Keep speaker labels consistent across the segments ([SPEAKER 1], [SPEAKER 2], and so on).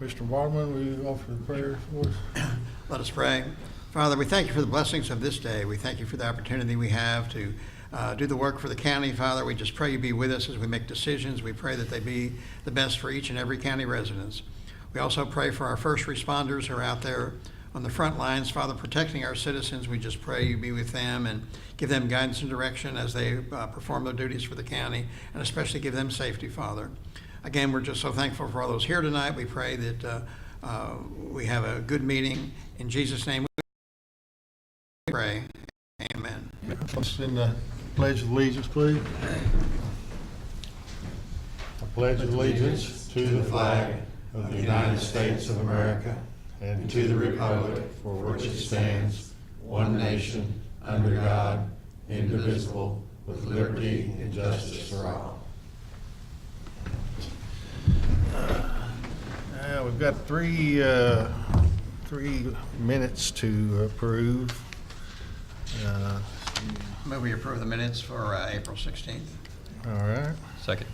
[SPEAKER 1] Mr. Waterman, will you offer the prayer for us?
[SPEAKER 2] Let us pray. Father, we thank you for the blessings of this day. We thank you for the opportunity we have to do the work for the county. Father, we just pray you be with us as we make decisions. We pray that they be the best for each and every county residents. We also pray for our first responders who are out there on the front lines, Father, protecting our citizens. We just pray you be with them and give them guidance and direction as they perform their duties for the county, and especially give them safety, Father. Again, we're just so thankful for all those here tonight. We pray that we have a good meeting. In Jesus' name we pray. Amen.
[SPEAKER 1] Let's send the Pledge of Allegiance, please. I pledge allegiance to the flag of the United States of America and to the republic for which it stands, one nation, under God, indivisible, with liberty and justice for all. We've got three minutes to approve.
[SPEAKER 2] Move we approve the minutes for April 16th.
[SPEAKER 1] All right.
[SPEAKER 3] Second.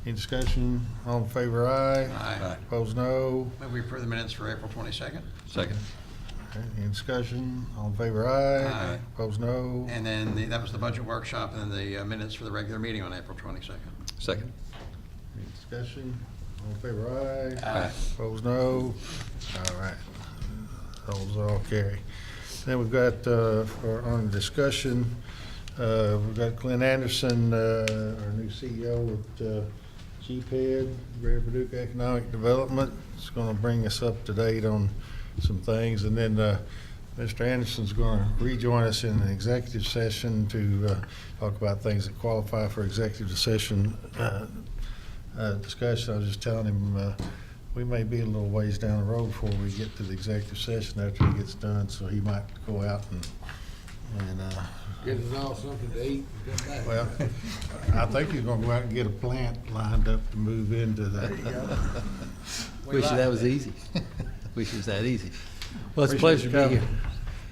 [SPEAKER 1] Any discussion? All in favor, aye.
[SPEAKER 2] Aye.
[SPEAKER 1] Opposed, no.
[SPEAKER 2] Move we approve the minutes for April 22nd.
[SPEAKER 3] Second.
[SPEAKER 1] Okay, any discussion? All in favor, aye.
[SPEAKER 2] Aye.
[SPEAKER 1] Opposed, no.
[SPEAKER 2] And then that was the budget workshop, and then the minutes for the regular meeting on April 22nd.
[SPEAKER 3] Second.
[SPEAKER 1] Any discussion? All in favor, aye.
[SPEAKER 3] Aye.
[SPEAKER 1] Opposed, no. All right. Those all carry. Then we've got, for on discussion, we've got Clint Anderson, our new CEO at GPED, Greater Paducah Economic Development. It's going to bring us up to date on some things. And then Mr. Anderson's going to rejoin us in an executive session to talk about things that qualify for executive session discussion. I was just telling him we may be a little ways down the road before we get to the executive session after he gets done, so he might go out and
[SPEAKER 4] Get us all something to eat and come back.
[SPEAKER 1] well, I think he's going to go out and get a plant lined up to move into the.
[SPEAKER 5] Wish that was easy. Wish it was that easy. Well, it's a pleasure
[SPEAKER 1] Appreciate
[SPEAKER 5] to be
[SPEAKER 1] you
[SPEAKER 5] here.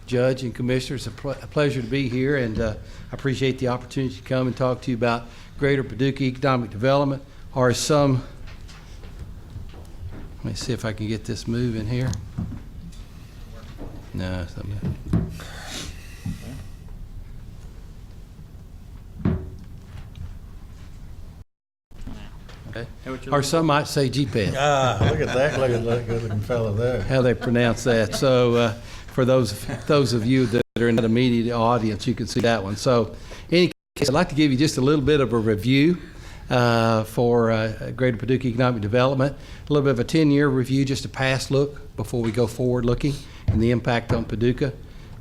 [SPEAKER 5] Judge and Commissioners, it's a pleasure to be here, and I appreciate the opportunity to come and talk to you about Greater Paducah Economic Development, or some, let me see if I can get this moving here. No, it's not moving. Okay. Or some might say GPED.
[SPEAKER 1] Look at that! Look at that good-looking fellow there.
[SPEAKER 5] How they pronounce that. So for those of you that are in the immediate audience, you can see that one. So in any case, I'd like to give you just a little bit of a review for Greater Paducah Economic Development, a little bit of a 10-year review, just a past look before we go forward looking, and the impact on Paducah.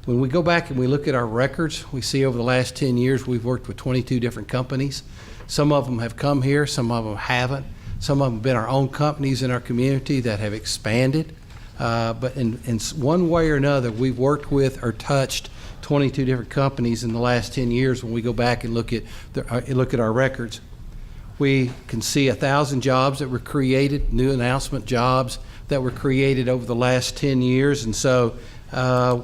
[SPEAKER 5] When we go back and we look at our records, we see over the last 10 years we've worked with 22 different companies. Some of them have come here, some of them haven't. Some of them have been our own companies in our community that have expanded. But in one way or another, we've worked with or touched 22 different companies in the last 10 years. When we go back and look at our records, we can see 1,000 jobs that were created, new announcement jobs that were created over the last 10 years. And so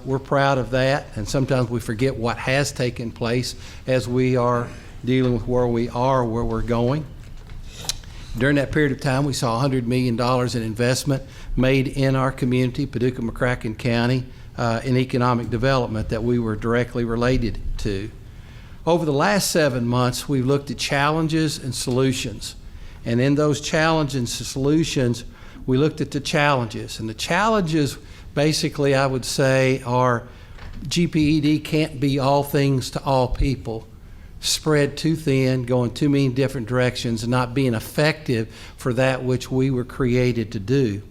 [SPEAKER 5] we're proud of that. And sometimes we forget what has taken place as we are dealing with where we are, where we're going. During that period of time, we saw $100 million in investment made in our community, Paducah, McCracken County, in economic development that we were directly related to. Over the last 7 months, we've looked at challenges and solutions. And in those challenges and solutions, we looked at the challenges. And the challenges, basically, I would say, are GPED can't be all things to all people, spread too thin, going too many different directions, and not being effective for that which we were created to do.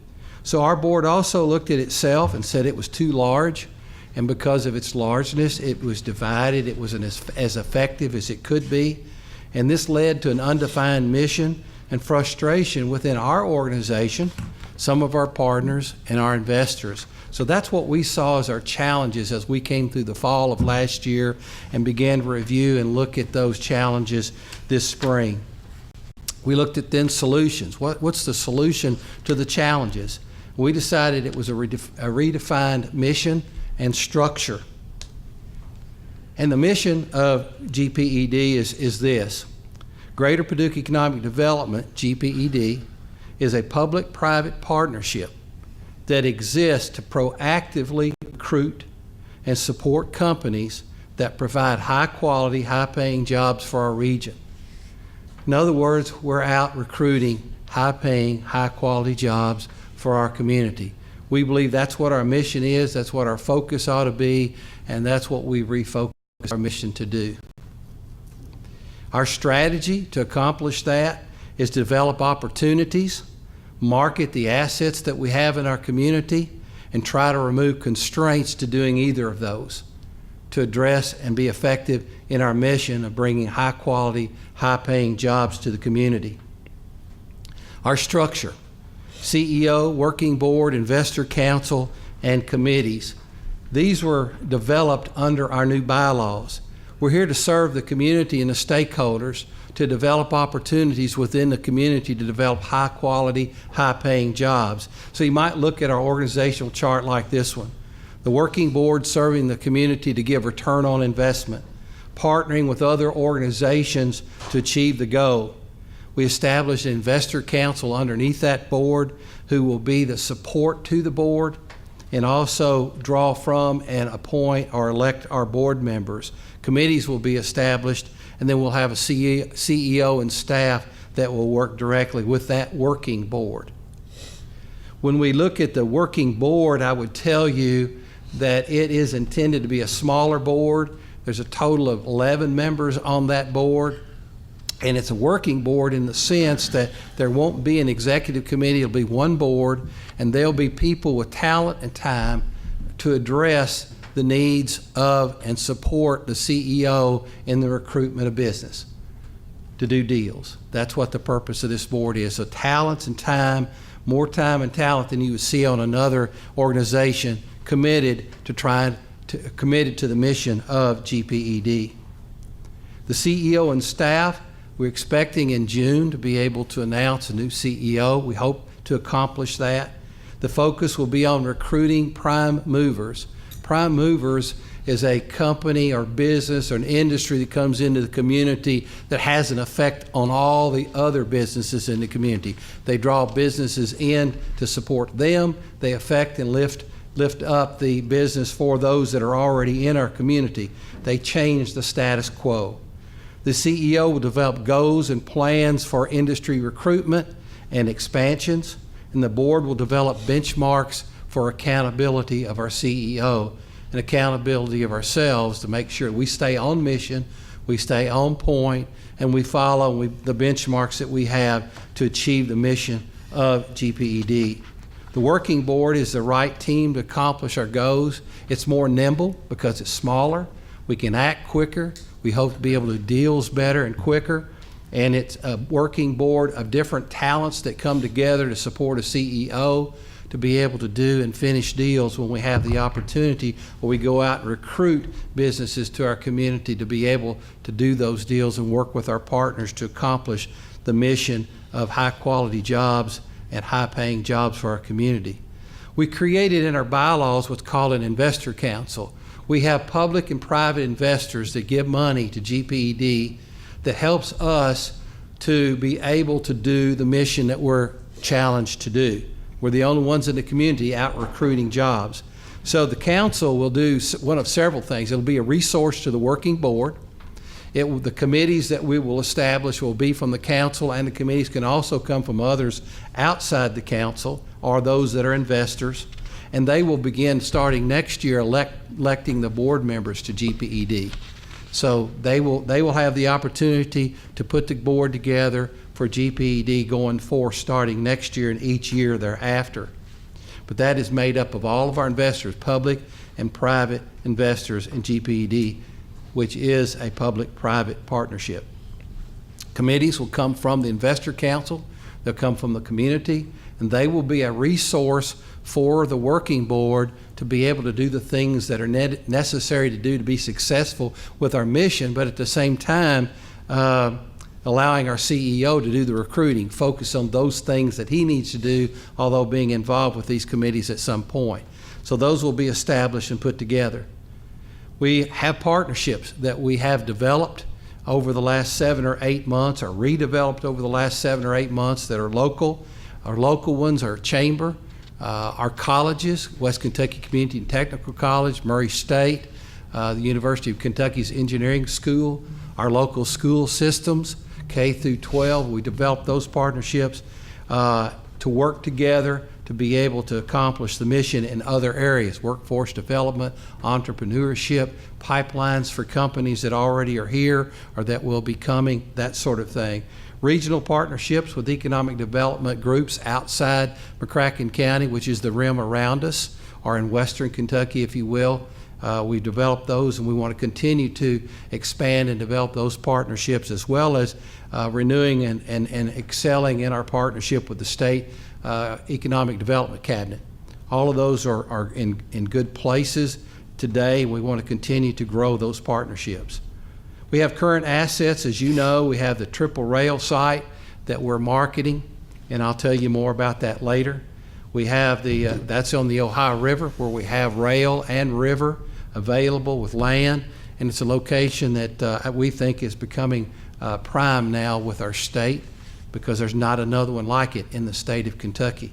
[SPEAKER 5] So our board also looked at itself and said it was too large, and because of its largeness, it was divided. It wasn't as effective as it could be, and this led to an undefined mission and frustration within our organization, some of our partners, and our investors. So that's what we saw as our challenges as we came through the fall of last year and began to review and look at those challenges this spring. We looked at then solutions. What's the solution to the challenges? We decided it was a redefined mission and structure. And the mission of GPED is this: Greater Paducah Economic Development, GPED, is a public-private partnership that exists to proactively recruit and support companies that provide high-quality, high-paying jobs for our region. In other words, we're out recruiting high-paying, high-quality jobs for our community. We believe that's what our mission is, that's what our focus ought to be, and that's what we refocus our mission to do. Our strategy to accomplish that is to develop opportunities, market the assets that we have in our community, and try to remove constraints to doing either of those to address and be effective in our mission of bringing high-quality, high-paying jobs to the community. Our structure: CEO, working board, investor council, and committees. These were developed under our new bylaws. We're here to serve the community and the stakeholders, to develop opportunities within the community to develop high-quality, high-paying jobs. So you might look at our organizational chart like this one. The working board serving the community to give return on investment, partnering with other organizations to achieve the goal. We established an investor council underneath that board who will be the support to the board and also draw from and appoint or elect our board members. Committees will be established, and then we'll have a CEO and staff that will work directly with that working board. When we look at the working board, I would tell you that it is intended to be a smaller board. There's a total of 11 members on that board, and it's a working board in the sense that there won't be an executive committee. It'll be one board, and there'll be people with talent and time to address the needs of and support the CEO in the recruitment of business to do deals. That's what the purpose of this board is. So talents and time, more time and talent than you would see on another organization, committed to the mission of GPED. The CEO and staff, we're expecting in June to be able to announce a new CEO. We hope to accomplish that. The focus will be on recruiting prime movers. Prime movers is a company or business or an industry that comes into the community that has an effect on all the other businesses in the community. They draw businesses in to support them. They affect and lift up the business for those that are already in our community. They change the status quo. The CEO will develop goals and plans for industry recruitment and expansions, and the board will develop benchmarks for accountability of our CEO and accountability of ourselves to make sure we stay on mission, we stay on point, and we follow the benchmarks that we have to achieve the mission of GPED. The working board is the right team to accomplish our goals. It's more nimble because it's smaller. We can act quicker. We hope to be able to do deals better and quicker. And it's a working board of different talents that come together to support a CEO to be able to do and finish deals when we have the opportunity, or we go out and recruit businesses to our community to be able to do those deals and work with our partners to accomplish the mission of high-quality jobs and high-paying jobs for our community. We created in our bylaws what's called an investor council. We have public and private investors that give money to GPED that helps us to be able to do the mission that we're challenged to do. We're the only ones in the community out recruiting jobs. So the council will do one of several things. It'll be a resource to the working board. The committees that we will establish will be from the council, and the committees can also come from others outside the council or those that are investors. And they will begin starting next year electing the board members to GPED. So they will have the opportunity to put the board together for GPED going forth starting next year and each year thereafter. But that is made up of all of our investors, public and private investors in GPED, which is a public-private partnership. Committees will come from the investor council, they'll come from the community, and they will be a resource for the working board to be able to do the things that are necessary to do to be successful with our mission, but at the same time allowing our CEO to do the recruiting, focus on those things that he needs to do, although being involved with these committees at some point. So those will be established and put together. We have partnerships that we have developed over the last 7 or 8 months, or redeveloped over the last 7 or 8 months, that are local Our local ones are Chamber, our colleges, West Kentucky Community and Technical College, Murray State, the University of Kentucky's Engineering School, our local school systems, K through 12. We developed those partnerships to work together to be able to accomplish the mission in other areas: workforce development, entrepreneurship, pipelines for companies that already are here or that will be coming, that sort of thing. Regional partnerships with economic development groups outside McCracken County, which is the rim around us, or in western Kentucky, if you will. We've developed those, and we want to continue to expand and develop those partnerships, as well as renewing and excelling in our partnership with the state Economic Development Cabinet. All of those are in good places today. We want to continue to grow those partnerships. We have current assets. As you know, we have the triple rail site that we're marketing, and I'll tell you more about that later. We have that's on the Ohio River, where we have rail and river available with land, and it's a location that we think is becoming prime now with our state, because there's not another one like it in the state of Kentucky.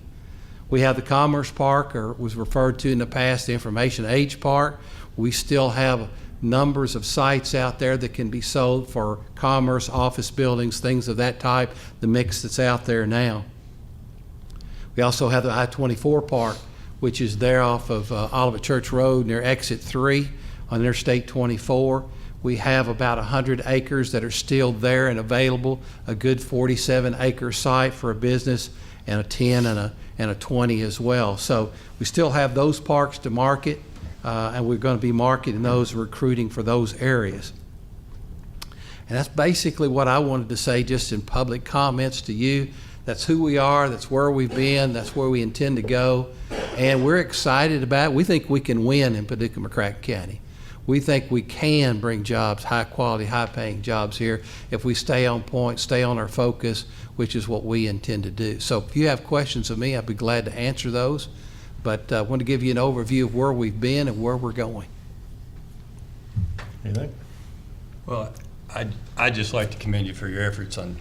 [SPEAKER 5] We have the Commerce Park, or was referred to in the past, the Information Age Park. We still have numbers of sites out there that can be sold for commerce, office buildings, things of that type, the mix that's out there now. We also have the I-24 Park, which is there off of Olivet Church Road near Exit 3 on Interstate 24. We have about 100 acres that are still there and available, a good 47-acre site for a business, and a 10 and a 20 as well. So we still have those parks to market, and we're going to be marketing those, recruiting for those areas. And that's basically what I wanted to say just in public comments to you. That's who we are, that's where we've been, that's where we intend to go, and we're excited about it. We think we can win in Paducah, McCracken County. We think we can bring jobs, high quality, high paying jobs here, if we stay on point, stay on our focus, which is what we intend to do. So if you have questions of me, I'd be glad to answer those. But I want to give you an overview of where we've been and where we're going.
[SPEAKER 1] Anything?
[SPEAKER 3] Well, I'd just like to commend you for your efforts on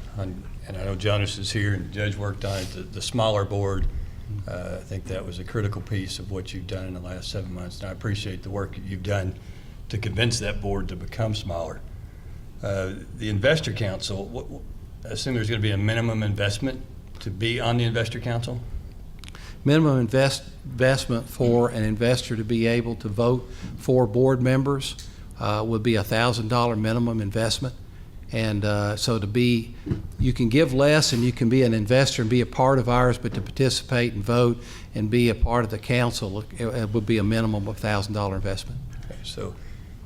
[SPEAKER 3] and I know Jonas is here and the judge worked on it, the smaller board. I think that was a critical piece of what you've done in the last 7 months, and I appreciate the work that you've done to convince that board to become smaller. The Investor Council, I assume there's going to be a minimum investment to be on the Investor Council?
[SPEAKER 5] Minimum investment for an investor to be able to vote for board members would be $1,000 minimum investment. And so you can give less and you can be an investor and be a part of ours, but to participate and vote and be a part of the council, it would be a minimum of $1,000 investment.
[SPEAKER 3] Okay, so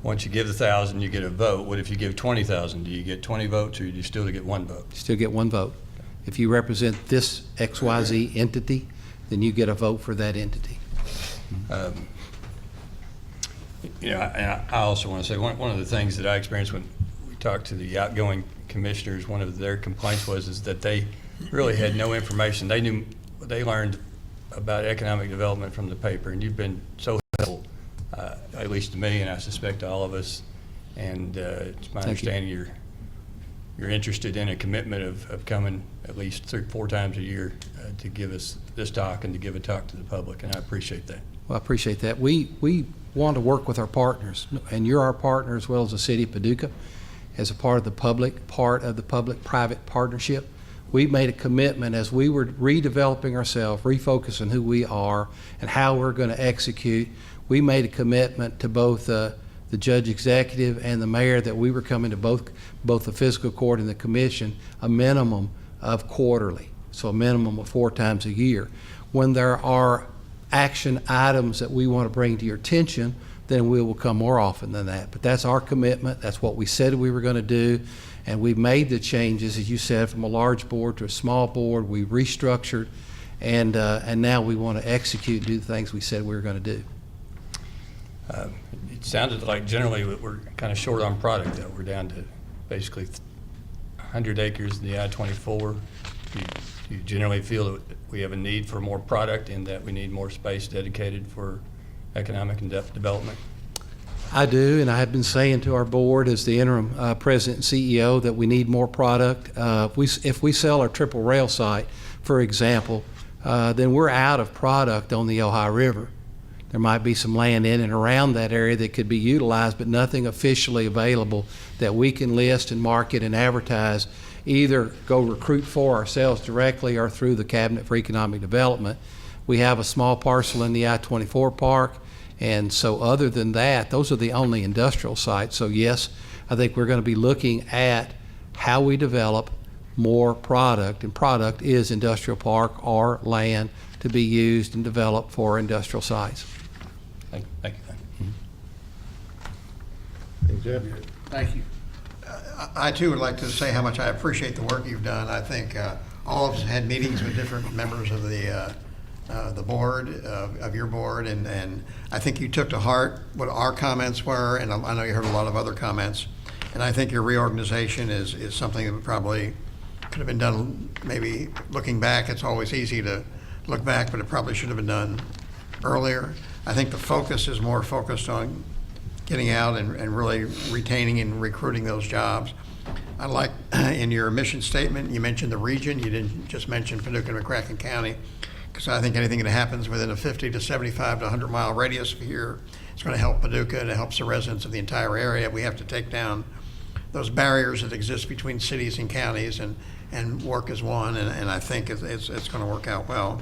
[SPEAKER 3] once you give the $1,000, you get a vote. What if you give $20,000? Do you get 20 votes, or do you still get one vote?
[SPEAKER 5] You still get one vote. If you represent this XYZ entity, then you get a vote for that entity.
[SPEAKER 3] You know, and I also want to say one of the things that I experienced when we talked to the outgoing commissioners, one of their complaints is that they really had no information. They learned about economic development from the paper, and you've been so helpful, at least to me, and I suspect to all of us. And it's my understanding you're interested in a commitment of coming at least 3 or 4 times a year to give us this talk and to give a talk to the public, and I appreciate that.
[SPEAKER 5] Well, I appreciate that. We want to work with our partners, and you're our partner as well as the city of Paducah, as a part of the public-private partnership. We made a commitment as we were redeveloping ourselves, refocusing who we are and how we're going to execute. We made a commitment to both the judge executive and the mayor that we were coming to both the fiscal court and the commission a minimum of quarterly, so a minimum of 4 times a year. When there are action items that we want to bring to your attention, then we will come more often than that. But that's our commitment. That's what we said we were going to do. And we've made the changes, as you said, from a large board to a small board. We restructured, and now we want to execute and do the things we said we were going to do.
[SPEAKER 3] It sounded like generally we're kind of short on product, though. We're down to basically 100 acres in the I-24. Do you generally feel that we have a need for more product and that we need more space dedicated for economic and development?
[SPEAKER 5] I do, and I have been saying to our board as the interim president and CEO that we need more product. If we sell our triple rail site, for example, then we're out of product on the Ohio River. There might be some land in and around that area that could be utilized, but nothing officially available that we can list and market and advertise, either go recruit for ourselves directly or through the Cabinet for Economic Development. We have a small parcel in the I-24 park, and so other than that, those are the only industrial sites. So yes, I think we're going to be looking at how we develop more product, and product is industrial park or land to be used and developed for industrial sites.
[SPEAKER 3] Thank you.
[SPEAKER 1] Thank you, Jeff.
[SPEAKER 4] Thank you.
[SPEAKER 2] I too would like to say how much I appreciate the work you've done. I think all of us had meetings with different members of the board, of your board, and I think you took to heart what our comments were, and I know you heard a lot of other comments. And I think your reorganization is something that probably could have been done, maybe looking back. It's always easy to look back, but it probably should have been done earlier. I think the focus is more focused on getting out and really retaining and recruiting those jobs. I like in your mission statement, you mentioned the region. You didn't just mention Paducah and McCracken County, because I think anything that happens within a 50 to 75 to 100 mile radius of here is going to help Paducah and it helps the residents of the entire area. We have to take down those barriers that exist between cities and counties and work as one, and I think it's going to work out well.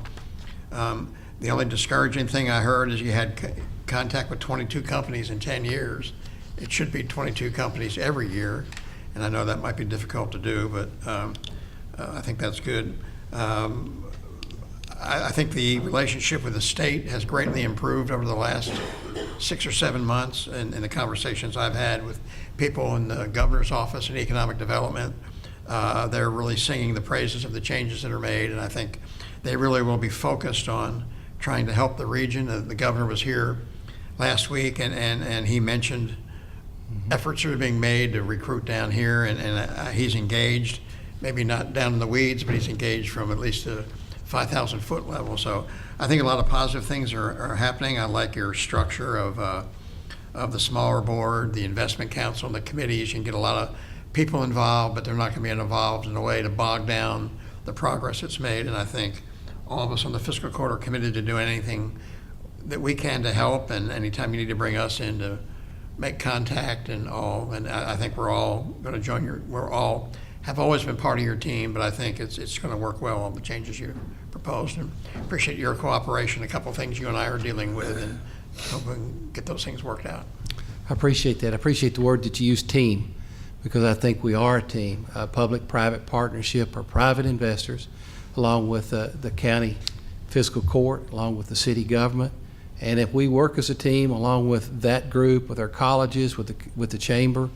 [SPEAKER 2] The only discouraging thing I heard is you had contact with 22 companies in 10 years. It should be 22 companies every year, and I know that might be difficult to do, but I think that's good. I think the relationship with the state has greatly improved over the last 6 or 7 months, and in the conversations I've had with people in the governor's office and economic development. They're really singing the praises of the changes that are made, and I think they really will be focused on trying to help the region. The governor was here last week, and he mentioned efforts are being made to recruit down here, and he's engaged, maybe not down in the weeds, but he's engaged from at least a 5,000 foot level. So I think a lot of positive things are happening. I like your structure of the smaller board, the investment council, and the committees. You can get a lot of people involved, but they're not going to be involved in a way to bog down the progress that's made. And I think all of us on the fiscal court are committed to do anything that we can to help. And anytime you need to bring us in to make contact and all, and I think we're all going to join we're all have always been part of your team, but I think it's going to work well, all the changes you proposed. And appreciate your cooperation. A couple of things you and I are dealing with, and hope we can get those things worked out.
[SPEAKER 5] I appreciate that. I appreciate the word that you use, team, because I think we are a team, a public-private partnership or private investors, along with the county fiscal court, along with the city government. And if we work as a team, along with that group, with our colleges, with the chamber,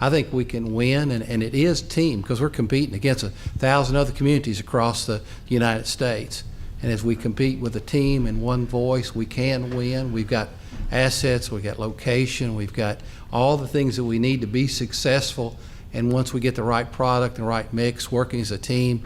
[SPEAKER 5] I think we can win, and it is team, because we're competing against 1,000 other communities across the United States. And as we compete with a team and one voice, we can win. We've got assets, we've got location, we've got all the things that we need to be successful. And once we get the right product and right mix, working as a team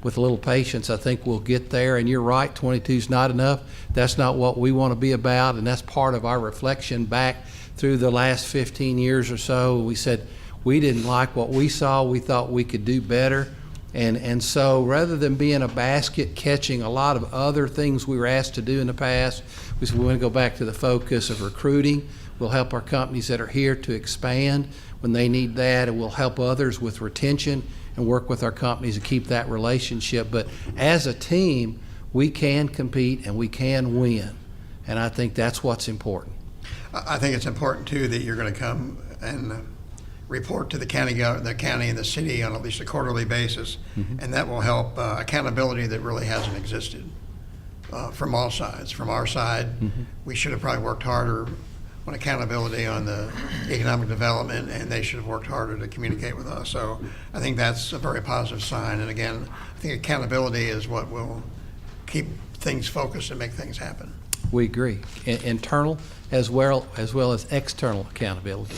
[SPEAKER 5] with a little patience, I think we'll get there. And you're right, 22 is not enough. That's not what we want to be about, and that's part of our reflection back through the last 15 years or so. We said we didn't like what we saw. We thought we could do better. And so rather than being a basket catching a lot of other things we were asked to do in the past, we said we want to go back to the focus of recruiting. We'll help our companies that are here to expand when they need that, and we'll help others with retention and work with our companies to keep that relationship. But as a team, we can compete and we can win. And I think that's what's important.
[SPEAKER 2] I think it's important too that you're going to come and report to the county and the city on at least a quarterly basis, and that will help accountability that really hasn't existed from all sides. From our side, we should have probably worked harder on accountability on the economic development, and they should have worked harder to communicate with us. So I think that's a very positive sign. And again, I think accountability is what will keep things focused and make things happen.
[SPEAKER 5] We agree. Internal as well as external accountability.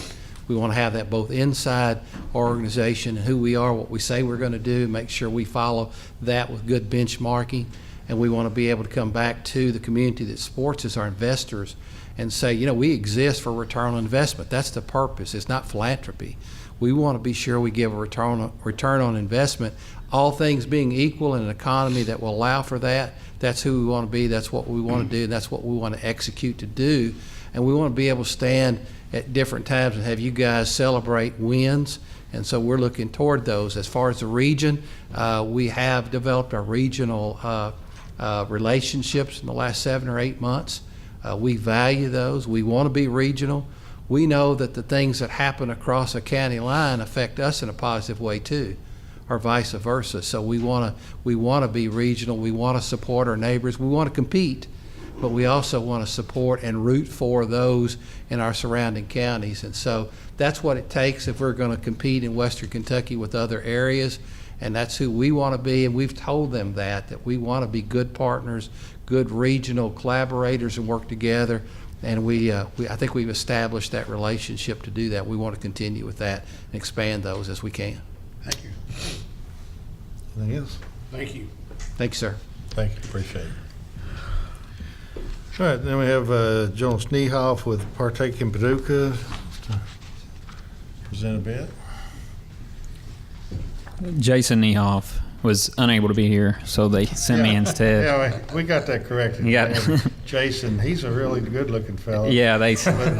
[SPEAKER 5] We want to have that both inside our organization and who we are, what we say we're going to do, make sure we follow that with good benchmarking. And we want to be able to come back to the community that supports us, our investors, and say, you know, we exist for return on investment. That's the purpose. It's not philanthropy. We want to be sure we give a return on investment all things being equal in an economy that will allow for that, that's who we want to be, that's what we want to do, and that's what we want to execute to do. And we want to be able to stand at different times and have you guys celebrate wins. And so we're looking toward those. As far as the region, we have developed our regional relationships in the last 7 or 8 months. We value those. We want to be regional. We know that the things that happen across a county line affect us in a positive way too, or vice versa. So we want to be regional. We want to support our neighbors. We want to compete, but we also want to support and root for those in our surrounding counties. And so that's what it takes if we're going to compete in Western Kentucky with other areas. And that's who we want to be. And we've told them that we want to be good partners, good regional collaborators, and work together. And I think we've established that relationship to do that. We want to continue with that and expand those as we can.
[SPEAKER 2] Thank you.
[SPEAKER 1] Anything else?
[SPEAKER 4] Thank you.
[SPEAKER 5] Thank you, sir.
[SPEAKER 1] Thank you, appreciate it. All right, then we have Jonas Niehoff with Partake in Paducah to present a bit.
[SPEAKER 6] Jason Niehoff was unable to be here, so they sent me instead.
[SPEAKER 1] Yeah, we got that corrected.
[SPEAKER 6] Yeah.
[SPEAKER 1] Jason, he's a really good-looking fellow.
[SPEAKER 6] Yeah, they
[SPEAKER 1] we
[SPEAKER 6] sent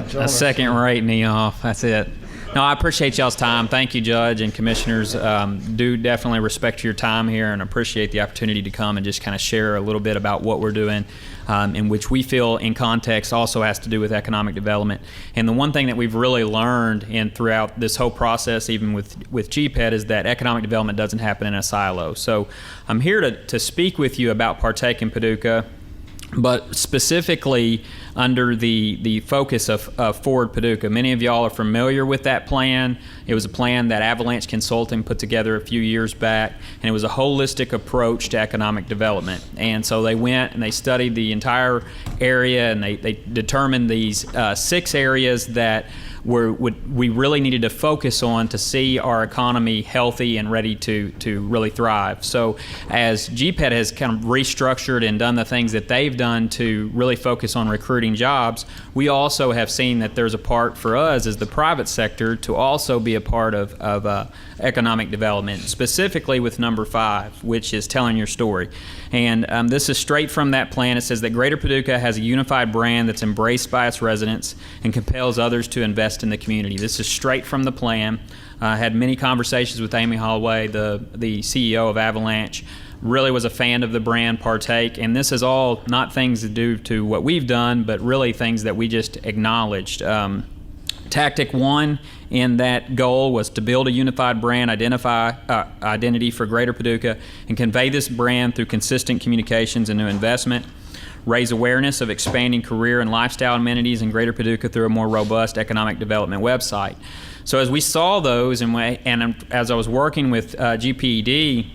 [SPEAKER 1] got
[SPEAKER 6] a
[SPEAKER 1] Jonas.
[SPEAKER 6] second-rate Niehoff. That's it. No, I appreciate y'all's time. Thank you, Judge and Commissioners. Do definitely respect your time here and appreciate the opportunity to come and just kind of share a little bit about what we're doing, in which we feel in context also has to do with economic development. And the one thing that we've really learned throughout this whole process, even with GPED, is that economic development doesn't happen in a silo. So I'm here to speak with you about Partake in Paducah, but specifically under the focus of Forward Paducah. Many of y'all are familiar with that plan. It was a plan that Avalanche Consulting put together a few years back, and it was a holistic approach to economic development. And so they went and they studied the entire area, and they determined these 6 areas that we really needed to focus on to see our economy healthy and ready to really thrive. So as GPED has kind of restructured and done the things that they've done to really focus on recruiting jobs, we also have seen that there's a part for us as the private sector to also be a part of economic development, specifically with number 5, which is telling your story. And this is straight from that plan. It says that Greater Paducah has a unified brand that's embraced by its residents and compels others to invest in the community. This is straight from the plan. I had many conversations with Amy Holloway, the CEO of Avalanche. Really was a fan of the brand Partake, and this is all not things to do to what we've done, but really things that we just acknowledged. Tactic 1 in that goal was to build a unified brand identity for Greater Paducah and convey this brand through consistent communications and new investment, raise awareness of expanding career and lifestyle amenities in Greater Paducah through a more robust economic development website. So as we saw those, and as I was working with GPED,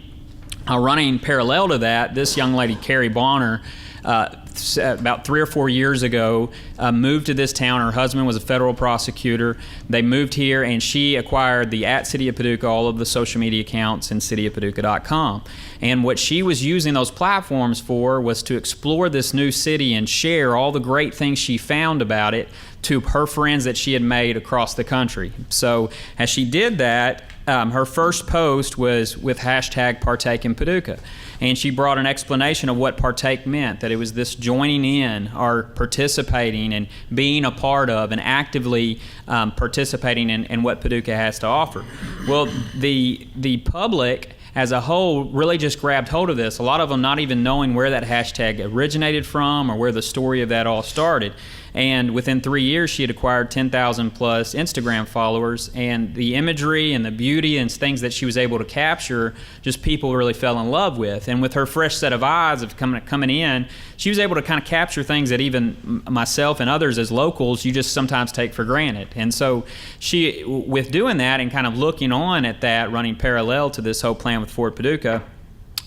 [SPEAKER 6] running parallel to that, this young lady, Carrie Bonner, about 3 or 4 years ago, moved to this town. Her husband was a federal prosecutor. They moved here, and she acquired the @City of Paducah, all of the social media accounts, and cityofpaducah.com. And what she was using those platforms for was to explore this new city and share all the great things she found about it to her friends that she had made across the country. So as she did that, her first post was with hashtag Partake in Paducah. And she brought an explanation of what partake meant, that it was this joining in or participating and being a part of and actively participating in what Paducah has to offer. Well, the public as a whole really just grabbed hold of this, a lot of them not even knowing where that hashtag originated from or where the story of that all started. And within 3 years, she had acquired 10,000 plus Instagram followers, and the imagery and the beauty and things that she was able to capture, just people really fell in love with. And with her fresh set of eyes of coming in, she was able to kind of capture things that even myself and others as locals, you just sometimes take for granted. And so she, with doing that and kind of looking on at that, running parallel to this whole plan with Fort Paducah,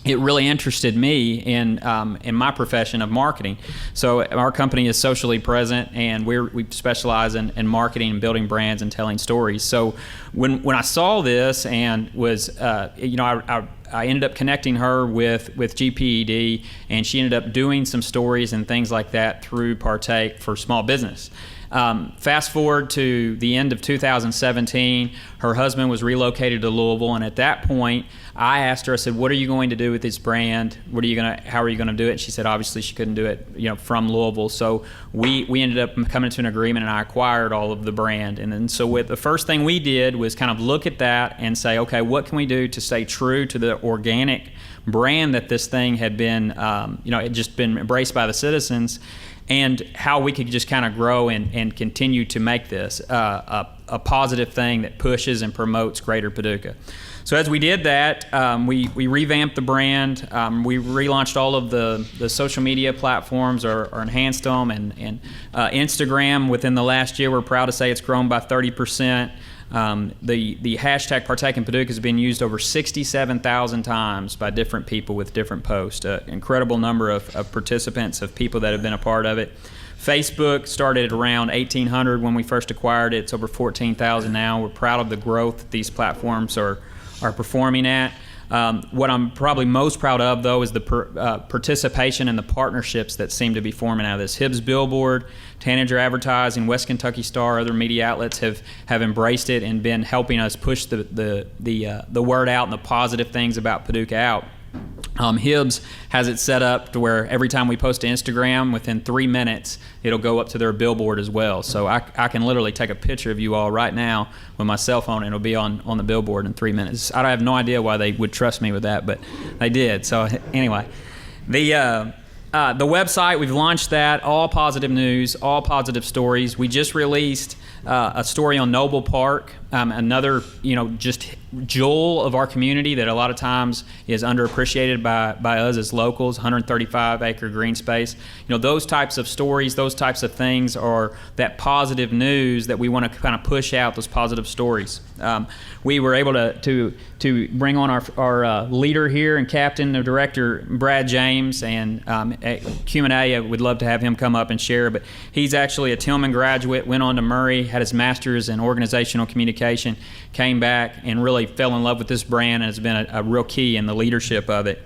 [SPEAKER 6] it really interested me in my profession of marketing. So our company is socially present, and we specialize in marketing and building brands and telling stories. So when I saw this and was, I ended up connecting her with GPED, and she ended up doing some stories and things like that through Partake for small business. Fast forward to the end of 2017, her husband was relocated to Louisville, and at that point, I asked her, I said, what are you going to do with this brand? How are you going to do it? She said, obviously, she couldn't do it, from Louisville. So we ended up coming to an agreement, and I acquired all of the brand. And then so the first thing we did was kind of look at that and say, okay, what can we do to stay true to the organic brand that this thing had been, it just been embraced by the citizens, and how we could just kind of grow and continue to make this a positive thing that pushes and promotes Greater Paducah. So as we did that, we revamped the brand. We relaunched all of the social media platforms or enhanced them. And Instagram, within the last year, we're proud to say it's grown by 30%. The hashtag Partake in Paducah has been used over 67,000 times by different people with different posts. Incredible number of participants, of people that have been a part of it. Facebook started at around 1,800 when we first acquired it. It's over 14,000 now. We're proud of the growth that these platforms are performing at. What I'm probably most proud of, though, is the participation and the partnerships that seem to be forming out of this. Hibbs Billboard, Tanager Advertising, West Kentucky Star, other media outlets have embraced it and been helping us push the word out and the positive things about Paducah out. Hibbs has it set up to where every time we post to Instagram, within 3 minutes, it'll go up to their billboard as well. So I can literally take a picture of you all right now with my cell phone, and it'll be on the billboard in 3 minutes. I have no idea why they would trust me with that, but they did. So anyway, the website, we've launched that, all positive news, all positive stories. We just released a story on Noble Park, another, just jewel of our community that a lot of times is underappreciated by us as locals, 135-acre green space. Those types of stories, those types of things are that positive news that we want to kind of push out, those positive stories. We were able to bring on our leader here and captain, the director, Brad James, and at Q&A, I would love to have him come up and share, but he's actually a Tillman graduate, went on to Murray, had his master's in organizational communication, came back and really fell in love with this brand and has been a real key in the leadership of it.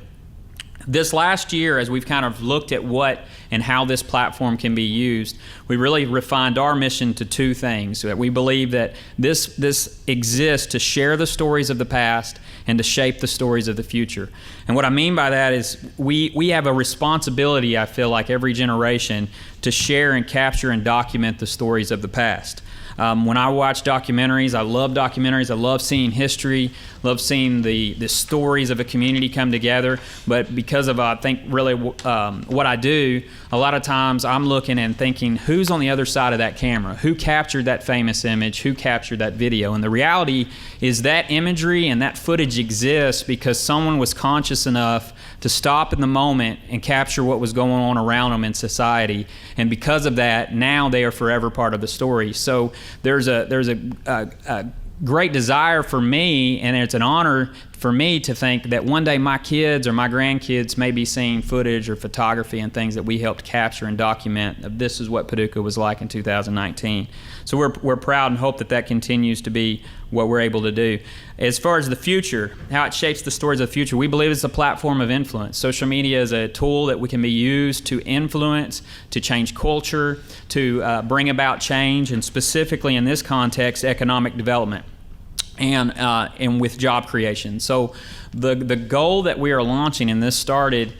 [SPEAKER 6] This last year, as we've kind of looked at what and how this platform can be used, we really refined our mission to two things. That we believe that this exists to share the stories of the past and to shape the stories of the future. And what I mean by that is we have a responsibility, I feel like, every generation to share and capture and document the stories of the past. When I watch documentaries, I love documentaries. I love seeing history, love seeing the stories of a community come together. But because of, I think, really what I do, a lot of times I'm looking and thinking, who's on the other side of that camera? Who captured that famous image? Who captured that video? And the reality is that imagery and that footage exists because someone was conscious enough to stop in the moment and capture what was going on around them in society. And because of that, now they are forever part of the story. So there's a great desire for me, and it's an honor for me to think that one day my kids or my grandkids may be seeing footage or photography and things that we helped capture and document of this is what Paducah was like in 2019. So we're proud and hope that continues to be what we're able to do. As far as the future, how it shapes the stories of the future, we believe it's a platform of influence. Social media is a tool that we can be used to influence, to change culture, to bring about change, and specifically in this context, economic development. And with job creation. So the goal that we are launching, and this started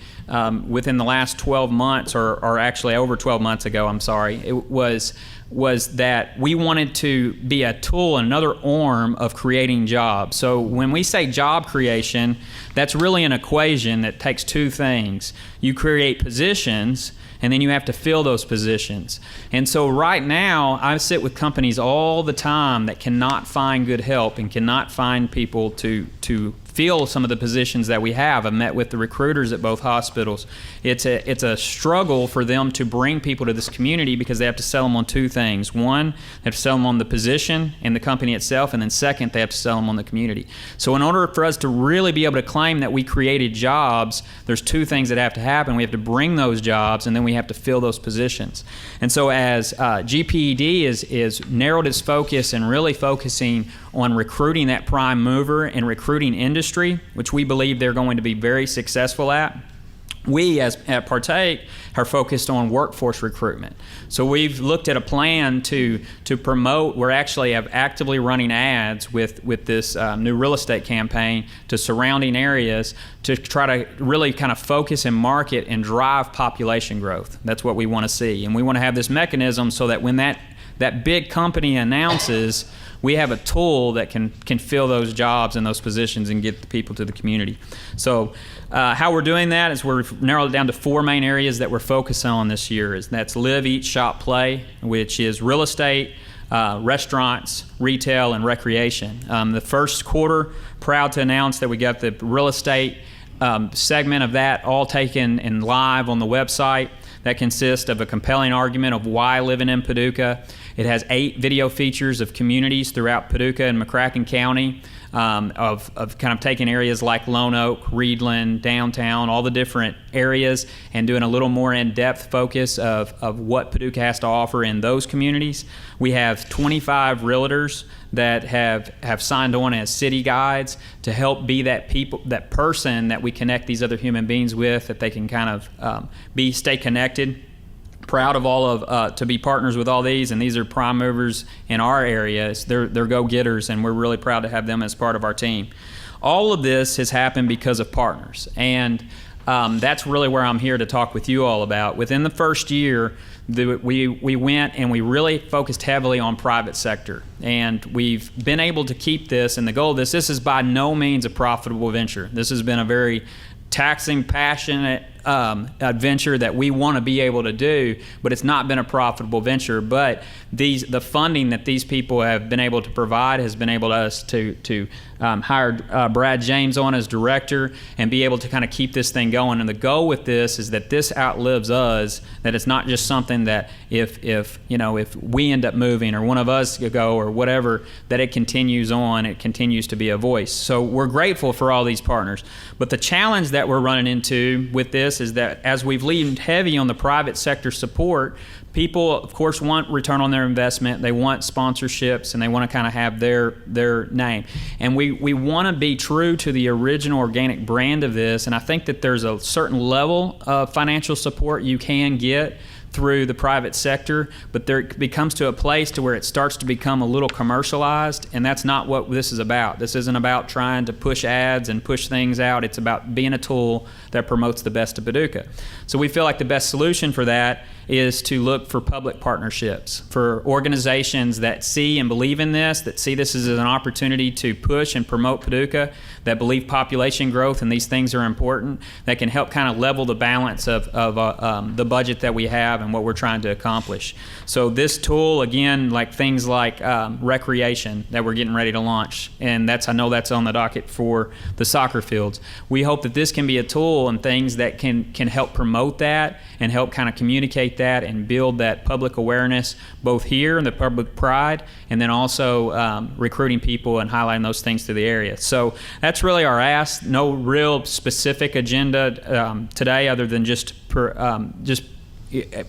[SPEAKER 6] within the last 12 months, or actually over 12 months ago, it was that we wanted to be a tool, another arm of creating jobs. So when we say job creation, that's really an equation that takes two things. You create positions, and then you have to fill those positions. And so right now, I sit with companies all the time that cannot find good help and cannot find people to fill some of the positions that we have. I've met with the recruiters at both hospitals. It's a struggle for them to bring people to this community because they have to sell them on two things. One, they have to sell them on the position and the company itself, and then second, they have to sell them on the community. So in order for us to really be able to claim that we created jobs, there's two things that have to happen. We have to bring those jobs, and then we have to fill those positions. And so as GPED is narrowed its focus and really focusing on recruiting that prime mover and recruiting industry, which we believe they're going to be very successful at, we at Partake are focused on workforce recruitment. So we've looked at a plan to promote. We're actually actively running ads with this new real estate campaign to surrounding areas to try to really kind of focus and market and drive population growth. That's what we want to see, and we want to have this mechanism so that when that big company announces, we have a tool that can fill those jobs and those positions and get the people to the community. So how we're doing that is we've narrowed it down to 4 main areas that we're focusing on this year. That's live, eat, shop, play, which is real estate, restaurants, retail, and recreation. The first quarter, proud to announce that we got the real estate segment of that all taken and live on the website. That consists of a compelling argument of why living in Paducah. It has 8 video features of communities throughout Paducah and McCracken County, of kind of taking areas like Lone Oak, Reedland, downtown, all the different areas, and doing a little more in-depth focus of what Paducah has to offer in those communities. We have 25 realtors that have signed on as city guides to help be that person that we connect these other human beings with, that they can kind of stay connected. Proud of all of to be partners with all these, and these are prime movers in our areas. They're go-getters, and we're really proud to have them as part of our team. All of this has happened because of partners, and that's really where I'm here to talk with you all about. Within the first year, we went and we really focused heavily on private sector, and we've been able to keep this. And the goal of this is by no means a profitable venture. This has been a very taxing, passionate venture that we want to be able to do, but it's not been a profitable venture. But the funding that these people have been able to provide has been able to hire Brad James on as director and be able to kind of keep this thing going. And the goal with this is that this outlives us, that it's not just something that if we end up moving or one of us go or whatever, that it continues on, it continues to be a voice. So we're grateful for all these partners. But the challenge that we're running into with this is that as we've leaned heavy on the private sector support, people, of course, want return on their investment. They want sponsorships, and they want to kind of have their name. And we want to be true to the original organic brand of this, and I think that there's a certain level of financial support you can get through the private sector, but it becomes to a place to where it starts to become a little commercialized, and that's not what this is about. This isn't about trying to push ads and push things out. It's about being a tool that promotes the best of Paducah. So we feel like the best solution for that is to look for public partnerships, for organizations that see and believe in this, that see this as an opportunity to push and promote Paducah, that believe population growth and these things are important, that can help kind of level the balance of the budget that we have and what we're trying to accomplish. So this tool, again, like things like recreation that we're getting ready to launch, and I know that's on the docket for the soccer fields. We hope that this can be a tool and things that can help promote that and help kind of communicate that and build that public awareness both here in the public pride, and then also recruiting people and highlighting those things to the area. So that's really our ask. No real specific agenda today, other than just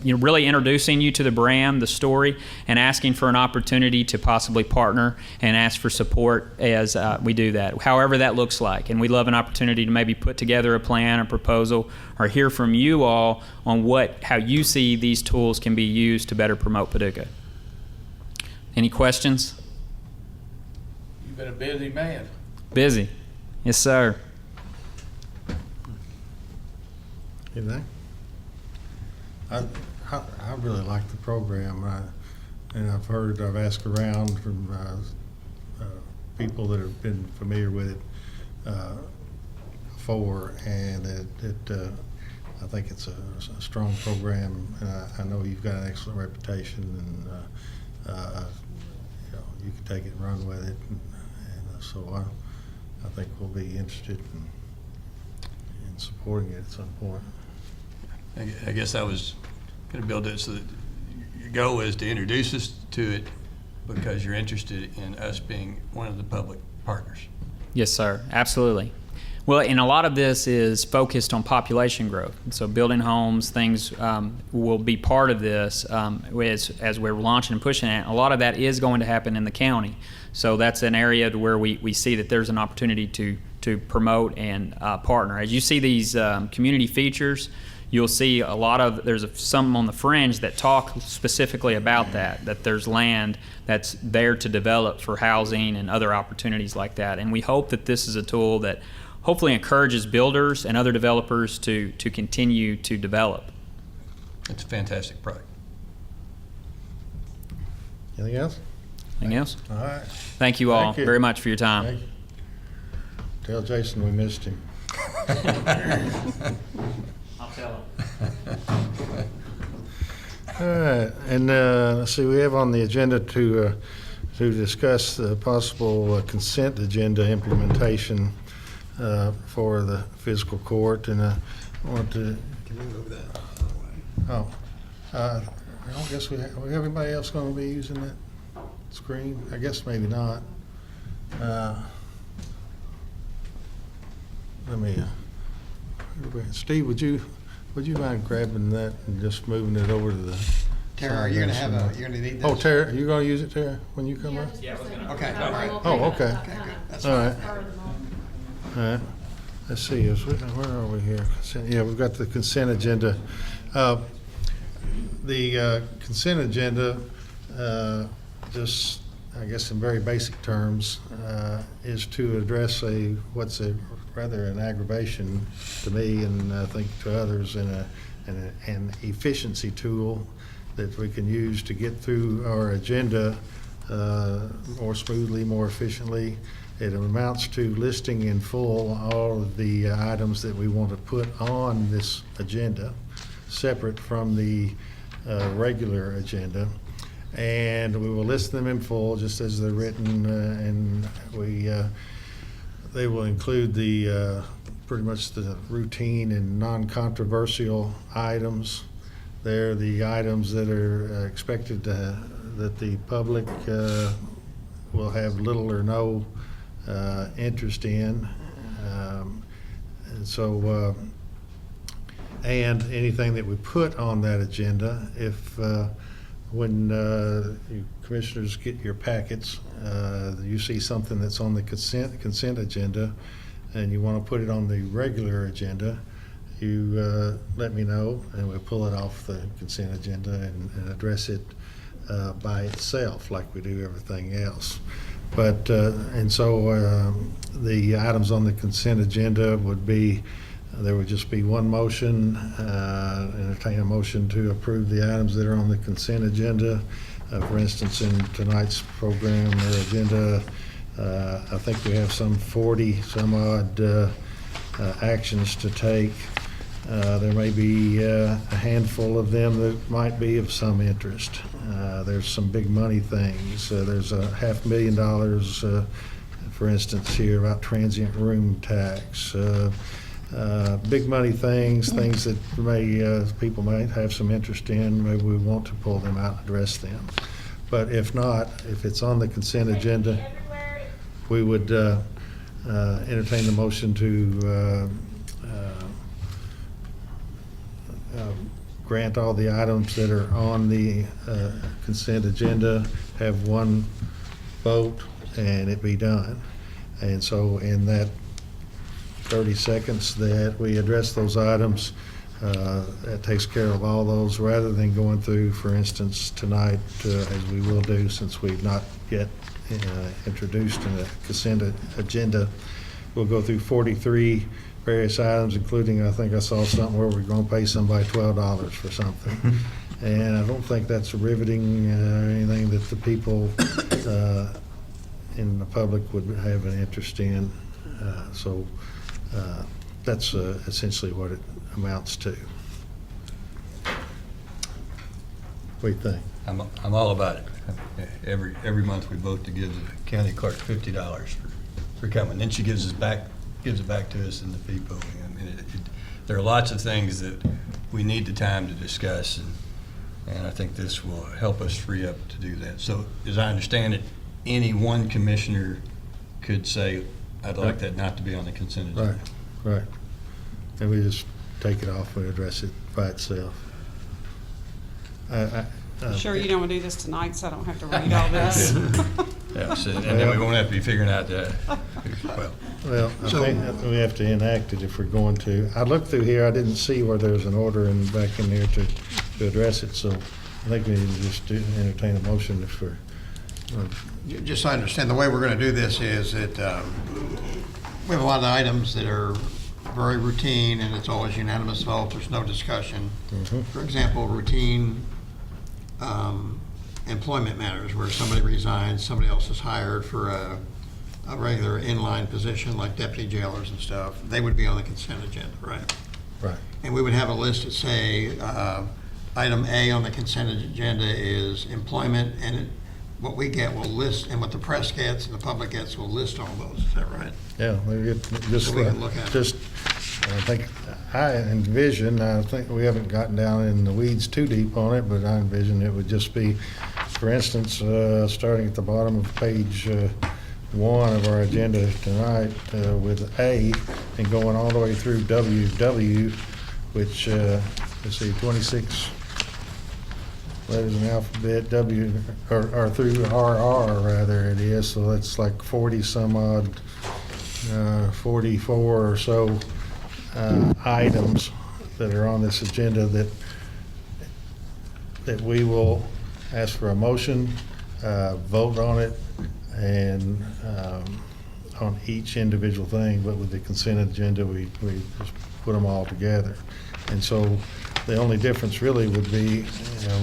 [SPEAKER 6] really introducing you to the brand, the story, and asking for an opportunity to possibly partner and ask for support as we do that, however that looks like. And we'd love an opportunity to maybe put together a plan, a proposal, or hear from you all on how you see these tools can be used to better promote Paducah. Any questions?
[SPEAKER 4] You've been a busy man.
[SPEAKER 6] Busy. Yes, sir.
[SPEAKER 1] Anything? I really like the program, and I've asked around from people that have been familiar with it before, and I think it's a strong program. I know you've got an excellent reputation, and you can take it and run with it, and so I think we'll be interested in supporting it at some point.
[SPEAKER 3] I guess I was going to build it so that your goal is to introduce us to it because you're interested in us being one of the public partners.
[SPEAKER 6] Yes, sir. Absolutely. Well, and a lot of this is focused on population growth. So building homes, things will be part of this as we're launching and pushing it. A lot of that is going to happen in the county. So that's an area where we see that there's an opportunity to promote and partner. As you see these community features, you'll see a lot of, some on the fringe that talk specifically about that there's land that's there to develop for housing and other opportunities like that. And we hope that this is a tool that hopefully encourages builders and other developers to continue to develop.
[SPEAKER 3] It's a fantastic product.
[SPEAKER 1] Anything else?
[SPEAKER 6] Anything else?
[SPEAKER 1] All right.
[SPEAKER 6] Thank you all
[SPEAKER 1] Thank you.
[SPEAKER 6] very much for your time.
[SPEAKER 1] Thank you. Tell Jason we missed him.
[SPEAKER 6] I'll tell him.
[SPEAKER 1] All right, and let's see, we have on the agenda to discuss the possible consent agenda implementation for the fiscal court, and I want to.
[SPEAKER 2] Can you move that?
[SPEAKER 1] Oh, I don't guess we have anybody else going to be using that screen? I guess maybe not. Let me, Steve, would you mind grabbing that and just moving it over to the?
[SPEAKER 2] Tara, are you gonna you're gonna need this?
[SPEAKER 1] Oh, Tara, you gonna use it, Tara, when you come up?
[SPEAKER 2] Okay, all right.
[SPEAKER 1] Oh, okay.
[SPEAKER 2] Okay, good. That's
[SPEAKER 1] All
[SPEAKER 2] fine.
[SPEAKER 1] right. All right. Let's see, where are we here? Consent- Yeah, we've got the consent agenda. The consent agenda, just, I guess in very basic terms, is to address what's rather an aggravation to me and I think to others, and an efficiency tool that we can use to get through our agenda more smoothly, more efficiently. It amounts to listing in full all of the items that we want to put on this agenda, separate from the regular agenda. And we will list them in full just as they're written, and they will include the pretty much the routine and non-controversial items. They're the items that are expected that the public will have little or no interest in. And so, and anything that we put on that agenda, if when you commissioners get your packets, you see something that's on the consent agenda and you want to put it on the regular agenda, you let me know and we'll pull it off the consent agenda and address it by itself like we do everything else. But, and so the items on the consent agenda would be, there would just be one motion, entertain a motion to approve the items that are on the consent agenda. For instance, in tonight's program or agenda, I think we have some 40 some odd actions to take. There may be a handful of them that might be of some interest. There's some big money things. There's $500,000, for instance, here about transient room tax. Big money things that people might have some interest in. Maybe we want to pull them out and address them. But if not, if it's on the consent agenda, we would entertain the motion to grant all the items that are on the consent agenda, have one vote, and it be done. And so in that 30 seconds that we address those items, that takes care of all those, rather than going through, for instance, tonight, as we will do since we've not yet introduced a consent agenda, we'll go through 43 various items, including, I think I saw something where we're going to pay somebody $12 for something. And I don't think that's riveting anything that the people in the public would have an interest in. So that's essentially what it amounts to. What do you think?
[SPEAKER 3] I'm all about it. Every month we vote to give the county clerk $50 for coming. Then she gives it back to us in the fee voting. I mean, there are lots of things that we need the time to discuss, and I think this will help us free up to do that. So as I understand it, any one commissioner could say, I'd like that not to be on the consent agenda.
[SPEAKER 1] Right. And we just take it off and address it by itself.
[SPEAKER 7] Sure you don't want to do this tonight, so I don't have to read all this?
[SPEAKER 3] Yes, and then we won't have to be figuring out that, well,
[SPEAKER 1] Well, I
[SPEAKER 2] So-
[SPEAKER 1] think that we have to enact it if we're going to. I looked through here, I didn't see where there's an order back in there to address it, so I think we need to just entertain a motion if we're,
[SPEAKER 2] Just so I understand, the way we're going to do this is that we have a lot of items that are very routine, and it's always unanimous vote, there's no discussion. For example, routine employment matters, where somebody resigns, somebody else is hired for a regular inline position, like deputy jailers and stuff, they would be on the consent agenda, right?
[SPEAKER 1] right.
[SPEAKER 2] And we would have a list that say, item A on the consent agenda is employment, and what we get will list, and what the press gets and the public gets will list all those, is that right?
[SPEAKER 1] Yeah, just,
[SPEAKER 2] So we can look at it.
[SPEAKER 1] just, I think, I envision, I think we haven't gotten down in the weeds too deep on it, but I envision it would just be, for instance, starting at the bottom of page 1 of our agenda tonight with A and going all the way through WW, which, let's see, 26 letters in the alphabet, W, or through RR rather it is, so that's like 40 some odd, 44 or so items that are on this agenda that we will ask for a motion, vote on it, and on each individual thing, but with the consent agenda, we just put them all together. And so the only difference really would be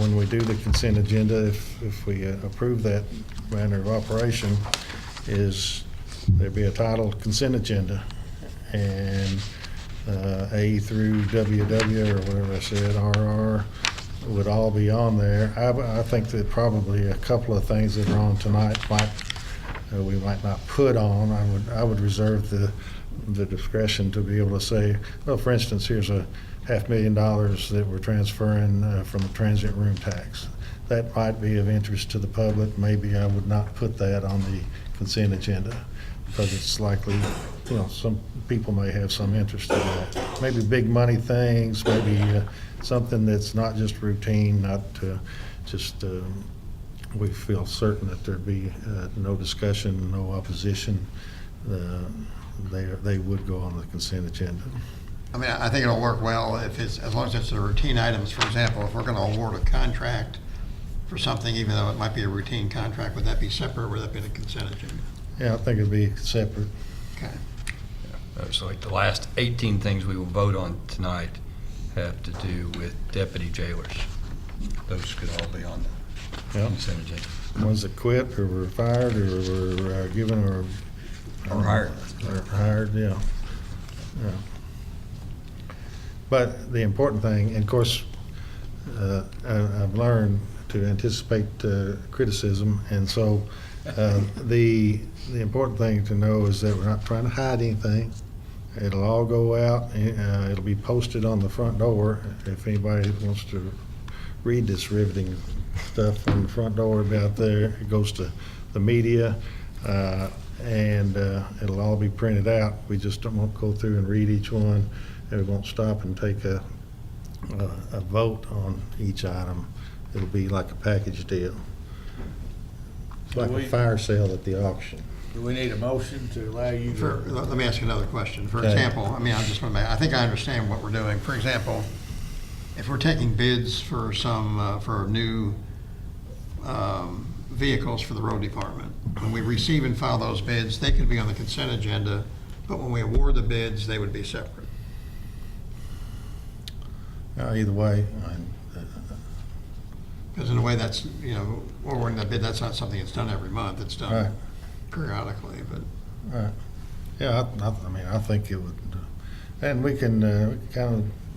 [SPEAKER 1] when we do the consent agenda, if we approve that manner of operation, is there'd be a title consent agenda, and A through WW or whatever I said, RR, would all be on there. I think that probably a couple of things that are on tonight we might not put on. I would reserve the discretion to be able to say, well, for instance, here's a $500,000 that we're transferring from the transient room tax. That might be of interest to the public. Maybe I would not put that on the consent agenda because it's likely, some people may have some interest in that. Maybe big money things, maybe something that's not just routine, not just we feel certain that there'd be no discussion, no opposition. They would go on the consent agenda.
[SPEAKER 2] I mean, I think it'll work well if it's, as long as it's the routine items. For example, if we're going to award a contract for something, even though it might be a routine contract, would that be separate or would that be in a consent agenda?
[SPEAKER 1] Yeah, I think it'd be separate.
[SPEAKER 2] Okay.
[SPEAKER 3] so like the last 18 things we will vote on tonight have to do with deputy jailers. Those could all be on the
[SPEAKER 1] Yeah.
[SPEAKER 3] consent agenda.
[SPEAKER 1] Ones that quit or were fired or were given or
[SPEAKER 3] hired.
[SPEAKER 1] Or hired, yeah. But the important thing, and of course, I've learned to anticipate criticism, and so the important thing to know is that we're not trying to hide anything. It'll all go out. It'll be posted on the front door. If anybody wants to read this riveting stuff on the front door about there, it goes to the media, and it'll all be printed out. We just won't go through and read each one, and we won't stop and take a vote on each item. It'll be like a package deal. It's like a fire sale at the auction.
[SPEAKER 4] Do we need a motion to allow you to?
[SPEAKER 2] Let me ask you another question. For
[SPEAKER 1] Okay.
[SPEAKER 2] example, I mean, I think I understand what we're doing. For example, if we're taking bids for for new vehicles for the road department, when we receive and file those bids, they could be on the consent agenda, but when we award the bids, they would be separate.
[SPEAKER 1] Either way,
[SPEAKER 2] Because in a way, that's, awarding the bid, that's not something that's done every month. It's
[SPEAKER 1] Right.
[SPEAKER 2] done periodically, but.
[SPEAKER 1] right. Yeah, I mean, I think it would, and we can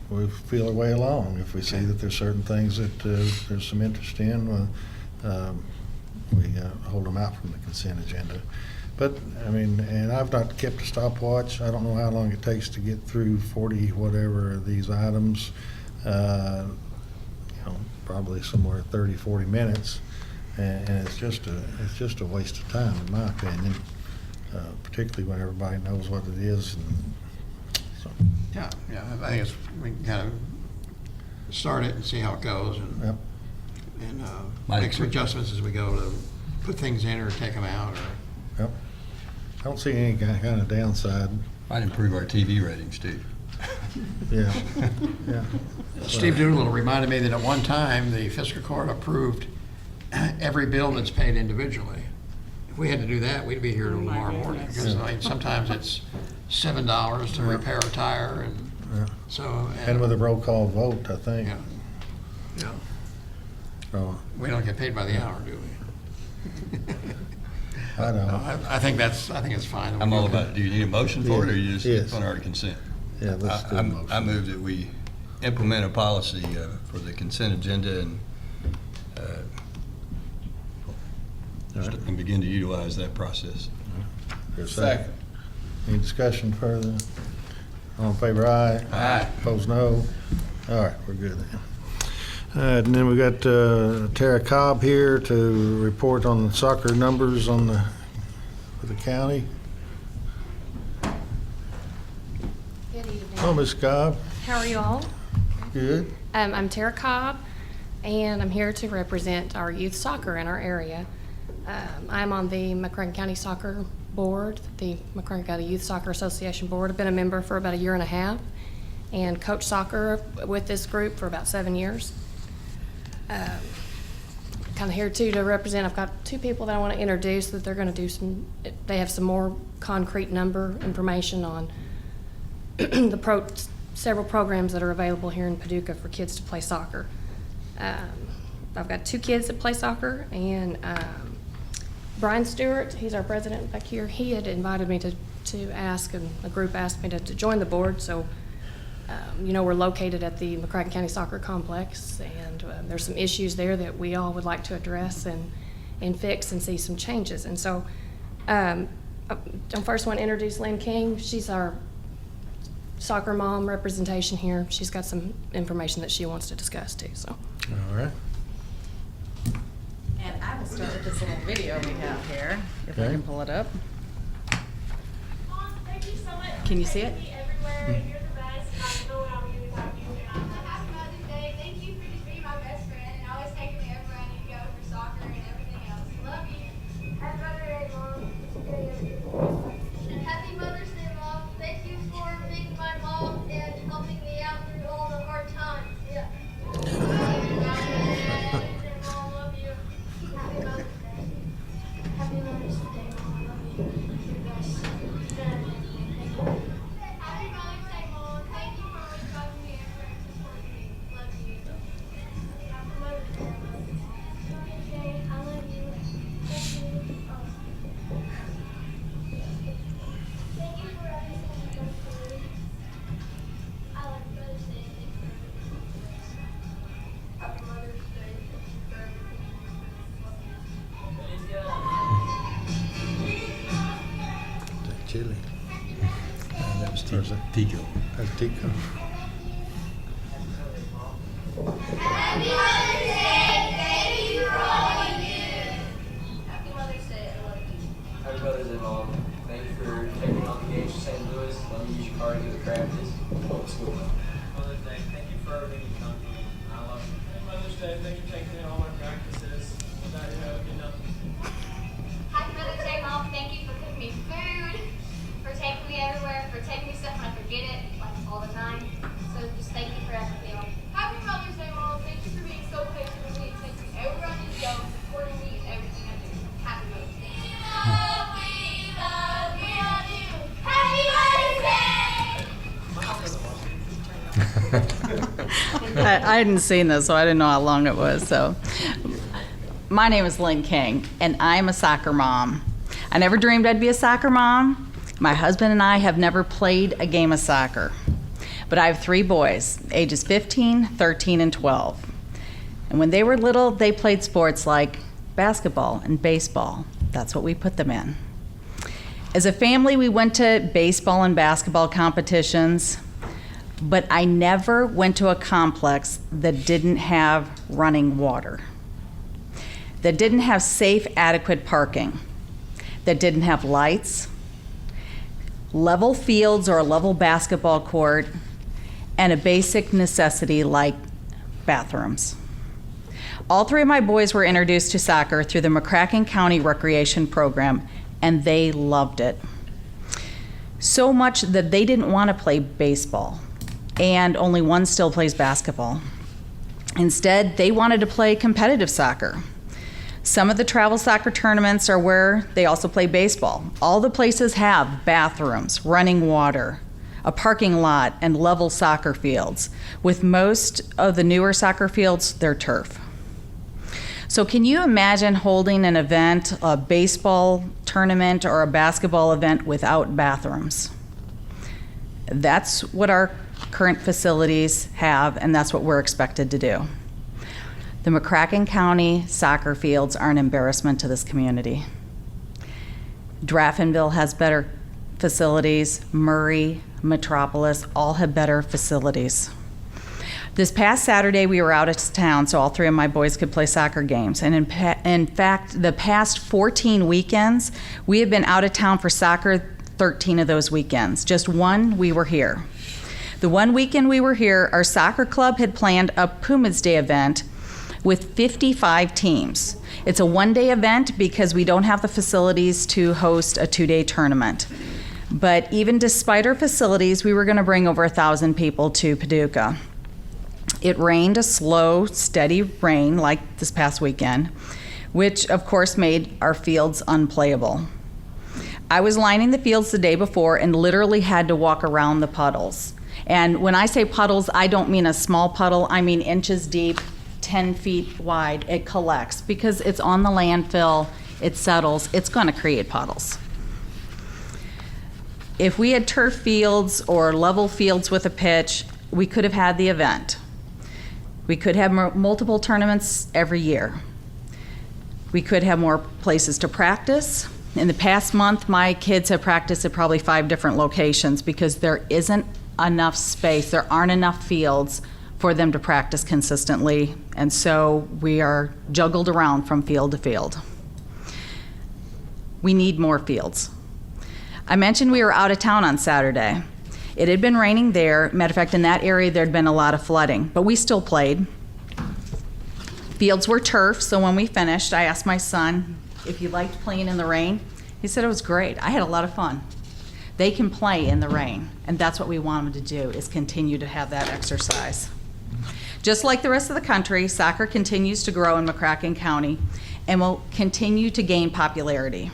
[SPEAKER 1] we feel our way along. If we see that there's certain things that there's some interest in, we hold them out from the consent agenda. But, I mean, and I've not kept a stopwatch. I don't know how long it takes to get through 40 whatever of these items. Probably somewhere 30, 40 minutes. And it's just a waste of time, in my opinion, particularly when everybody knows what it is. And so,
[SPEAKER 2] Yeah, I think we can kind of start it and see how it goes and
[SPEAKER 1] yep.
[SPEAKER 2] and
[SPEAKER 3] Mike,
[SPEAKER 2] make some adjustments as we go to put things in or take them out, or
[SPEAKER 1] Yep. I don't see any kind of downside.
[SPEAKER 3] Might improve our TV ratings too.
[SPEAKER 1] Yeah, yeah.
[SPEAKER 2] Steve Doolittle reminded me that at one time, the fiscal court approved every bill that's paid individually. If we had to do that, we'd be here till tomorrow morning, because I mean, sometimes it's $7 to repair a tire, and
[SPEAKER 1] Yeah.
[SPEAKER 2] so.
[SPEAKER 1] And with a roll call vote, I think.
[SPEAKER 2] Yeah, yeah.
[SPEAKER 1] So,
[SPEAKER 2] We don't get paid by the hour, do we?
[SPEAKER 1] I don't.
[SPEAKER 2] I think it's fine.
[SPEAKER 3] I'm all about it. Do you need a motion for it, or you
[SPEAKER 1] Yes.
[SPEAKER 3] just on our consent?
[SPEAKER 1] Yeah, let's do a motion.
[SPEAKER 3] I move that we implement a policy for the consent agenda and
[SPEAKER 1] All right.
[SPEAKER 3] and begin to utilize that process.
[SPEAKER 1] There's a second. Any discussion further? All in favor, aye.
[SPEAKER 3] Aye.
[SPEAKER 1] Opposed, no. All right, we're good then. And then we got Tara Cobb here to report on the soccer numbers for the county.
[SPEAKER 7] Good evening.
[SPEAKER 1] Oh, Ms. Cobb,
[SPEAKER 7] How are you all?
[SPEAKER 1] good.
[SPEAKER 7] I'm Tara Cobb, and I'm here to represent our youth soccer in our area. I'm on the McCracken County Soccer Board, the McCracken County Youth Soccer Association Board. I've been a member for about a year and a half and coached soccer with this group for about 7 years. Kind of here too to represent, I've got two people that I want to introduce that they're going to do they have some more concrete number information on several programs that are available here in Paducah for kids to play soccer. I've got two kids that play soccer, and Brian Stewart, he's our president back here, he had invited me to ask, and a group asked me to join the board, so we're located at the McCracken County Soccer Complex, and there's some issues there that we all would like to address and fix and see some changes. And so I first want to introduce Lynn King. She's our soccer mom representation here. She's got some information that she wants to discuss too. So.
[SPEAKER 1] All right.
[SPEAKER 8] And I will start with this little video we have here, if I
[SPEAKER 1] Okay.
[SPEAKER 8] can pull it up.
[SPEAKER 9] Thank you so much.
[SPEAKER 8] Can you see it?
[SPEAKER 9] Everywhere. You're the best. I know what I'm going to without you. And happy Mother's Day. Thank you for just being my best friend and always taking me everywhere I need to go for soccer and everything else. Love you. Happy Mother's Day, Mom. And happy Mother's Day, Mom. Thank you for being my mom and helping me out through all the hard times. Yeah. Mom, love you. Happy Mother's Day. Happy Mother's Day, Mom. Love you. You're the best. Happy Mother's Day, Mom. Thank you for always driving me everywhere and supporting me. Love you. Happy Mother's Day. I love you. Thank you. Thank you for everything you've done for me. I love Mother's Day. Thank you for everything. Happy Mother's Day. Thank you for everything.
[SPEAKER 1] Is that chili?
[SPEAKER 3] That was
[SPEAKER 1] Or is it-
[SPEAKER 3] Tico.
[SPEAKER 1] That's Tico.
[SPEAKER 9] Happy Mother's Day. Thank you for all you do. Happy Mother's Day. I love you.
[SPEAKER 10] Happy Mother's Day, Mom. Thank you for taking me on the games for St. Louis. Let me use your car to get the practice. Hope school.
[SPEAKER 11] Mother's Day, thank you for everything you've done for me. I love you. Mother's Day, thank you for taking me to all my practices. Without you, I would be nothing.
[SPEAKER 9] Happy Mother's Day, Mom. Thank you for cooking me food, for taking me everywhere, for taking me stuff when I forget it, like all the time. So just thank you for everything. Happy Mother's Day, Mom. Thank you for being so patient with me and taking me everywhere I need to go, supporting me in everything I do. Happy Mother's Day. We love you. Happy Mother's Day.
[SPEAKER 8] I hadn't seen this, so I didn't know how long it was. So, my name is Lynn King, and I'm a soccer mom. I never dreamed I'd be a soccer mom. My husband and I have never played a game of soccer. But I have 3 boys, ages 15, 13, and 12. And when they were little, they played sports like basketball and baseball. That's what we put them in. As a family, we went to baseball and basketball competitions, but I never went to a complex that didn't have running water, that didn't have safe, adequate parking, that didn't have lights, level fields or a level basketball court, and a basic necessity like bathrooms. All three of my boys were introduced to soccer through the McCracken County Recreation Program, and they loved it. So much that they didn't want to play baseball, and only one still plays basketball. Instead, they wanted to play competitive soccer. Some of the travel soccer tournaments are where they also play baseball. All the places have bathrooms, running water, a parking lot, and level soccer fields. With most of the newer soccer fields, they're turf. So can you imagine holding an event, a baseball tournament or a basketball event without bathrooms? That's what our current facilities have, and that's what we're expected to do. The McCracken County soccer fields are an embarrassment to this community. Draftonville has better facilities. Murray, Metropolis, all have better facilities. This past Saturday, we were out of town, so all three of my boys could play soccer games. And in fact, the past 14 weekends, we have been out of town for soccer 13 of those weekends. Just one, we were here. The one weekend we were here, our soccer club had planned a Pumas Day event with 55 teams. It's a one-day event because we don't have the facilities to host a two-day tournament. But even despite our facilities, we were going to bring over 1,000 people to Paducah. It rained a slow, steady rain like this past weekend, which of course made our fields unplayable. I was lining the fields the day before and literally had to walk around the puddles. And when I say puddles, I don't mean a small puddle, I mean inches deep, 10 feet wide. It collects because it's on the landfill, it settles, it's going to create puddles. If we had turf fields or level fields with a pitch, we could have had the event. We could have multiple tournaments every year. We could have more places to practice. In the past month, my kids have practiced at probably 5 different locations because there isn't enough space, there aren't enough fields for them to practice consistently, and so we are juggled around from field to field. We need more fields. I mentioned we were out of town on Saturday. It had been raining there. Matter of fact, in that area, there'd been a lot of flooding, but we still played. Fields were turf, so when we finished, I asked my son if he liked playing in the rain. He said it was great. I had a lot of fun. They can play in the rain, and that's what we want them to do, is continue to have that exercise. Just like the rest of the country, soccer continues to grow in McCracken County and will continue to gain popularity.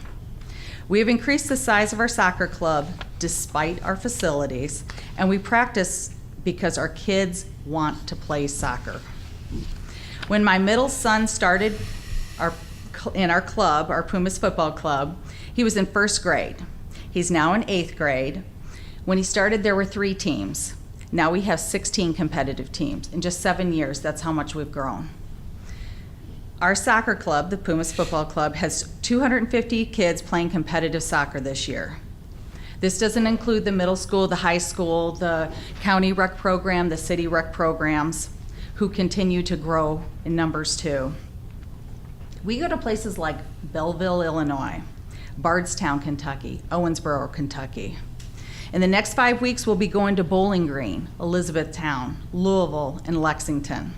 [SPEAKER 8] We have increased the size of our soccer club despite our facilities, and we practice because our kids want to play soccer. When my middle son started in our club, our Pumas football club, he was in 1st grade. He's now in 8th grade. When he started, there were 3 teams. Now we have 16 competitive teams. In just 7 years, that's how much we've grown. Our soccer club, the Pumas Football Club, has 250 kids playing competitive soccer this year. This doesn't include the middle school, the high school, the county rec program, the city rec programs, who continue to grow in numbers too. We go to places like Belleville, Illinois, Bardstown, Kentucky, Owensboro, Kentucky. In the next 5 weeks, we'll be going to Bowling Green, Elizabethtown, Louisville, and Lexington.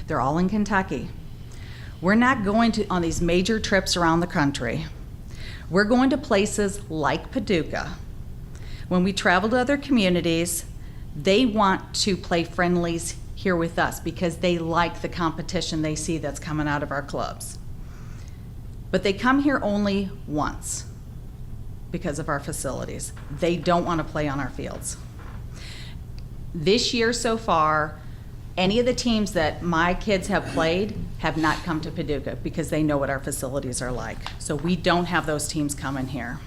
[SPEAKER 8] They're all in Kentucky. We're not going on these major trips around the country. We're going to places like Paducah. When we travel to other communities, they want to play friendlies here with us because they like the competition they see that's coming out of our clubs. But they come here only once because of our facilities. They don't want to play on our fields. This year so far, any of the teams that my kids have played have not come to Paducah because they know what our facilities are like. So we don't have those teams coming here.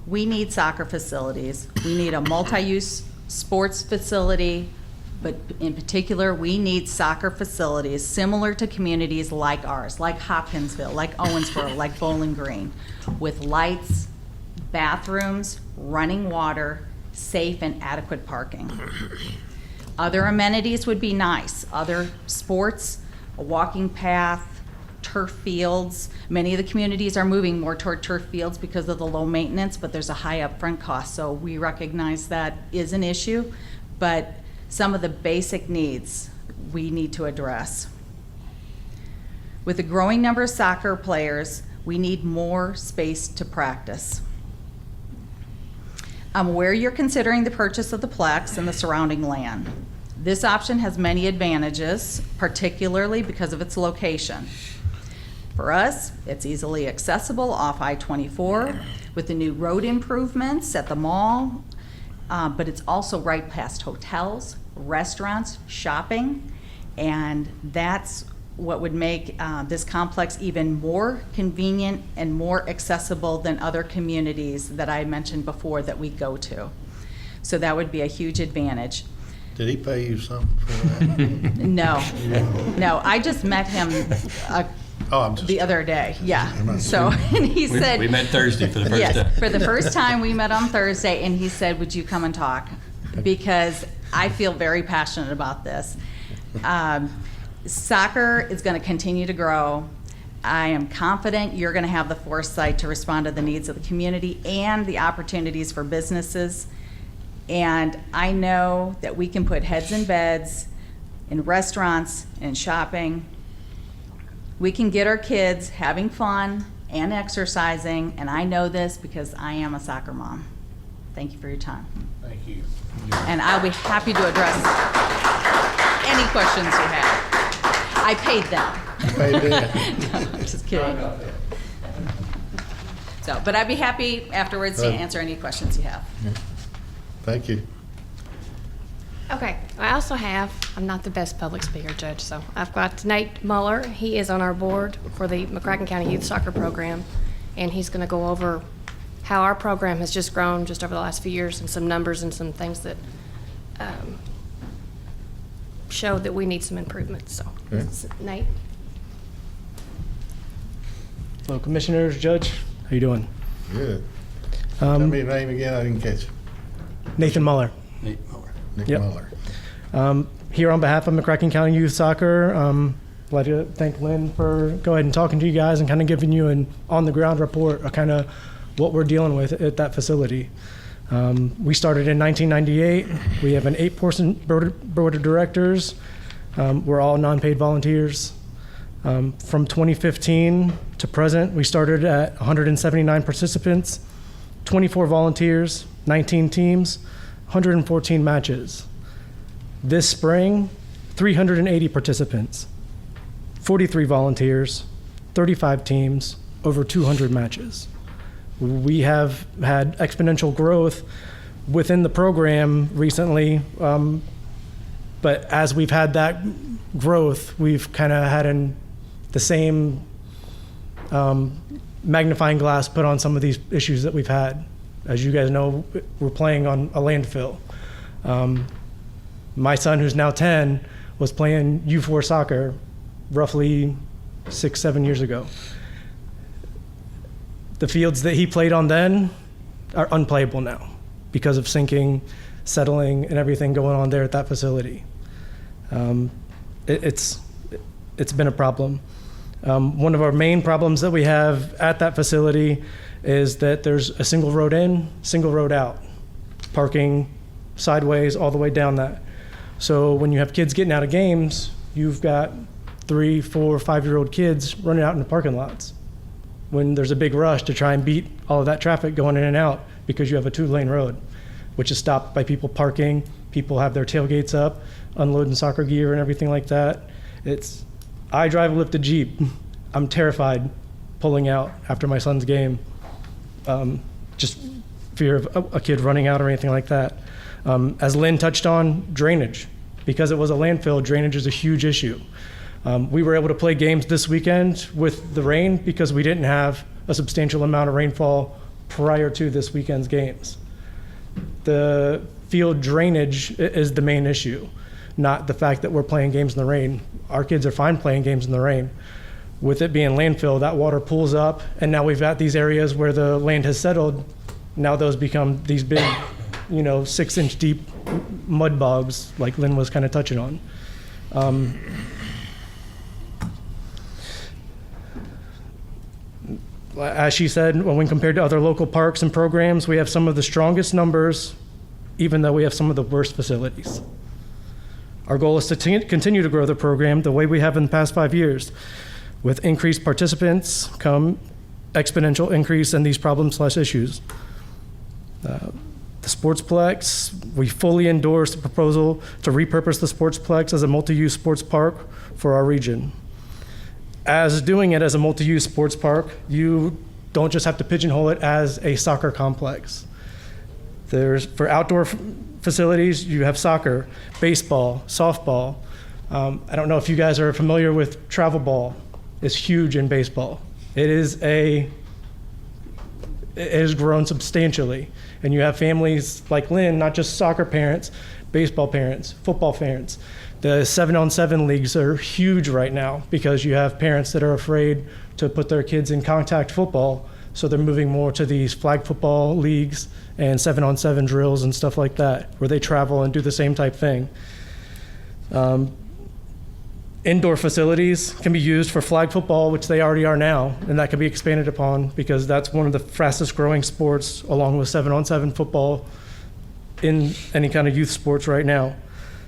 [SPEAKER 8] We need soccer facilities. We need a multi-use sports facility, but in particular, we need soccer facilities similar to communities like ours, like Hopkinsville, like Owensboro, like Bowling Green, with lights, bathrooms, running water, safe and adequate parking. Other amenities would be nice. Other sports, a walking path, turf fields. Many of the communities are moving more toward turf fields because of the low maintenance, but there's a high upfront cost, so we recognize that is an issue. But some of the basic needs we need to address. With a growing number of soccer players, we need more space to practice. I'm aware you're considering the purchase of the Plex and the surrounding land. This option has many advantages, particularly because of its location. For us, it's easily accessible off I-24 with the new road improvements at the mall, but it's also right past hotels, restaurants, shopping, and that's what would make this complex even more convenient and more accessible than other communities that I mentioned before that we go to. So that would be a huge advantage.
[SPEAKER 1] Did he pay you something for that?
[SPEAKER 8] No, no, I just met him the other day, yeah. So, and he said.
[SPEAKER 3] We met Thursday for the first
[SPEAKER 8] yes,
[SPEAKER 3] time.
[SPEAKER 8] for the first time, we met on Thursday, and he said, would you come and talk? Because I feel very passionate about this. Soccer is going to continue to grow. I am confident you're going to have the foresight to respond to the needs of the community and the opportunities for businesses. And I know that we can put heads in beds, in restaurants, and shopping. We can get our kids having fun and exercising, and I know this because I am a soccer mom. Thank you for your time.
[SPEAKER 4] Thank you.
[SPEAKER 8] And I'll be happy to address any questions you have. I paid them.
[SPEAKER 1] Paid them.
[SPEAKER 8] No, I'm just kidding. So, but I'd be happy afterwards to answer any questions you have.
[SPEAKER 1] Thank you.
[SPEAKER 7] Okay, I also have, I'm not the best public speaker, Judge, so I've got Nate Muller. He is on our board for the McCracken County Youth Soccer Program, and he's going to go over how our program has just grown just over the last few years and some numbers and some things that show that we need some improvements. So,
[SPEAKER 1] Okay.
[SPEAKER 7] Nate?
[SPEAKER 12] Hello, Commissioners, Judge. How you doing?
[SPEAKER 1] Good. Tell me your name again, I didn't catch it.
[SPEAKER 12] Nathan Muller.
[SPEAKER 3] Nate Muller.
[SPEAKER 1] Nick
[SPEAKER 12] Yep.
[SPEAKER 1] Muller.
[SPEAKER 12] Here on behalf of McCracken County Youth Soccer, I'd like to thank Lynn for go ahead and talking to you guys and kind of giving you an on-the-ground report of kind of what we're dealing with at that facility. We started in 1998. We have an 8-person board of directors. We're all non-paid volunteers. From 2015 to present, we started at 179 participants, 24 volunteers, 19 teams, 114 matches. This spring, 380 participants, 43 volunteers, 35 teams, over 200 matches. We have had exponential growth within the program recently, but as we've had that growth, we've kind of had the same magnifying glass put on some of these issues that we've had. As you guys know, we're playing on a landfill. My son, who's now 10, was playing U4 soccer roughly 6-7 years ago. The fields that he played on then are unplayable now because of sinking, settling, and everything going on there at that facility. It's been a problem. One of our main problems that we have at that facility is that there's a single road in, single road out, parking sideways all the way down that. So when you have kids getting out of games, you've got 3, 4, 5-year-old kids running out in the parking lots when there's a big rush to try and beat all of that traffic going in and out because you have a 2-lane road, which is stopped by people parking. People have their tailgates up, unloading soccer gear and everything like that. I drive a lifted Jeep. I'm terrified pulling out after my son's game. Just fear of a kid running out or anything like that. As Lynn touched on, drainage. Because it was a landfill, drainage is a huge issue. We were able to play games this weekend with the rain because we didn't have a substantial amount of rainfall prior to this weekend's games. The field drainage is the main issue, not the fact that we're playing games in the rain. Our kids are fine playing games in the rain. With it being landfill, that water pools up, and now we've got these areas where the land has settled. Now those become these big, 6-inch deep mud bogs, like Lynn was kind of touching on. As she said, when compared to other local parks and programs, we have some of the strongest numbers, even though we have some of the worst facilities. Our goal is to continue to grow the program the way we have in the past 5 years. With increased participants come exponential increase in these problems/issues. The Sportsplex, we fully endorse the proposal to repurpose the Sportsplex as a multi-use sports park for our region. As doing it as a multi-use sports park, you don't just have to pigeonhole it as a soccer complex. For outdoor facilities, you have soccer, baseball, softball. I don't know if you guys are familiar with travel ball. It's huge in baseball. It has grown substantially. And you have families like Lynn, not just soccer parents, baseball parents, football parents. The 7-on-7 leagues are huge right now because you have parents that are afraid to put their kids in contact football, so they're moving more to these flag football leagues and 7-on-7 drills and stuff like that, where they travel and do the same type thing. Indoor facilities can be used for flag football, which they already are now, and that can be expanded upon because that's one of the fastest growing sports along with 7-on-7 football in any kind of youth sports right now.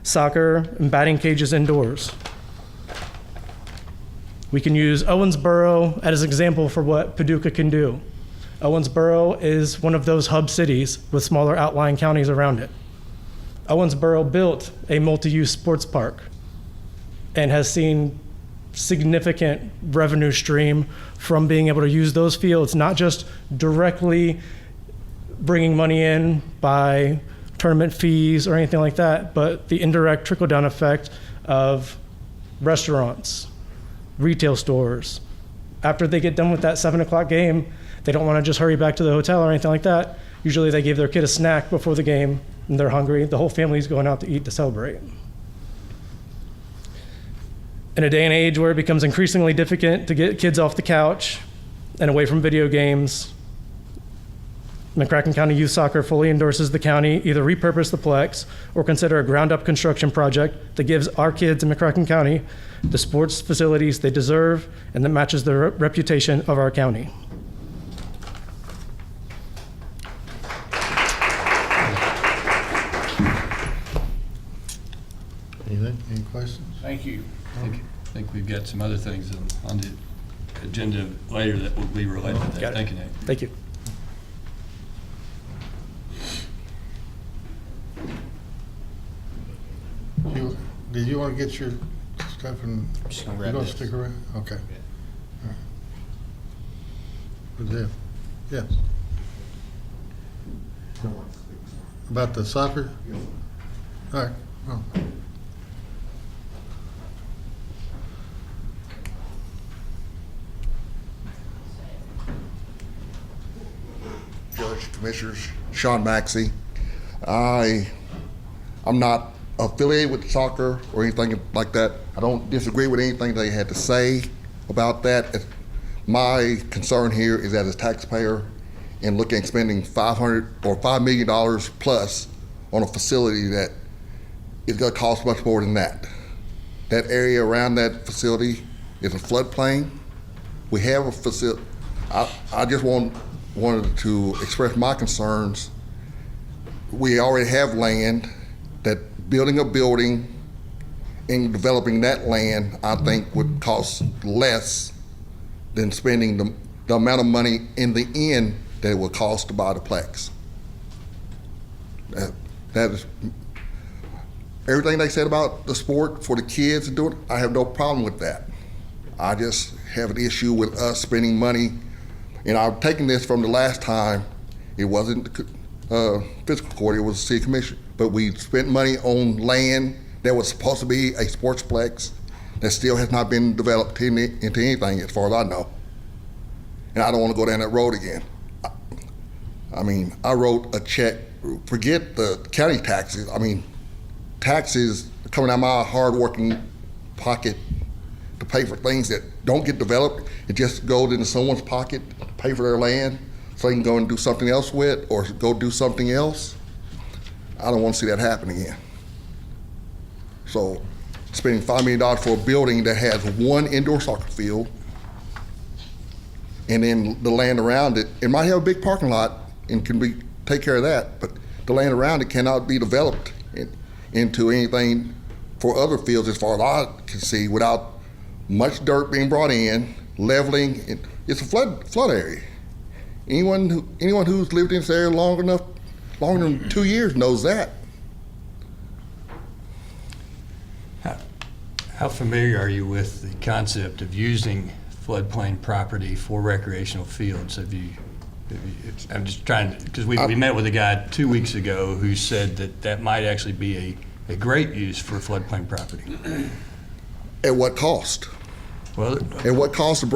[SPEAKER 12] Soccer and batting cages indoors. We can use Owensboro as an example for what Paducah can do. Owensboro is one of those hub cities with smaller outlying counties around it. Owensboro built a multi-use sports park and has seen significant revenue stream from being able to use those fields, not just directly bringing money in by tournament fees or anything like that, but the indirect trickle-down effect of restaurants, retail stores. After they get done with that 7 o'clock game, they don't want to just hurry back to the hotel or anything like that. Usually they give their kid a snack before the game and they're hungry. The whole family's going out to eat to celebrate. In a day and age where it becomes increasingly difficult to get kids off the couch and away from video games, McCracken County Youth Soccer fully endorses the county either repurpose the Plex or consider a ground-up construction project that gives our kids in McCracken County the sports facilities they deserve and that matches the reputation of our county.
[SPEAKER 1] Anything? Any questions?
[SPEAKER 4] Thank you.
[SPEAKER 3] I think we've got some other things on the agenda later that will be related to that. Thank you, Nick.
[SPEAKER 12] Thank you.
[SPEAKER 1] Did you want to get your stuff and
[SPEAKER 6] Just gonna
[SPEAKER 1] you
[SPEAKER 6] grab
[SPEAKER 1] gonna
[SPEAKER 6] this.
[SPEAKER 1] stick around? Okay. All right. Who's there? Yes. About the soccer? All right. Well.
[SPEAKER 13] Judge, Commissioners, Sean Maxey. I'm not affiliated with soccer or anything like that. I don't disagree with anything they had to say about that. My concern here is that as a taxpayer and looking at spending $500 or $5 million plus on a facility that is going to cost much more than that. That area around that facility is a floodplain. We have a facility. I just wanted to express my concerns. We already have land that building a building and developing that land, I think would cost less than spending the amount of money in the end that it would cost to buy the Plex. That is everything they said about the sport for the kids and doing it. I have no problem with that. I just have an issue with us spending money. And I've taken this from the last time. It wasn't fiscal court, it was the city commission. But we spent money on land that was supposed to be a sportsplex that still has not been developed into anything as far as I know. And I don't want to go down that road again. I mean, I wrote a check, forget the county taxes. I mean, taxes coming out of my hard-working pocket to pay for things that don't get developed. It just goes into someone's pocket to pay for their land so they can go and do something else with or go do something else. I don't want to see that happen again. So spending $5 million for a building that has one indoor soccer field and then the land around it, it might have a big parking lot and can take care of that, but the land around it cannot be developed into anything for other fields as far as I can see without much dirt being brought in, leveling. It's a flood area. Anyone who's lived in this area longer than 2 years knows that.
[SPEAKER 3] How familiar are you with the concept of using floodplain property for recreational fields? I'm just trying to, because we met with a guy 2 weeks ago who said that might actually be a great use for floodplain property.
[SPEAKER 13] At what cost?
[SPEAKER 3] Well,
[SPEAKER 13] At what cost to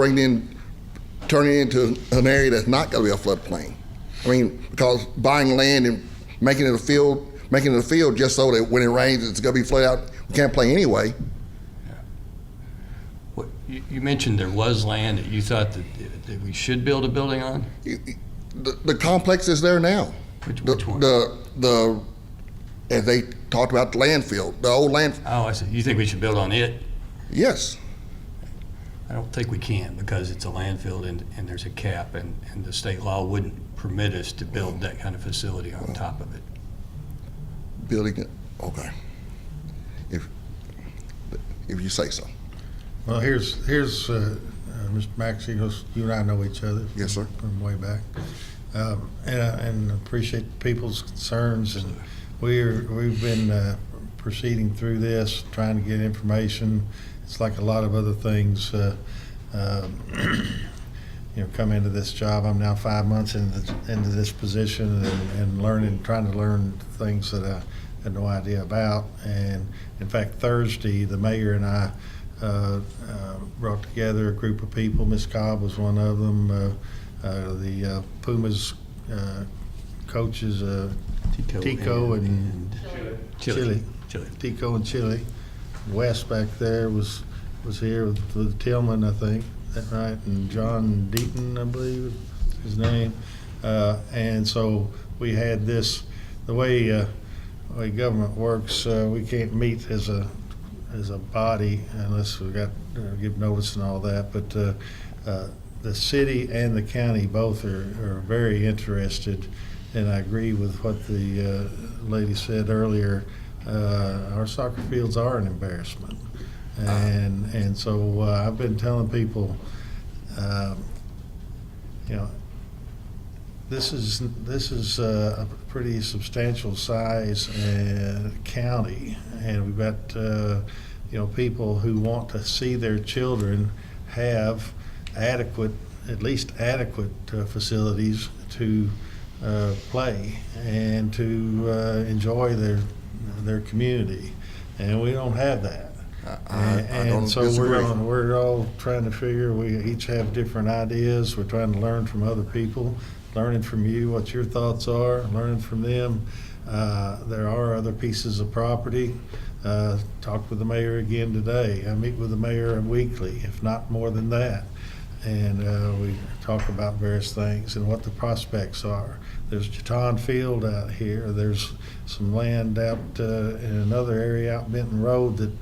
[SPEAKER 13] turn it into an area that's not going to be a floodplain? I mean, because buying land and making it a field just so that when it rains it's going to be flooded out, we can't play anyway.
[SPEAKER 3] You mentioned there was land that you thought that we should build a building on?
[SPEAKER 13] The complex is there now.
[SPEAKER 3] Which one?
[SPEAKER 13] As they talked about the landfill, the old land.
[SPEAKER 3] Oh, I see. You think we should build on it?
[SPEAKER 13] Yes.
[SPEAKER 3] I don't think we can because it's a landfill and there's a cap and the state law wouldn't permit us to build that kind of facility on top of it.
[SPEAKER 13] Building it, okay. If you say so.
[SPEAKER 1] Well, here's Mr. Maxey, you and I know each other.
[SPEAKER 13] Yes, sir.
[SPEAKER 1] From way back. And appreciate people's concerns, and we've been proceeding through this, trying to get information. It's like a lot of other things, come into this job. I'm now 5 months into this position and trying to learn things that I had no idea about. And in fact, Thursday, the mayor and I brought together a group of people. Ms. Cobb was one of them. The Pumas coaches, Tico and Chile. Tico and Chile. Wes back there was here with Tillman, I think. Is that right? And John Deaton, I believe is his name. And so we had this. The way government works, we can't meet as a body unless we got give notice and all that. But the city and the county both are very interested, and I agree with what the lady said earlier. Our soccer fields are an embarrassment, and so I've been telling people, this is a pretty substantial size county, and we've got people who want to see their children have at least adequate facilities to play and to enjoy their community, and we don't have that.
[SPEAKER 13] I don't
[SPEAKER 1] so
[SPEAKER 13] disagree.
[SPEAKER 1] we're all trying to figure. We each have different ideas. We're trying to learn from other people, learning from you what your thoughts are, learning from them. There are other pieces of property. Talked with the mayor again today. I meet with the mayor weekly, if not more than that. And we talk about various things and what the prospects are. There's Jaton Field out here. There's some land out in another area out Benton Road that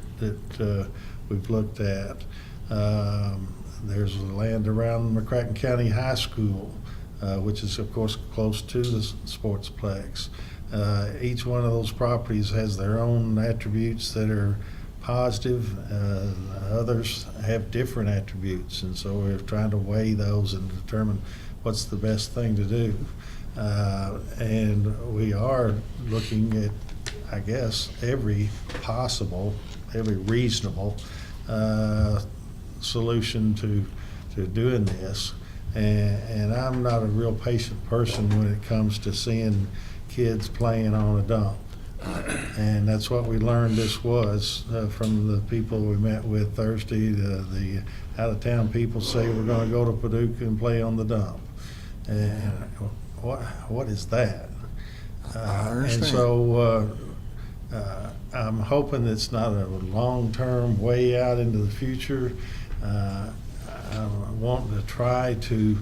[SPEAKER 1] we've looked at. There's land around McCracken County High School, which is of course close to the sportsplex. Each one of those properties has their own attributes that are positive. Others have different attributes, and so we're trying to weigh those and determine what's the best thing to do. And we are looking at, I guess, every reasonable solution to doing this. And I'm not a real patient person when it comes to seeing kids playing on a dump. And that's what we learned this was from the people we met with Thursday. The out-of-town people say we're going to go to Paducah and play on the dump. And what is that?
[SPEAKER 13] I understand.
[SPEAKER 1] And so I'm hoping it's not a long-term way out into the future. I want to try to.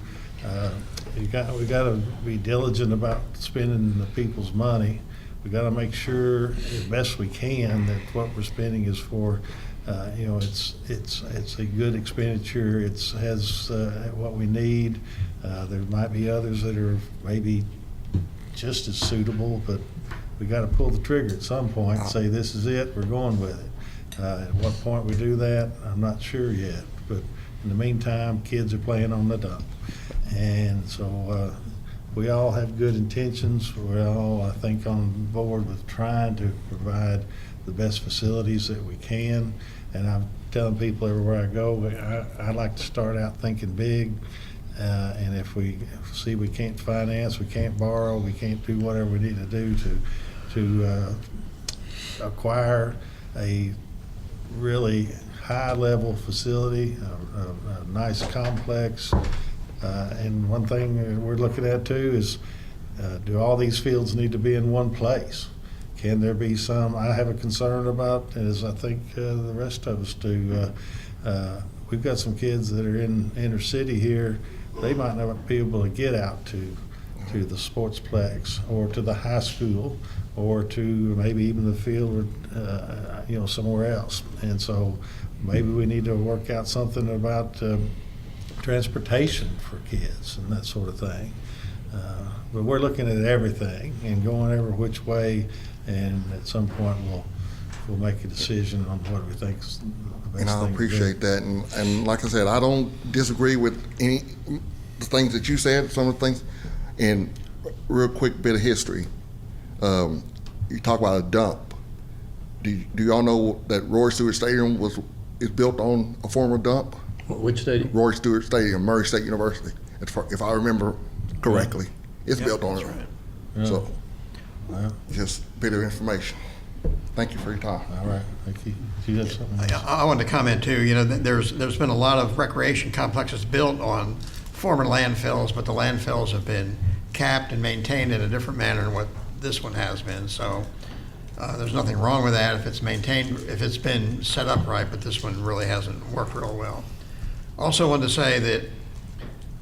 [SPEAKER 1] We got to be diligent about spending the people's money. We got to make sure as best we can that what we're spending is for, it's a good expenditure. It has what we need. There might be others that are maybe just as suitable, but we got to pull the trigger at some point and say this is it. We're going with it. At what point we do that, I'm not sure yet, but in the meantime, kids are playing on the dump. And so we all have good intentions. We're all, I think, on board with trying to provide the best facilities that we can. And I'm telling people everywhere I go, I like to start out thinking big. And if we see we can't finance, we can't borrow, we can't do whatever we need to do to acquire a really high-level facility, a nice complex. And one thing we're looking at too is, do all these fields need to be in one place? Can there be some, I have a concern about, as I think the rest of us do, we've got some kids that are in inner city here, they might not be able to get out to the sportsplex or to the high school or to maybe even the field or somewhere else. And so maybe we need to work out something about transportation for kids and that sort of thing. But we're looking at everything and going every which way, and at some point we'll make a decision on what we think is the best thing.
[SPEAKER 13] And I
[SPEAKER 1] to do.
[SPEAKER 13] appreciate that. And like I said, I don't disagree with any the things that you said, some of the things. And real quick bit of history. You talk about a dump. Do y'all know that Roy Stewart Stadium is built on a former dump?
[SPEAKER 3] Which stadium?
[SPEAKER 13] Roy Stewart Stadium, Murray State University, if I remember correctly. It's built on it.
[SPEAKER 1] Yeah.
[SPEAKER 13] So,
[SPEAKER 1] Well,
[SPEAKER 13] just a bit of information. Thank you for your time.
[SPEAKER 1] all right, thank you. You got something else?
[SPEAKER 2] I wanted to comment too, there's been a lot of recreation complexes built on former landfills, but the landfills have been capped and maintained in a different manner than what this one has been. So there's nothing wrong with that if it's maintained, if it's been set up right, but this one really hasn't worked real well. Also wanted to say that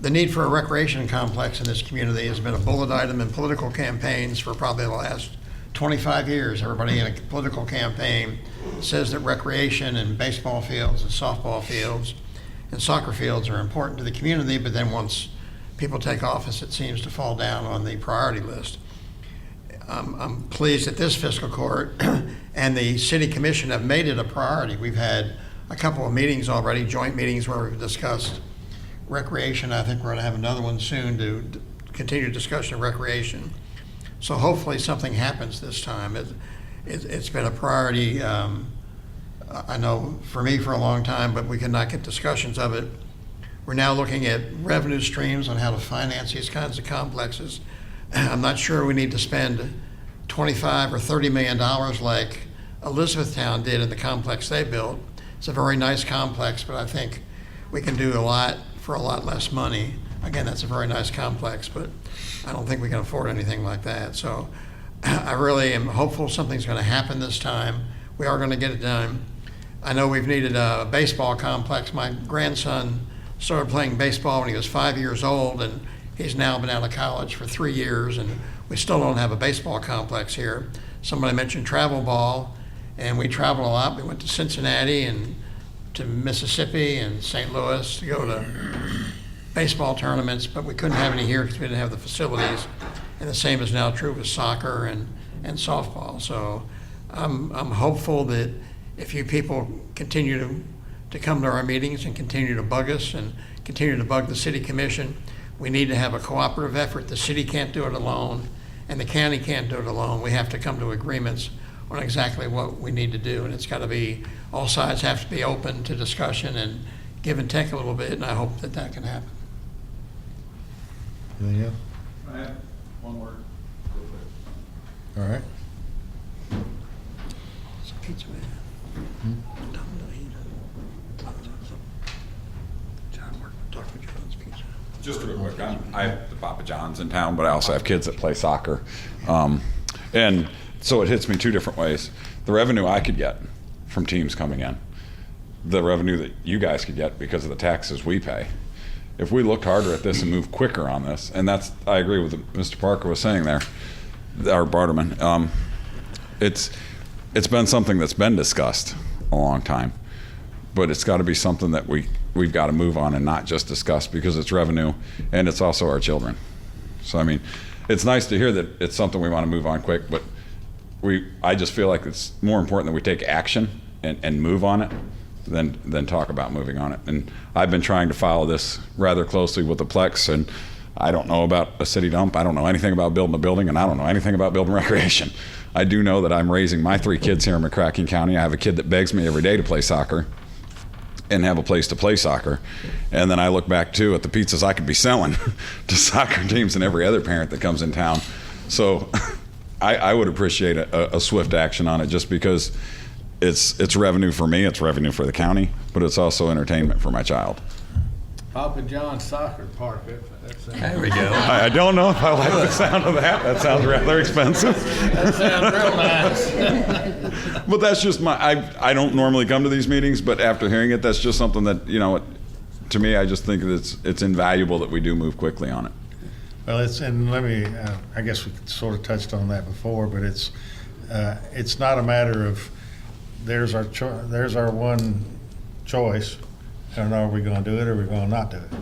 [SPEAKER 2] the need for a recreation complex in this community has been a bullet item in political campaigns for probably the last 25 years. Everybody in a political campaign says that recreation and baseball fields and softball fields and soccer fields are important to the community, but then once people take office, it seems to fall down on the priority list. I'm pleased that this fiscal court and the city commission have made it a priority. We've had a couple of meetings already, joint meetings where we've discussed recreation. I think we're going to have another one soon to continue discussion of recreation. So hopefully something happens this time. It's been a priority, I know for me for a long time, but we could not get discussions of it. We're now looking at revenue streams on how to finance these kinds of complexes. I'm not sure we need to spend $25 or $30 million like Elizabethtown did in the complex they built. It's a very nice complex, but I think we can do a lot for a lot less money. Again, that's a very nice complex, but I don't think we can afford anything like that. So I really am hopeful something's going to happen this time. We are going to get it done. I know we've needed a baseball complex. My grandson started playing baseball when he was 5 years old, and he's now been out of college for 3 years, and we still don't have a baseball complex here. Somebody mentioned travel ball, and we travel a lot. We went to Cincinnati and to Mississippi and St. Louis to go to baseball tournaments, but we couldn't have any here because we didn't have the facilities. And the same is now true with soccer and softball. So I'm hopeful that if you people continue to come to our meetings and continue to bug us and continue to bug the city commission, we need to have a cooperative effort. The city can't do it alone, and the county can't do it alone. We have to come to agreements on exactly what we need to do, and it's got to be, all sides have to be open to discussion and give and take a little bit, and I hope that that can happen.
[SPEAKER 1] Anything else?
[SPEAKER 14] I have one word.
[SPEAKER 1] All right.
[SPEAKER 2] It's a pizza man. Dr. John's Pizza.
[SPEAKER 14] Just real quick, I have the Papa John's in town, but I also have kids that play soccer. And so it hits me two different ways. The revenue I could get from teams coming in, the revenue that you guys could get because of the taxes we pay. If we looked harder at this and moved quicker on this, and that's, I agree with what Mr. Parker was saying there, our Barterman, it's been something that's been discussed a long time, but it's got to be something that we've got to move on and not just discuss, because it's revenue and it's also our children. So I mean, it's nice to hear that it's something we want to move on quick, but I just feel like it's more important that we take action and move on it, then talk about moving on it. And I've been trying to follow this rather closely with the Plex, and I don't know about a city dump. I don't know anything about building a building, and I don't know anything about building recreation. I do know that I'm raising my 3 kids here in McCracken County. I have a kid that begs me every day to play soccer and have a place to play soccer. And then I look back too at the pizzas I could be selling to soccer teams and every other parent that comes in town. So I would appreciate a swift action on it, just because it's revenue for me, it's revenue for the county, but it's also entertainment for my child.
[SPEAKER 4] Papa John's Soccer Park.
[SPEAKER 3] There we go.
[SPEAKER 14] I don't know if I like the sound of that. That sounds rather expensive.
[SPEAKER 4] That sounds real nice.
[SPEAKER 14] But that's just I don't normally come to these meetings, but after hearing it, that's just something that, to me, I just think it's invaluable that we do move quickly on it.
[SPEAKER 1] Well, and let me, I guess we sort of touched on that before, but it's not a matter of there's our one choice, and are we going to do it or are we going to not do it?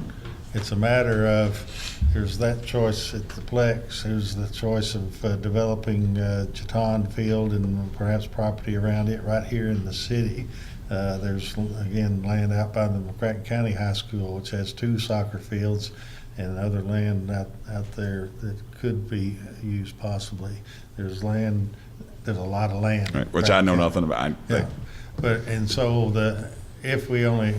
[SPEAKER 1] It's a matter of there's that choice at the Plex, there's the choice of developing Chaton Field and perhaps property around it right here in the city. There's, again, land out by the McCracken County High School, which has 2 soccer fields, and other land out there that could be used possibly. There's a lot of land.
[SPEAKER 14] Right, which I know nothing about.
[SPEAKER 1] Yeah, and so if we only,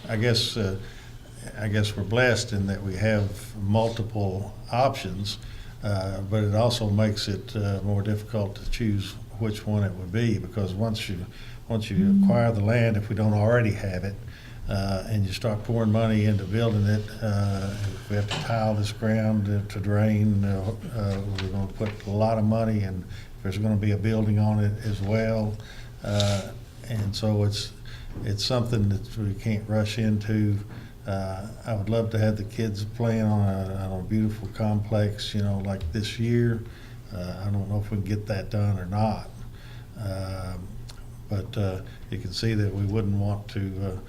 [SPEAKER 1] I guess we're blessed in that we have multiple options, but it also makes it more difficult to choose which one it would be, because once you acquire the land, if we don't already have it, and you start pouring money into building it, if we have to tile this ground to drain, we're going to put a lot of money, and there's going to be a building on it as well, and so it's something that we can't rush into. I would love to have the kids playing on a beautiful complex, like this year. I don't know if we can get that done or not, but you can see that we wouldn't want to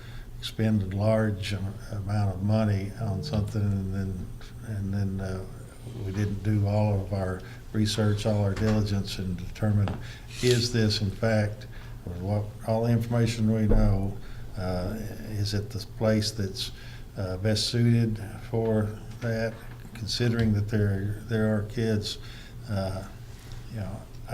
[SPEAKER 1] spend a large amount of money on something and then we didn't do all of our research, all our diligence, and determine, is this in fact, all the information we know, is it the place that's best suited for that, considering that there are kids, I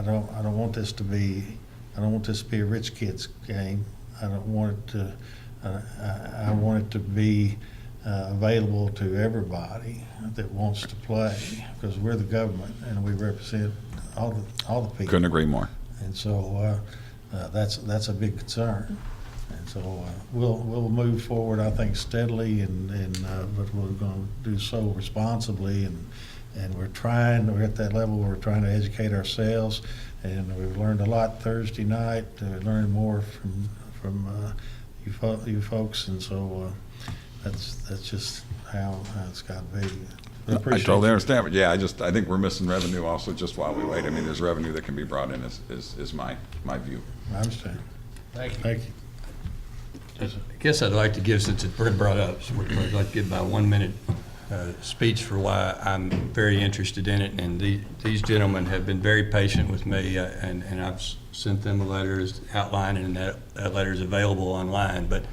[SPEAKER 1] don't want this to be a rich kids game. I don't want it to, I want it to be available to everybody that wants to play, because we're the government and we represent all the people.
[SPEAKER 14] Couldn't agree more.
[SPEAKER 1] And so that's a big concern. And so we'll move forward, I think, steadily, but we're going to do so responsibly, and we're at that level where we're trying to educate ourselves, and we've learned a lot Thursday night, learning more from you folks, and so that's just how it's got to be.
[SPEAKER 14] I totally understand, but yeah, I think we're missing revenue also just while we wait. I mean, there's revenue that can be brought in is my view.
[SPEAKER 1] I understand.
[SPEAKER 4] Thank you.
[SPEAKER 1] Thank you.
[SPEAKER 3] I guess I'd like to give, since it's been brought up, I'd like to give my 1-minute speech for why I'm very interested in it. And these gentlemen have been very patient with me, and I've sent them a letter outlining, and that letter is available online. But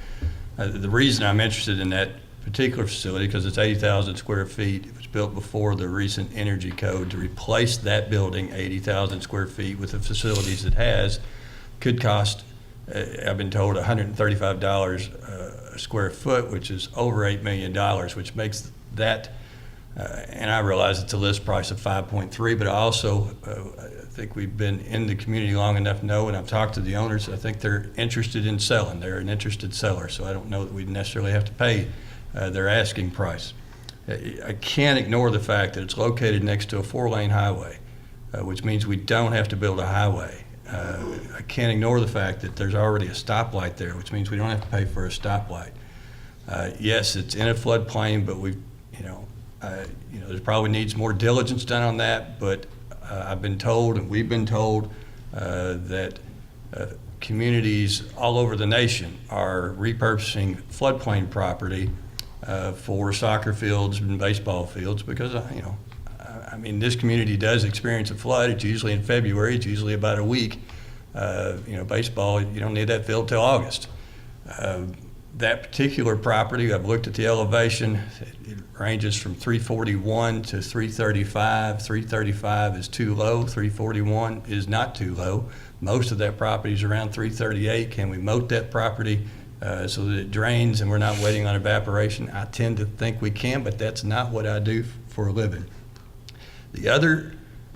[SPEAKER 3] the reason I'm interested in that particular facility, because it's 80,000 square feet. It was built before the recent energy code. To replace that building, 80,000 square feet, with the facilities it has, could cost, I've been told, $135 a square foot, which is over $8 million, which makes that, and I realize it's a list price of 5.3, but I also think we've been in the community long enough to know, and I've talked to the owners, I think they're interested in selling. They're an interested seller, so I don't know that we necessarily have to pay their asking price. I can't ignore the fact that it's located next to a 4-lane highway, which means we don't have to build a highway. I can't ignore the fact that there's already a stoplight there, which means we don't have to pay for a stoplight. Yes, it's in a floodplain, but there probably needs more diligence done on that. But I've been told, and we've been told, that communities all over the nation are repurposing floodplain property for soccer fields and baseball fields, because I mean, this community does experience a flood. It's usually in February. It's usually about a week. Baseball, you don't need that field till August. That particular property, I've looked at the elevation, it ranges from 341 to 335. 335 is too low, 341 is not too low. Most of that property is around 338. Can we moat that property so that it drains and we're not waiting on evaporation? I tend to think we can, but that's not what I do for a living. The other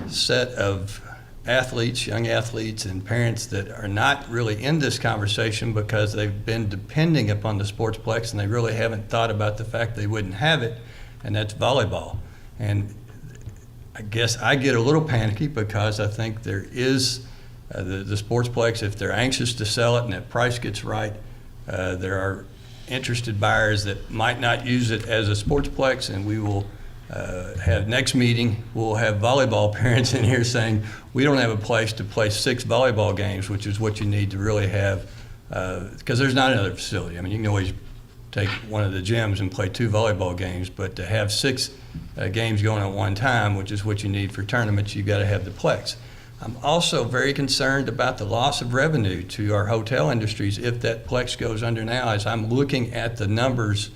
[SPEAKER 3] set of athletes, young athletes, and parents that are not really in this conversation because they've been depending upon the sportsplex and they really haven't thought about the fact they wouldn't have it, and that's volleyball. And I guess I get a little panicky because I think there is the sportsplex, if they're anxious to sell it and that price gets right, there are interested buyers that might not use it as a sportsplex, and we will have next meeting, we'll have volleyball parents in here saying, we don't have a place to play 6 volleyball games, which is what you need to really have, because there's not another facility. I mean, you can always take one of the gyms and play 2 volleyball games, but to have 6 games going at one time, which is what you need for tournaments, you've got to have the plex. I'm also very concerned about the loss of revenue to our hotel industries if that plex goes under now, as I'm looking at the numbers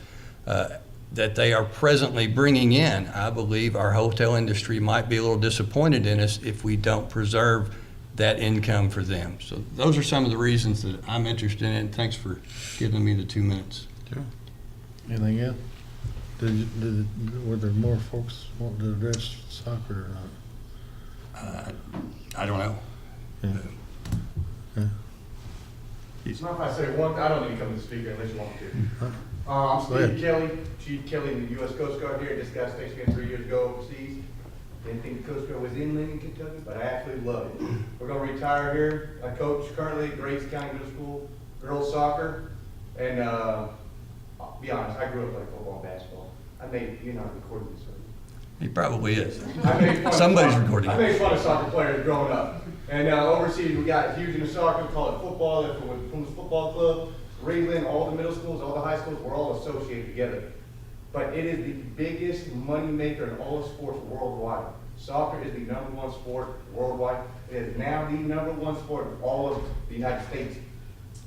[SPEAKER 3] that they are presently bringing in. I believe our hotel industry might be a little disappointed in us if we don't preserve that income for them. So those are some of the reasons that I'm interested in. Thanks for giving me the 2 minutes.
[SPEAKER 1] Sure. Anything else? Were there more folks wanting to address soccer or not?
[SPEAKER 3] I don't know.
[SPEAKER 1] Yeah. Yeah.
[SPEAKER 15] It's not if I say one, I don't need to come to the speaker unless you want me to.
[SPEAKER 1] Huh?
[SPEAKER 15] I'm
[SPEAKER 1] Go ahead.
[SPEAKER 15] Steve Kelly, Chief Kelly in the U.S. Coast Guard here. This guy stationed here 3 years ago overseas. Didn't think the Coast Guard was in Kentucky, but I absolutely love it. We're going to retire here. I coach currently at Grace County Middle School, girls soccer. And I'll be honest, I grew up playing football and basketball. You're not recording this, right?
[SPEAKER 3] He probably is.
[SPEAKER 15] I made fun
[SPEAKER 3] Somebody's
[SPEAKER 15] of
[SPEAKER 3] recording
[SPEAKER 15] I
[SPEAKER 3] it.
[SPEAKER 15] made fun of soccer players growing up. And overseas, we got huge into soccer, we call it football. That's with Pumas Football Club. Ringland, all the middle schools, all the high schools, we're all associated together. But it is the biggest money maker in all of sports worldwide. Soccer is the #1 sport worldwide. It is now the #1 sport in all of the United States.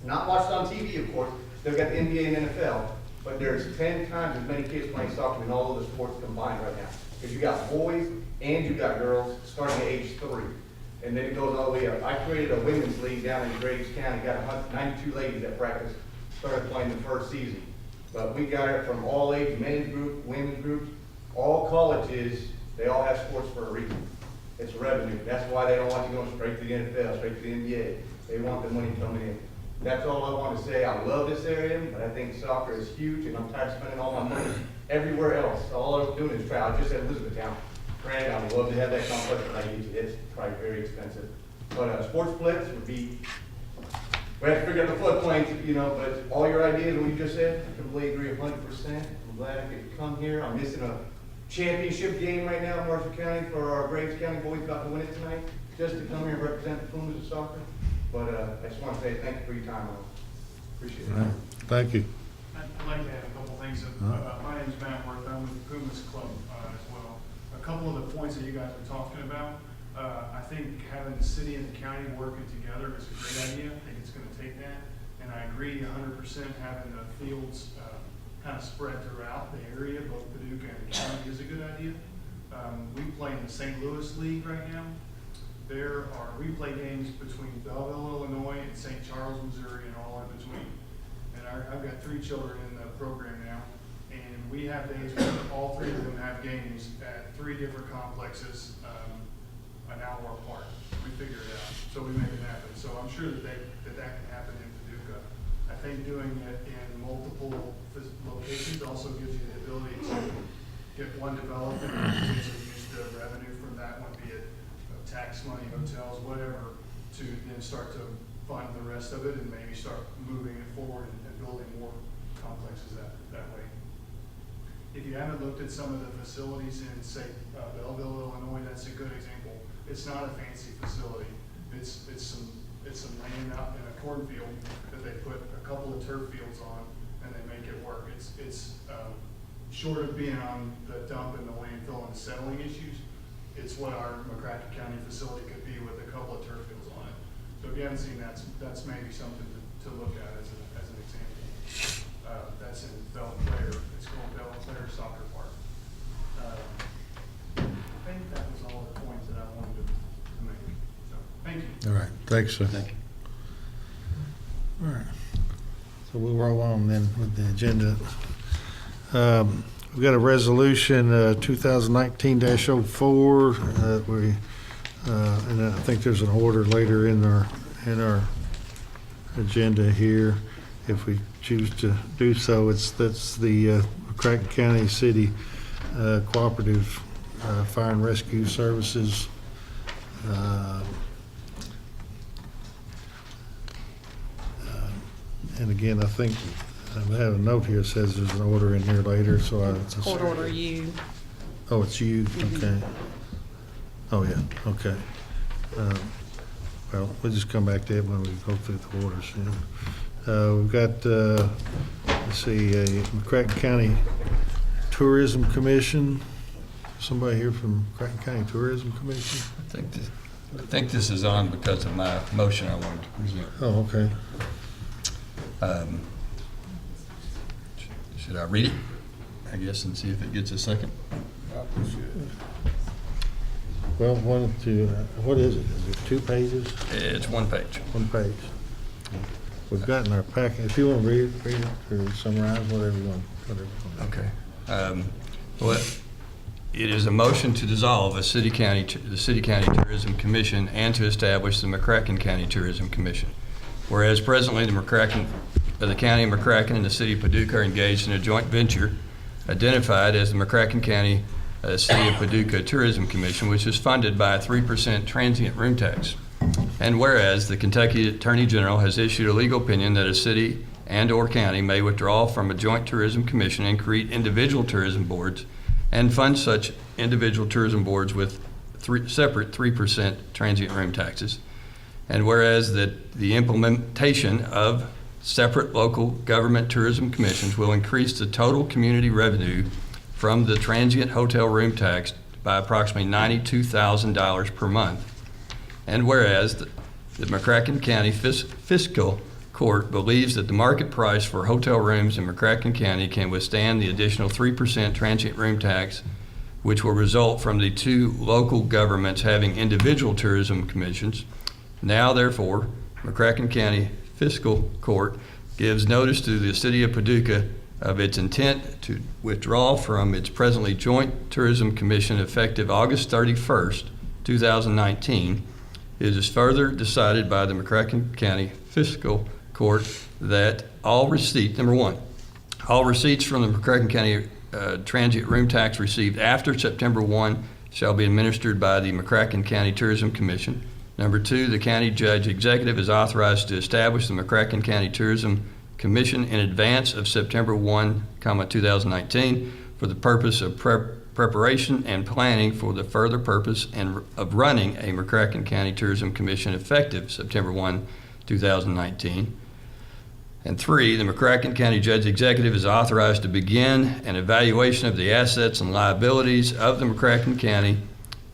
[SPEAKER 15] Not watched on TV, of course. They've got the NBA and NFL, but there's 10 times as many kids playing soccer than all of the sports combined right now. Because you got boys and you got girls starting at age 3. And then it goes all the way up. I created a women's league down in Graves County, got 92 ladies that practice, started playing the first season. But we got it from all age, men's group, women's groups, all colleges, they all have sports for a reason. It's revenue. That's why they don't want you going straight to the NFL, straight to the NBA. They want the money coming in. That's all I want to say. I love this area, but I think soccer is huge, and I'm tired of spending all my money everywhere else. All I was doing is try. I just said Elizabethtown. Granted, I would love to have that complex, but it's probably very expensive. But sports blitz would be, we have to figure out the floodplains, but all your ideas, what you just said, I completely agree 100%. I'm glad I could come here. I'm missing a championship game right now in Marshall County for our Graves County boys about to win it tonight, just to come here and represent the Pumas of soccer. But I just want to say thank you for your time. I appreciate it.
[SPEAKER 1] All right. Thank you.
[SPEAKER 11] I'd like to add a couple things. My name is Matt Worth. I'm with the Pumas Club as well. A couple of the points that you guys were talking about, I think having the city and the county working together is a great idea. I think it's going to take that. And I agree 100% having the fields kind of spread throughout the area, both Paducah and the county, is a good idea. We play in the St. Louis League right now. We play games between Belleville, Illinois, and St. Charles, Missouri, and all in between. And I've got 3 children in the program now, and we have days where all 3 of them have games at 3 different complexes, an hour apart. We figure it out, so we make it happen. So I'm sure that that can happen in Paducah. I think doing it in multiple locations also gives you the ability to get one developed and use the revenue from that one, be it tax money, hotels, whatever, to then start to fund the rest of it and maybe start moving it forward and building more complexes that way. If you haven't looked at some of the facilities in, say, Belleville, Illinois, that's a good example. It's not a fancy facility. It's some land out in a cornfield that they put a couple of turf fields on, and they make it work. It's short of being on the dump and the landfill and settling issues. It's what our McCracken County facility could be with a couple of turf fields on it. So if you haven't seen that, that's maybe something to look at as an example. That's in Belle Claire. It's called Belle Claire Soccer Park. I think that was all the points that I wanted to make. So, thank you.
[SPEAKER 1] All right, thanks, sir.
[SPEAKER 3] Thank you.
[SPEAKER 1] All right, so we'll roll on then with the agenda. We've got a resolution 2019-04. And I think there's an order later in our agenda here. If we choose to do so, that's the McCracken County City Cooperative Fire and Rescue Services. And again, I think I have a note here that says there's an order in here later, so
[SPEAKER 16] It's court order U.
[SPEAKER 1] Oh, it's you, okay. Oh, yeah, okay. Well, we'll just come back to it when we go through the orders. Yeah. We've got, let's see, McCracken County Tourism Commission. Somebody here from McCracken County Tourism Commission?
[SPEAKER 3] I think this is on because of my motion I wanted to present.
[SPEAKER 1] Oh, okay.
[SPEAKER 3] Should I read it, I guess, and see if it gets a second?
[SPEAKER 1] Well, what is it? Is it 2 pages?
[SPEAKER 3] It's 1 page.
[SPEAKER 1] 1 page. We've got in our packet, if you want to read it or summarize, whatever you want.
[SPEAKER 3] Okay. Well, it is a motion to dissolve the City County Tourism Commission and to establish the McCracken County Tourism Commission. Whereas presently the County of McCracken and the City of Paducah are engaged in a joint venture identified as the McCracken County City of Paducah Tourism Commission, which is funded by a 3% transient room tax. And whereas the Kentucky Attorney General has issued a legal opinion that a city and/or county may withdraw from a joint tourism commission and create individual tourism boards and fund such individual tourism boards with separate 3% transient room taxes. And whereas that the implementation of separate local government tourism commissions will increase the total community revenue from the transient hotel room tax by approximately $92,000 per month. And whereas the McCracken County Fiscal Court believes that the market price for hotel rooms in McCracken County can withstand the additional 3% transient room tax, which will result from the 2 local governments having individual tourism commissions. Now, therefore, McCracken County Fiscal Court gives notice to the City of Paducah of its intent to withdraw from its presently joint tourism commission effective August 31st, 2019. It is further decided by the McCracken County Fiscal Court that all receipts from the McCracken County transient room tax received after September 1 shall be administered by the McCracken County Tourism Commission. Number 2, the county judge executive is authorized to establish the McCracken County Tourism Commission in advance of September 1, 2019 for the purpose of preparation and planning for the further purpose of running a McCracken County Tourism Commission effective September 1, 2019. And 3, the McCracken County Judge Executive is authorized to begin an evaluation of the assets and liabilities of the McCracken County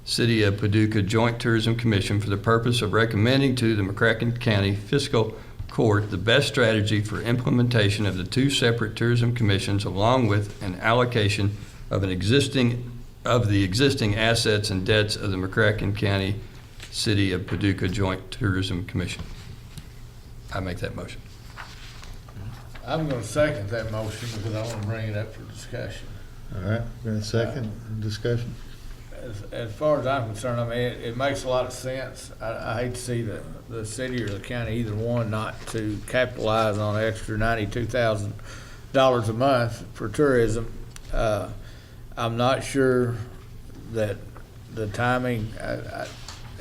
[SPEAKER 3] City of Paducah Joint Tourism Commission for the purpose of recommending to the McCracken County Fiscal Court the best strategy for implementation of the 2 separate tourism commissions, along with an allocation of the existing assets and debts of the McCracken County City of Paducah Joint Tourism Commission. I make that motion.
[SPEAKER 4] I'm gonna second that motion because I want to bring it up for discussion.
[SPEAKER 1] All right, got a second discussion?
[SPEAKER 4] As far as I'm concerned, I mean, it makes a lot of sense. I hate to see the city or the county, either one, not to capitalize on an extra $92,000 a month for tourism. I'm not sure that the timing,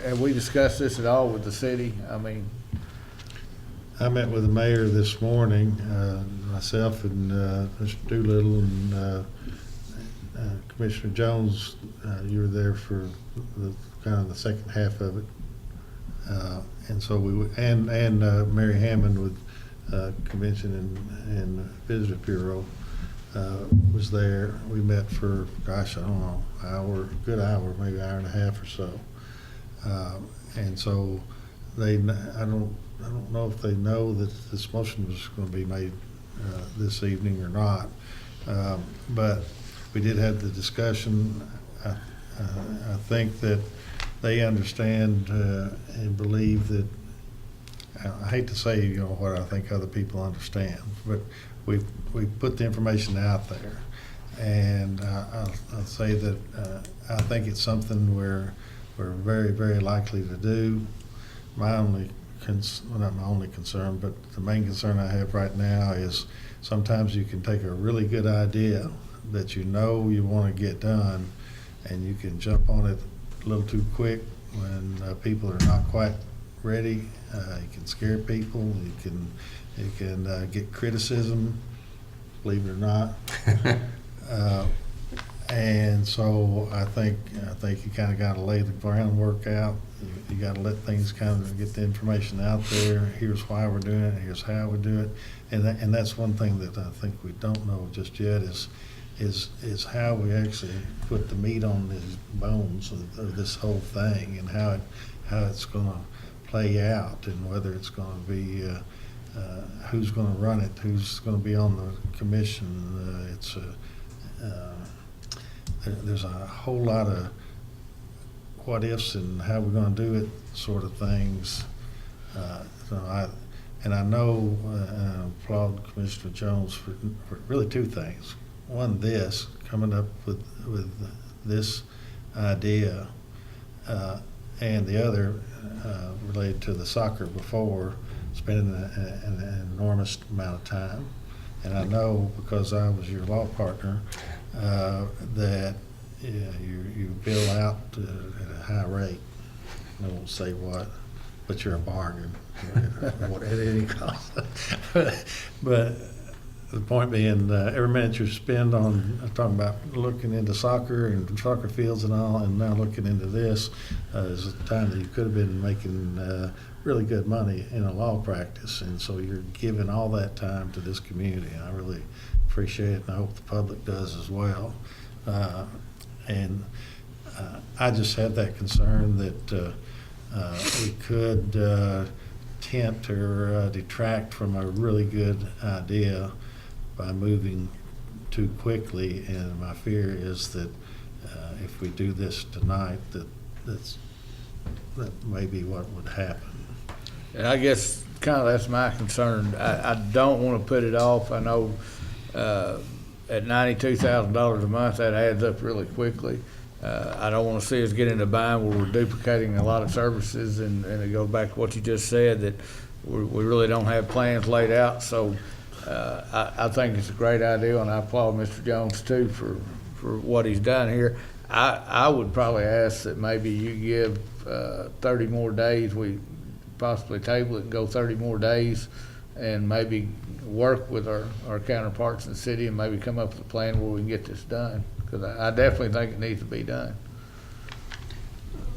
[SPEAKER 4] have we discussed this at all with the city? I mean,
[SPEAKER 1] I met with the mayor this morning, myself and Mr. Doolittle and Commissioner Jones. You were there for kind of the second half of it, and so and Mary Hammond with Convention and Visitor Bureau was there. We met for, gosh, I don't know, good hour, maybe hour and a half or so, and so I don't know if they know that this motion was going to be made this evening or not. But we did have the discussion. I think that they understand and believe that, I hate to say, what I think other people understand, but we've put the information out there. And I'll say that I think it's something we're very, very likely to do. My only not my only concern, but the main concern I have right now is sometimes you can take a really good idea that you want to get done, and you can jump on it a little too quick when people are not quite ready. You can scare people. You can get criticism, believe it or not. And so I think you kind of got to lay the groundwork out. You got to let things kind of get the information out there. Here's why we're doing it. Here's how we do it. And that's one thing that I think we don't know just yet is how we actually put the meat on these bones of this whole thing, and how it's going to play out, and whether it's going to be who's going to run it, who's going to be on the commission. There's a whole lot of what ifs and how we're going to do it sort of things. I know I applaud Commissioner Jones for really two things. One, this coming up with this idea, and the other related to the soccer before, spending an enormous amount of time. And I know, because I was your law partner, that you bill out at a high rate. I won't say what, but you're a bargain at any cost. But the point being, every minute you spend on talking about looking into soccer and soccer fields and all, and now looking into this, is a time that you could have been making really good money in a law practice. And so you're giving all that time to this community. And I really appreciate it, and I hope the public does as well. I just have that concern that we could tempt or detract from a really good idea by moving too quickly. And my fear is that if we do this tonight, that may be what would happen.
[SPEAKER 4] And I guess kind of that's my concern. I don't want to put it off. I know at $92,000 a month, that adds up really quickly. I don't want to see us get in a bind where we're duplicating a lot of services, and it goes back to what you just said, that we really don't have plans laid out. So I think it's a great idea, and I applaud Mr. Jones too for what he's done here. I would probably ask that maybe you give 30 more days. We possibly table it and go 30 more days, and maybe work with our counterparts in the city and maybe come up with a plan where we can get this done, because I definitely think it needs to be done.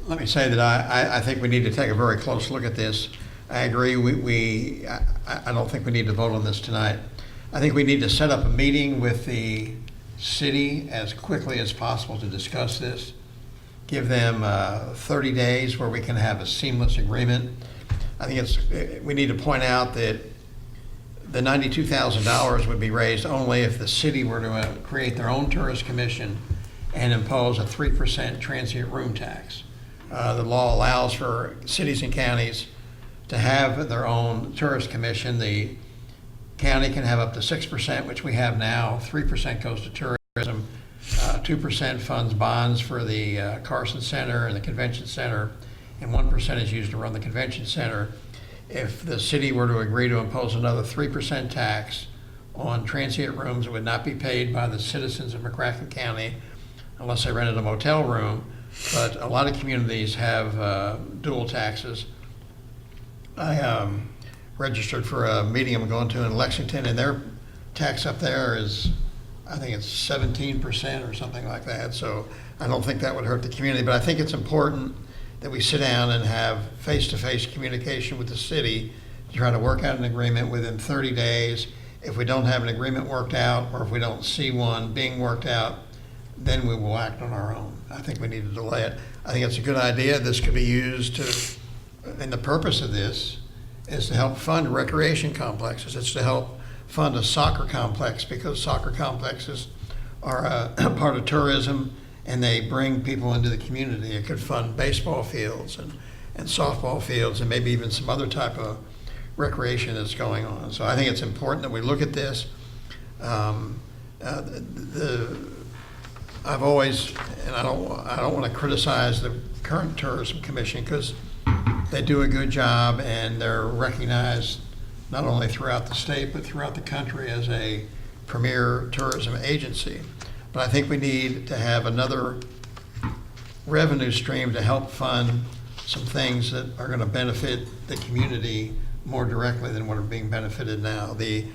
[SPEAKER 2] Let me say that I think we need to take a very close look at this. I agree. I don't think we need to vote on this tonight. I think we need to set up a meeting with the city as quickly as possible to discuss this. Give them 30 days where we can have a seamless agreement. I think we need to point out that the $92,000 would be raised only if the city were to create their own tourist commission and impose a 3% transient room tax. The law allows for cities and counties to have their own tourist commission. The county can have up to 6%, which we have now. 3% goes to tourism. 2% funds bonds for the Carson Center and the Convention Center, and 1% is used to run the Convention Center. If the city were to agree to impose another 3% tax on transient rooms, it would not be paid by the citizens of McCracken County unless they rented a motel room. But a lot of communities have dual taxes. I registered for a meeting I'm going to in Lexington, and their tax up there is, I think it's 17% or something like that. So I don't think that would hurt the community, but I think it's important that we sit down and have face-to-face communication with the city to try to work out an agreement within 30 days. If we don't have an agreement worked out, or if we don't see one being worked out, then we will act on our own. I think we need to delay it. I think it's a good idea. This could be used to and the purpose of this is to help fund recreation complexes. It's to help fund a soccer complex, because soccer complexes are a part of tourism and they bring people into the community. It could fund baseball fields and softball fields and maybe even some other type of recreation that's going on. So I think it's important that we look at this. I've always, and I don't want to criticize the current Tourism Commission, because they do a good job and they're recognized not only throughout the state but throughout the country as a premier tourism agency. But I think we need to have another revenue stream to help fund some things that are going to benefit the community more directly than what are being benefited now. The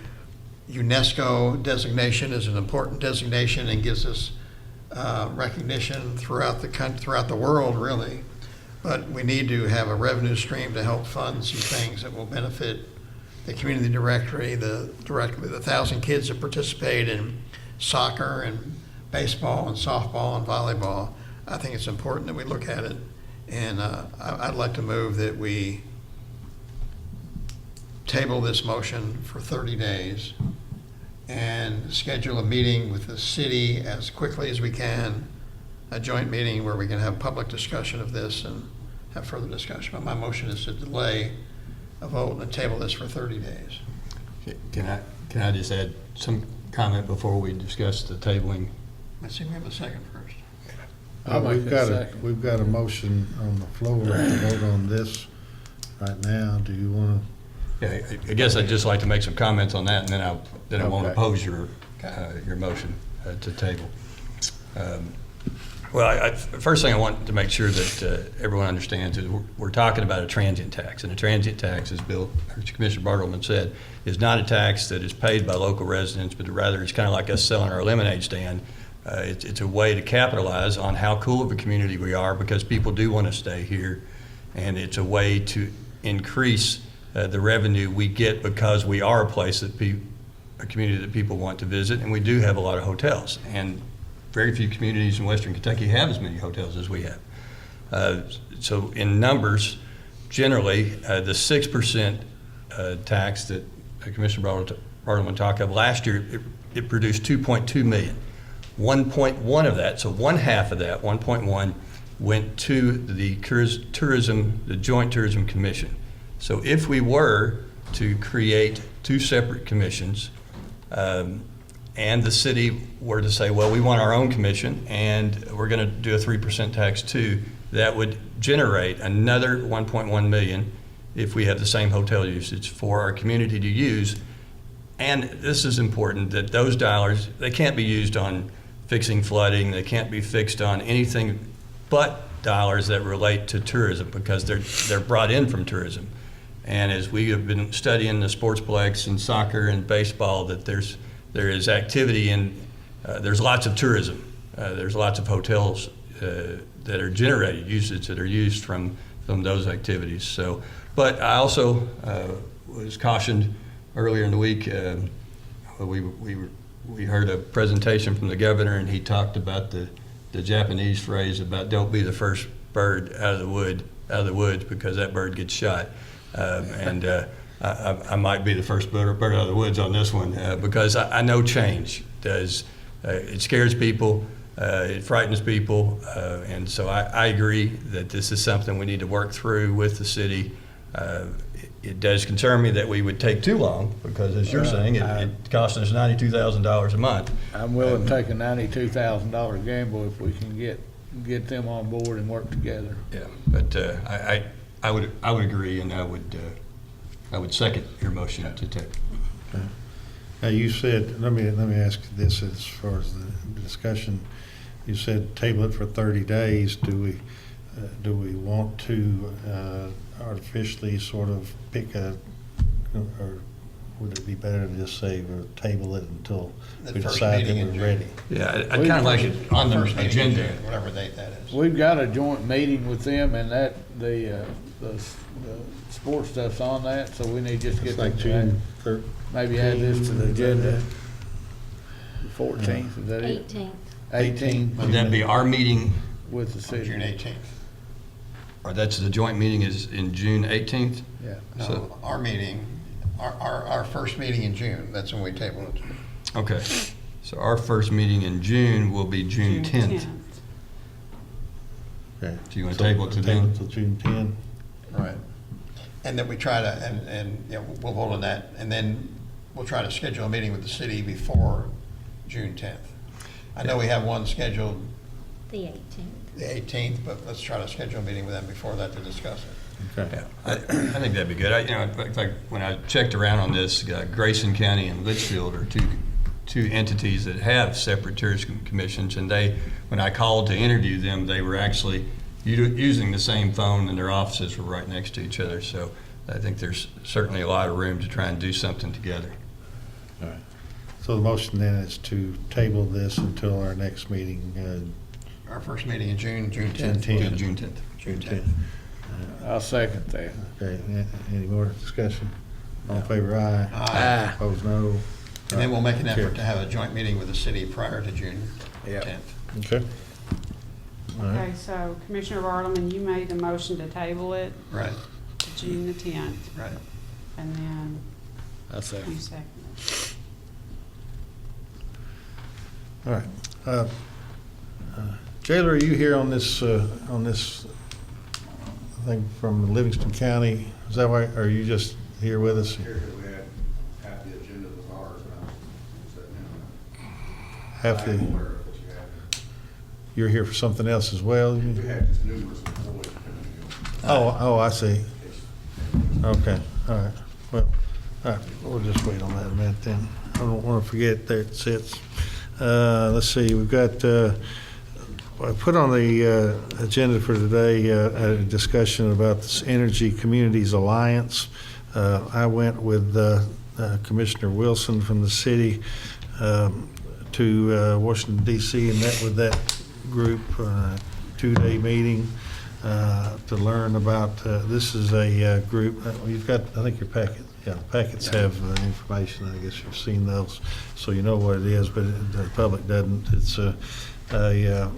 [SPEAKER 2] UNESCO designation is an important designation and gives us recognition throughout the world, really. But we need to have a revenue stream to help fund some things that will benefit the community directly, the 1,000 kids that participate in soccer and baseball and softball and volleyball. I think it's important that we look at it. And I'd like to move that we table this motion for 30 days and schedule a meeting with the city as quickly as we can, a joint meeting where we can have public discussion of this and have further discussion. But my motion is to delay a vote and table this for 30 days.
[SPEAKER 3] Can I just add some comment before we discuss the tabling?
[SPEAKER 2] Let's see, we have a second first.
[SPEAKER 1] We've got a motion on the floor to vote on this right now. Do you want to?
[SPEAKER 3] Yeah, I guess I'd just like to make some comments on that, and then I won't oppose your motion to table. First thing I want to make sure that everyone understands is we're talking about a transient tax, and a transient tax, as Commissioner Bartleman said, is not a tax that is paid by local residents, but rather it's kind of like us selling our lemonade stand. It's a way to capitalize on how cool of a community we are, because people do want to stay here, and it's a way to increase the revenue we get because we are a place that a community that people want to visit, and we do have a lot of hotels, and very few communities in Western Kentucky have as many hotels as we have. So in numbers, generally, the 6% tax that Commissioner Bartleman talked of last year, it produced $2.2 million. 1.1 of that, so one half of that, 1.1, went to the Joint Tourism Commission. So if we were to create two separate commissions, and the city were to say, well, we want our own commission and we're going to do a 3% tax too, that would generate another 1.1 million if we have the same hotel usage for our community to use. And this is important, that those dollars, they can't be used on fixing flooding, they can't be fixed on anything but dollars that relate to tourism, because they're brought in from tourism. And as we have been studying the sportsplex and soccer and baseball, that there is activity and there's lots of tourism. There's lots of hotels that are generated usage that are used from those activities. So, but I also was cautioned earlier in the week. We heard a presentation from the governor, and he talked about the Japanese phrase about "don't be the first bird out of the woods," because that bird gets shot. I might be the first bird out of the woods on this one, because I know change does. It scares people, it frightens people, and so I agree that this is something we need to work through with the city. It does concern me that we would take too long, because as you're saying, it costs us $92,000 a month.
[SPEAKER 4] I'm willing to take a $92,000 gamble if we can get them on board and work together.
[SPEAKER 3] Yeah, but I would agree, and I would second your motion to take.
[SPEAKER 1] Okay. Now you said, let me ask you this as far as the discussion. You said table it for 30 days. Do we want to artificially sort of pick or would it be better to just say we'll table it until we decide that we're ready?
[SPEAKER 3] Yeah, I'd kind of like it on the agenda.
[SPEAKER 2] Whatever date that is.
[SPEAKER 4] We've got a joint meeting with them, and that the sports stuff's on that, so we need to just get
[SPEAKER 1] Like June 3rd.
[SPEAKER 4] maybe add this to the agenda. 14th, is that it?
[SPEAKER 9] 18th.
[SPEAKER 4] 18th.
[SPEAKER 3] Would that be our meeting?
[SPEAKER 4] With the city.
[SPEAKER 2] June 18th.
[SPEAKER 3] or that's the joint meeting is in June 18th?
[SPEAKER 4] Yeah.
[SPEAKER 2] No, our meeting, our first meeting in June, that's when we table it.
[SPEAKER 3] Okay, so our first meeting in June will be June 10th.
[SPEAKER 1] Okay.
[SPEAKER 3] Do you want to table it to then?
[SPEAKER 1] Till June 10?
[SPEAKER 2] Right. And then we try to, and we'll vote on that, and then we'll try to schedule a meeting with the city before June 10th. I know we have one scheduled
[SPEAKER 9] The 18th.
[SPEAKER 2] the 18th, but let's try to schedule a meeting with them before that to discuss it.
[SPEAKER 1] Okay.
[SPEAKER 3] Yeah, I think that'd be good. In fact, when I checked around on this, Grayson County and Litchfield are two entities that have separate tourism commissions, and when I called to interview them, they were actually using the same phone, and their offices were right next to each other. So I think there's certainly a lot of room to try and do something together.
[SPEAKER 1] All right. So the motion then is to table this until our next meeting,
[SPEAKER 2] Our first meeting in June 10th.
[SPEAKER 3] June 10th.
[SPEAKER 2] June 10th.
[SPEAKER 4] I'll second that.
[SPEAKER 1] Okay, any more discussion? All in favor, aye.
[SPEAKER 2] Aye.
[SPEAKER 1] Opposed, no.
[SPEAKER 2] And then we'll make an effort
[SPEAKER 1] Carries.
[SPEAKER 2] to have a joint meeting with the city prior to June
[SPEAKER 4] Yeah.
[SPEAKER 2] 10th.
[SPEAKER 1] Okay. All right.
[SPEAKER 16] Okay, so Commissioner Bartleman, you made the motion to table it
[SPEAKER 2] Right,
[SPEAKER 16] to June the 10th,
[SPEAKER 2] right.
[SPEAKER 16] and then
[SPEAKER 4] I'll second.
[SPEAKER 16] you seconded it.
[SPEAKER 1] All right. Jailer, are you here on this thing from Livingston County? Is that why, or are you just here with us?
[SPEAKER 17] Here, we had half the agenda was ours, and I'm sitting in.
[SPEAKER 1] Half the,
[SPEAKER 17] I'm aware of what you have.
[SPEAKER 1] you're here for something else as well? you-
[SPEAKER 17] We had just numerous employees coming in.
[SPEAKER 1] Oh, I see. Okay, all right. Well, all right, we'll just wait on that a minute then. I don't want to forget there it sits. Let's see, we've got, I put on the agenda for today a discussion about this Energy Communities Alliance. I went with Commissioner Wilson from the city to Washington DC and met with that group, 2-day meeting to learn about, this is a group, you've got, I think your packet, yeah, packets have information, I guess you've seen those, so you know what it is, but the public doesn't. It's a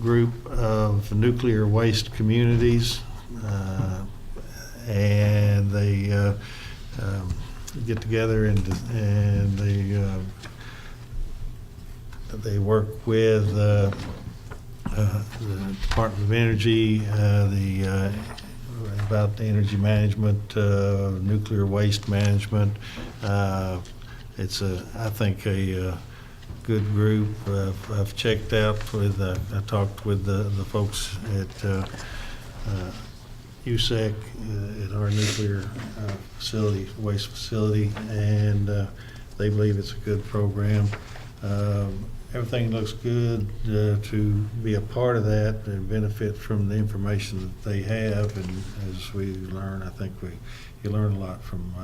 [SPEAKER 1] group of nuclear waste communities, and they get together and they work with the Department of Energy, about the energy management, nuclear waste management. It's I think a good group. I've checked out with, I talked with the folks at USEC, at our nuclear facility, waste facility, and they believe it's a good program. Everything looks good to be a part of that and benefit from the information that they have. And as we learn, I think you learn a lot from,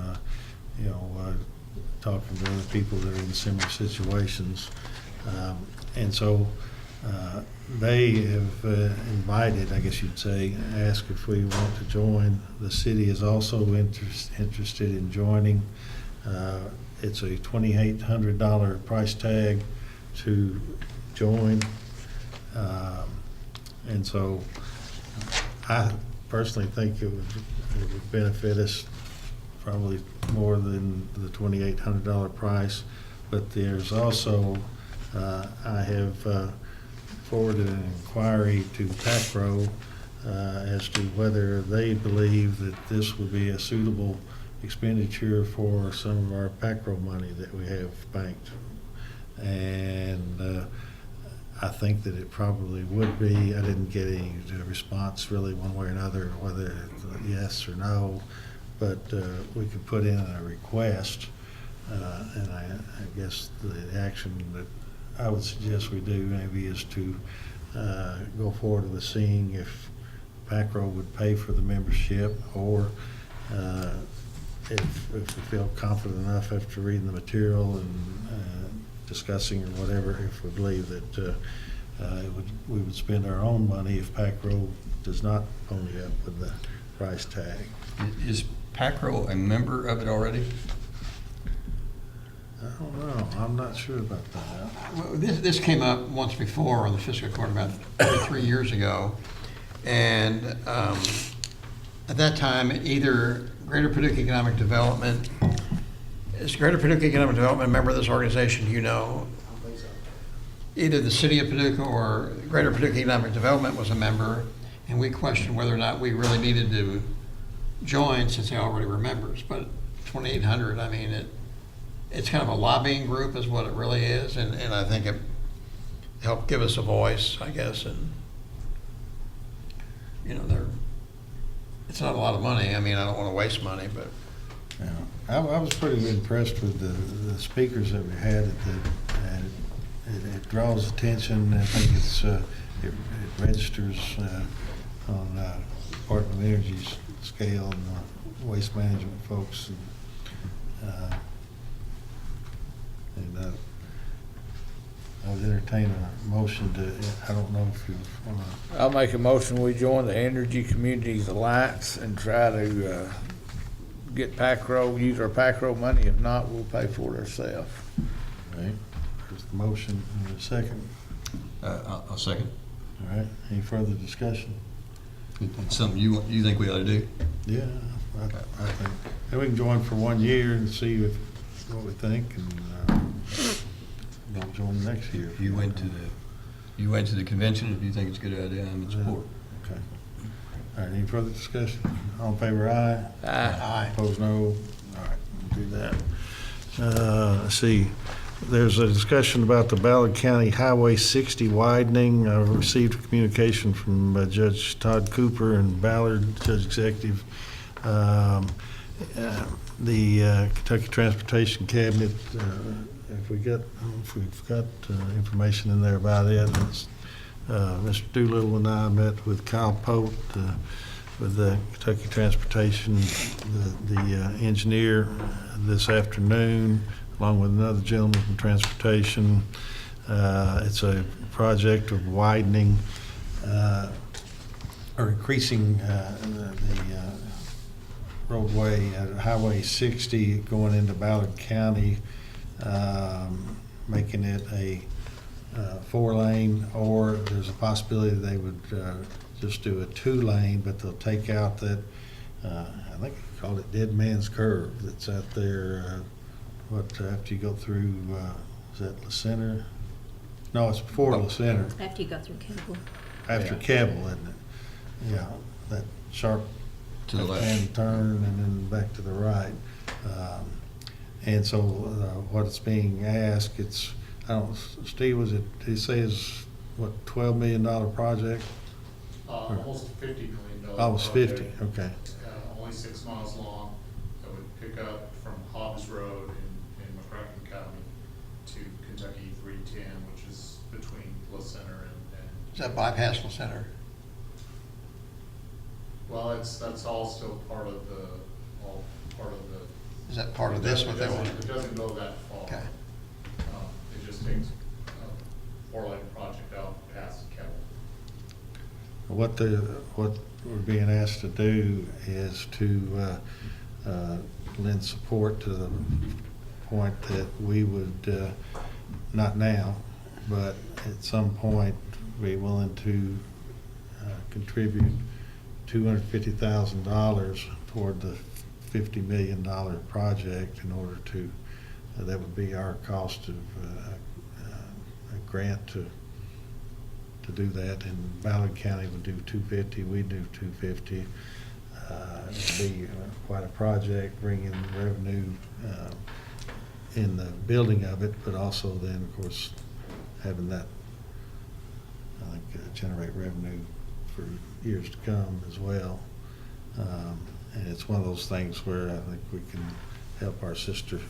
[SPEAKER 1] talking to other people that are in similar situations. And so they have invited, I guess you'd say, asked if we want to join. The city is also interested in joining. It's a $2,800 price tag to join. And so I personally think it would benefit us probably more than the $2,800 price. But there's also, I have forwarded an inquiry to PACRO as to whether they believe that this would be a suitable expenditure for some of our PACRO money that we have banked. And I think that it probably would be. I didn't get any response really one way or another, whether it's a yes or no, but we could put in a request, and I guess the action that I would suggest we do maybe is to go forward with seeing if PACRO would pay for the membership, or if we feel confident enough after reading the material and discussing or whatever, if we believe that we would spend our own money if PACRO does not pony up with the price tag.
[SPEAKER 3] Is PACRO a member of it already?
[SPEAKER 1] I don't know, I'm not sure about that.
[SPEAKER 2] Well, this came up once before on the fiscal court about 3 years ago. And at that time, either Greater Paducah Economic Development, is Greater Paducah Economic Development a member of this organization, you know? Either the city of Paducah or Greater Paducah Economic Development was a member, and we questioned whether or not we really needed to join since they already were members. But 2,800, I mean, it's kind of a lobbying group is what it really is, and I think it helped give us a voice, I guess, and, you know, it's not a lot of money. I mean, I don't want to waste money, but.
[SPEAKER 1] Yeah, I was pretty impressed with the speakers that we had and it draws attention. I think it registers on Department of Energy's scale and waste management folks. And I would entertain a motion to, I don't know if you want to.
[SPEAKER 4] I'll make a motion, we join the Energy Communities Alliance and try to get use our PAC road money. If not, we'll pay for it ourselves.
[SPEAKER 1] Right, there's the motion and a second.
[SPEAKER 3] I'll second.
[SPEAKER 1] All right, any further discussion?
[SPEAKER 3] It's something you think we ought to do?
[SPEAKER 1] Yeah, I think. And we can join for 1 year and see what we think, and don't join next year.
[SPEAKER 3] You went to the convention. If you think it's a good idea, I'm in support.
[SPEAKER 1] Okay. All right, any further discussion? All in favor, aye?
[SPEAKER 4] Aye.
[SPEAKER 1] Opposed, no? All right, we'll do that. Let's see, there's a discussion about the Ballard County Highway 60 widening. I received a communication from Judge Todd Cooper and Ballard, Judge Executive. The Kentucky Transportation Cabinet, if we've got information in there about it, Mr. Doolittle and I met with Kyle Pope, with the Kentucky Transportation, the engineer, this afternoon, along with another gentleman from Transportation. It's a project of widening or increasing the roadway at Highway 60 going into Ballard County, making it a 4-lane, or there's a possibility they would just do a 2-lane, but they'll take out that, I think they call it Dead Man's Curve that's out there, after you go through, is that La Center? No, it's before La Center.
[SPEAKER 18] After you go through Cable.
[SPEAKER 1] After Cabell, isn't it? Yeah, that sharp
[SPEAKER 3] to the left
[SPEAKER 1] hand turn and then back to the right. And so what it's being asked, Steve, was it, did he say is what, $12 million project?
[SPEAKER 19] Almost $50 million.
[SPEAKER 1] Almost 50, okay.
[SPEAKER 19] Only 6 miles long. That would pick up from Hobbs Road in McCracken County to Kentucky 310, which is between La Center and.
[SPEAKER 2] Is that bypass La Center?
[SPEAKER 19] Well, that's all still part of the.
[SPEAKER 2] Is that part of this, what they want?
[SPEAKER 19] It doesn't go that far.
[SPEAKER 2] Okay.
[SPEAKER 19] It just takes a 4-lane project out past Kettle.
[SPEAKER 1] What we're being asked to do is to lend support to the point that we would, not now, but at some point, be willing to contribute $250,000 toward the $50 million project in order to, that would be our cost of a grant to do that. And Ballard County would do $250, we do $250. It'd be quite a project, bringing revenue in the building of it, but also then, of course, having that, I think, generate revenue for years to come as well. And it's one of those things where I think we can help our sister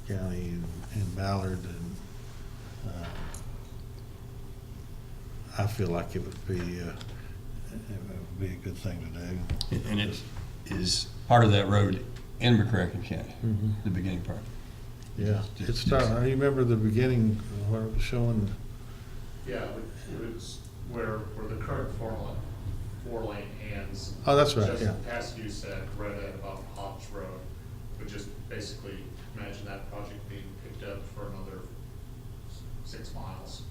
[SPEAKER 1] county in Ballard, and I feel like it would be a good thing to do.
[SPEAKER 3] And it is part of that road in McCracken County, the beginning part.
[SPEAKER 1] Yeah, it's tough. You remember the beginning where it was showing?
[SPEAKER 19] Yeah, it was where the current 4-lane ends.
[SPEAKER 1] Oh, that's right,
[SPEAKER 19] Just
[SPEAKER 1] yeah.
[SPEAKER 19] past you said, right at about Hobbs Road, but just basically imagine that project being picked depth for another 6 miles.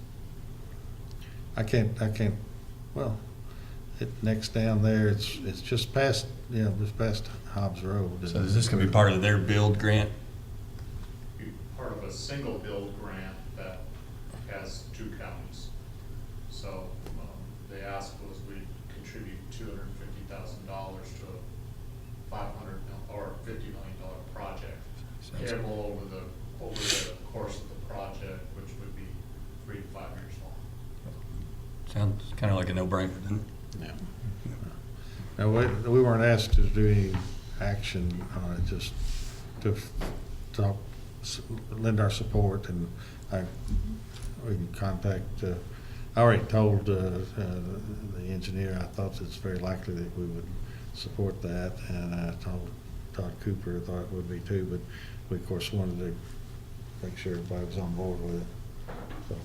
[SPEAKER 1] I can't, well, next down there, it's just past, just past Hobbs Road.
[SPEAKER 3] So is this gonna be part of their build grant?
[SPEAKER 19] Be part of a single build grant that has 2 counties. So, they asked was we contribute $250,000 to a $500 or $50 million project. Payable over the course of the project, which would be 3 to 5 years long.
[SPEAKER 3] Sounds kind of like a no-brainer, doesn't it?
[SPEAKER 1] Yeah. Now, we weren't asked to do any action on it, just to lend our support, and we can contact, I already told the engineer, I thought it's very likely that we would support that, and I told Todd Cooper, I thought it would be too, but we of course wanted to make sure everybody was on board with it. So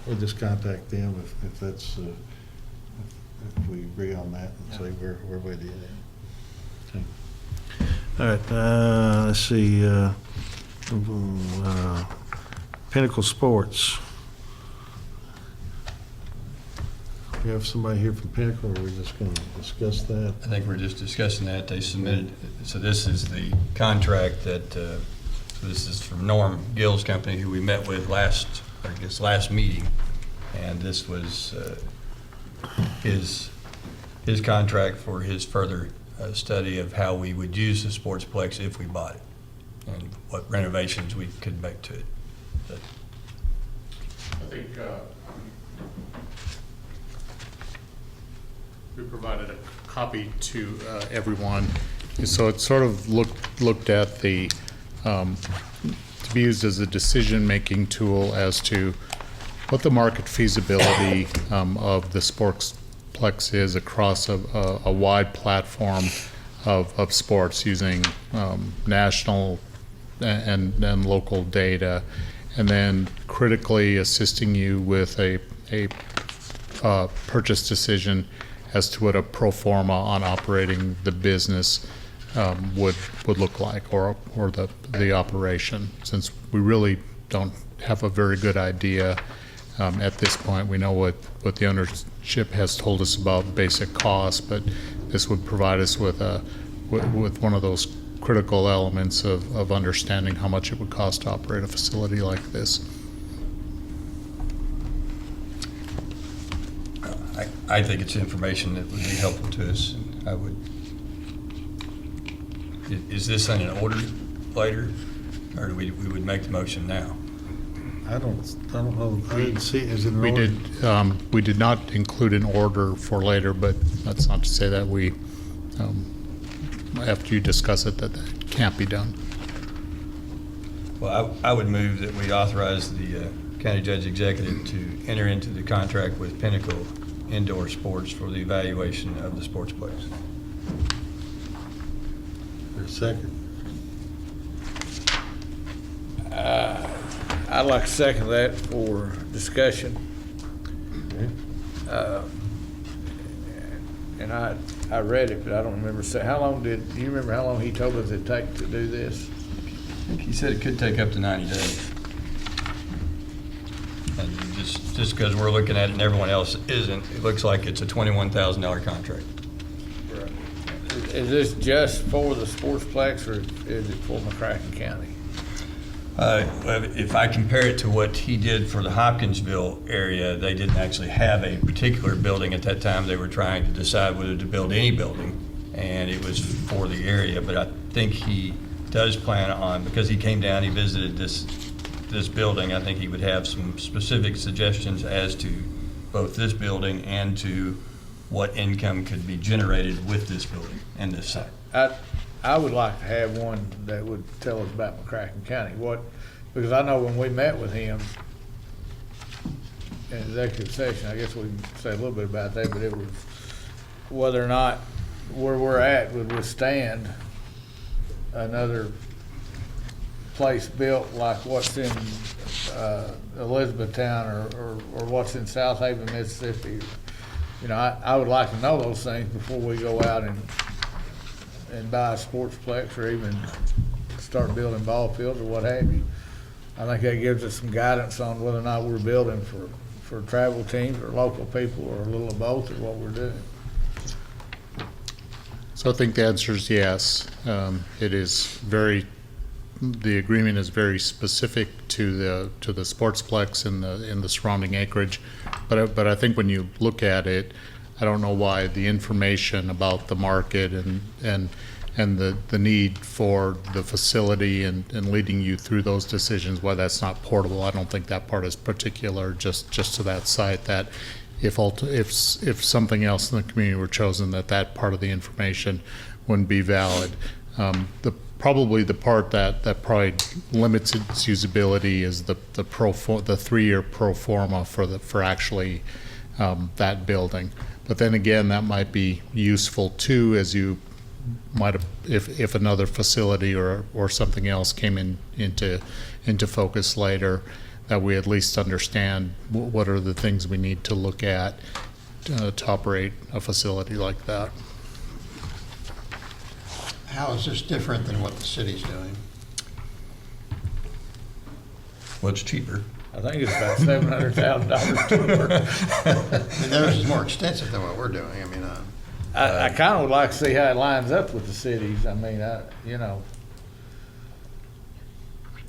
[SPEAKER 1] we'll just contact them if that's, if we agree on that, and say we're with you. Okay. All right, let's see, Pinnacle Sports. We have somebody here from Pinnacle, or are we just going to discuss that?
[SPEAKER 3] I think we're just discussing that. They submitted, so this is the contract that, so this is from Norm Gill's company, who we met with last meeting. And this was his contract for his further study of how we would use the sportsplex if we bought it, and what renovations we could make to it. But
[SPEAKER 19] I think we provided a copy to everyone. So it sort of looked at the, to be used as a decision-making tool as to what the market feasibility of the sportsplex is across a wide platform of sports, using national and local data, and then critically assisting you with a purchase decision as to what a pro forma on operating the business would look like, or the operation. Since we really don't have a very good idea at this point, we know what the ownership has told us about basic costs, but this would provide us with one of those critical elements of understanding how much it would cost to operate a facility like this.
[SPEAKER 3] I think it's information that would be helpful to us. And I would. Is this in an order later, or do we would make the motion now?
[SPEAKER 1] I don't know. I didn't see. Is it an order?
[SPEAKER 19] We did not include an order for later, but that's not to say that we, after you discuss it, that can't be done.
[SPEAKER 3] Well, I would move that we authorize the county judge executive to enter into the contract with Pinnacle Indoor Sports for the evaluation of the sportsplex.
[SPEAKER 1] For a second.
[SPEAKER 4] I'd like to second that for discussion.
[SPEAKER 1] Okay.
[SPEAKER 4] And I read it, but I don't remember. Do you remember how long he told us it'd take to do this?
[SPEAKER 3] He said it could take up to 90 days. And just because we're looking at it and everyone else isn't, it looks like it's a $21,000 contract.
[SPEAKER 4] Is this just for the sportsplex, or is it for McCracken County?
[SPEAKER 3] If I compare it to what he did for the Hopkinsville area, they didn't actually have a particular building at that time. They were trying to decide whether to build any building, and it was for the area. But I think he does plan on, because he came down, he visited this building, I think he would have some specific suggestions as to both this building and to what income could be generated with this building and this site.
[SPEAKER 4] I would like to have one that would tell us about McCracken County. Because I know when we met with him in executive session, I guess we can say a little bit about that, but it was whether or not where we're at would withstand another place built like what's in Elizabethtown or what's in South Haven, Mississippi. You know, I would like to know those things before we go out and buy a sportsplex or even start building ball fields or what have you. I think that gives us some guidance on whether or not we're building for travel teams or local people, or a little of both, or what we're doing.
[SPEAKER 19] So I think the answer is yes. It is the agreement is very specific to the sportsplex in the surrounding acreage. But I think when you look at it, I don't know why the information about the market and the need for the facility and leading you through those decisions, why that's not portable. I don't think that part is particular just to that site, that if something else in the community were chosen, that part of the information wouldn't be valid. Probably the part that probably limits its usability is the 3-year pro forma for actually that building. But then again, that might be useful too, as you might have, if another facility or something else came into focus later, that we at least understand what are the things we need to look at to operate a facility like that.
[SPEAKER 2] How is this different than what the city's doing?
[SPEAKER 3] Well, it's cheaper.
[SPEAKER 4] I think it's about $700,000 cheaper.
[SPEAKER 2] I mean, theirs is more extensive than what we're doing. I mean,
[SPEAKER 4] I kind of would like to see how it lines up with the cities. I mean, you know.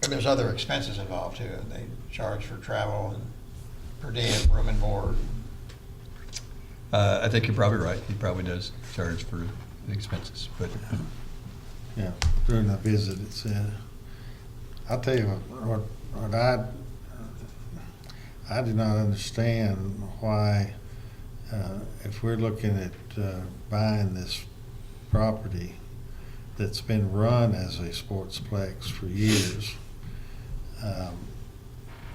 [SPEAKER 2] and there's other expenses involved too. They charge for travel and per diem, room and board.
[SPEAKER 3] I think you're probably right. He probably does charge for the expenses, but.
[SPEAKER 1] Yeah, during that visit, it said, I'll tell you what I do not understand why, if we're looking at buying this property that's been run as a sportsplex for years,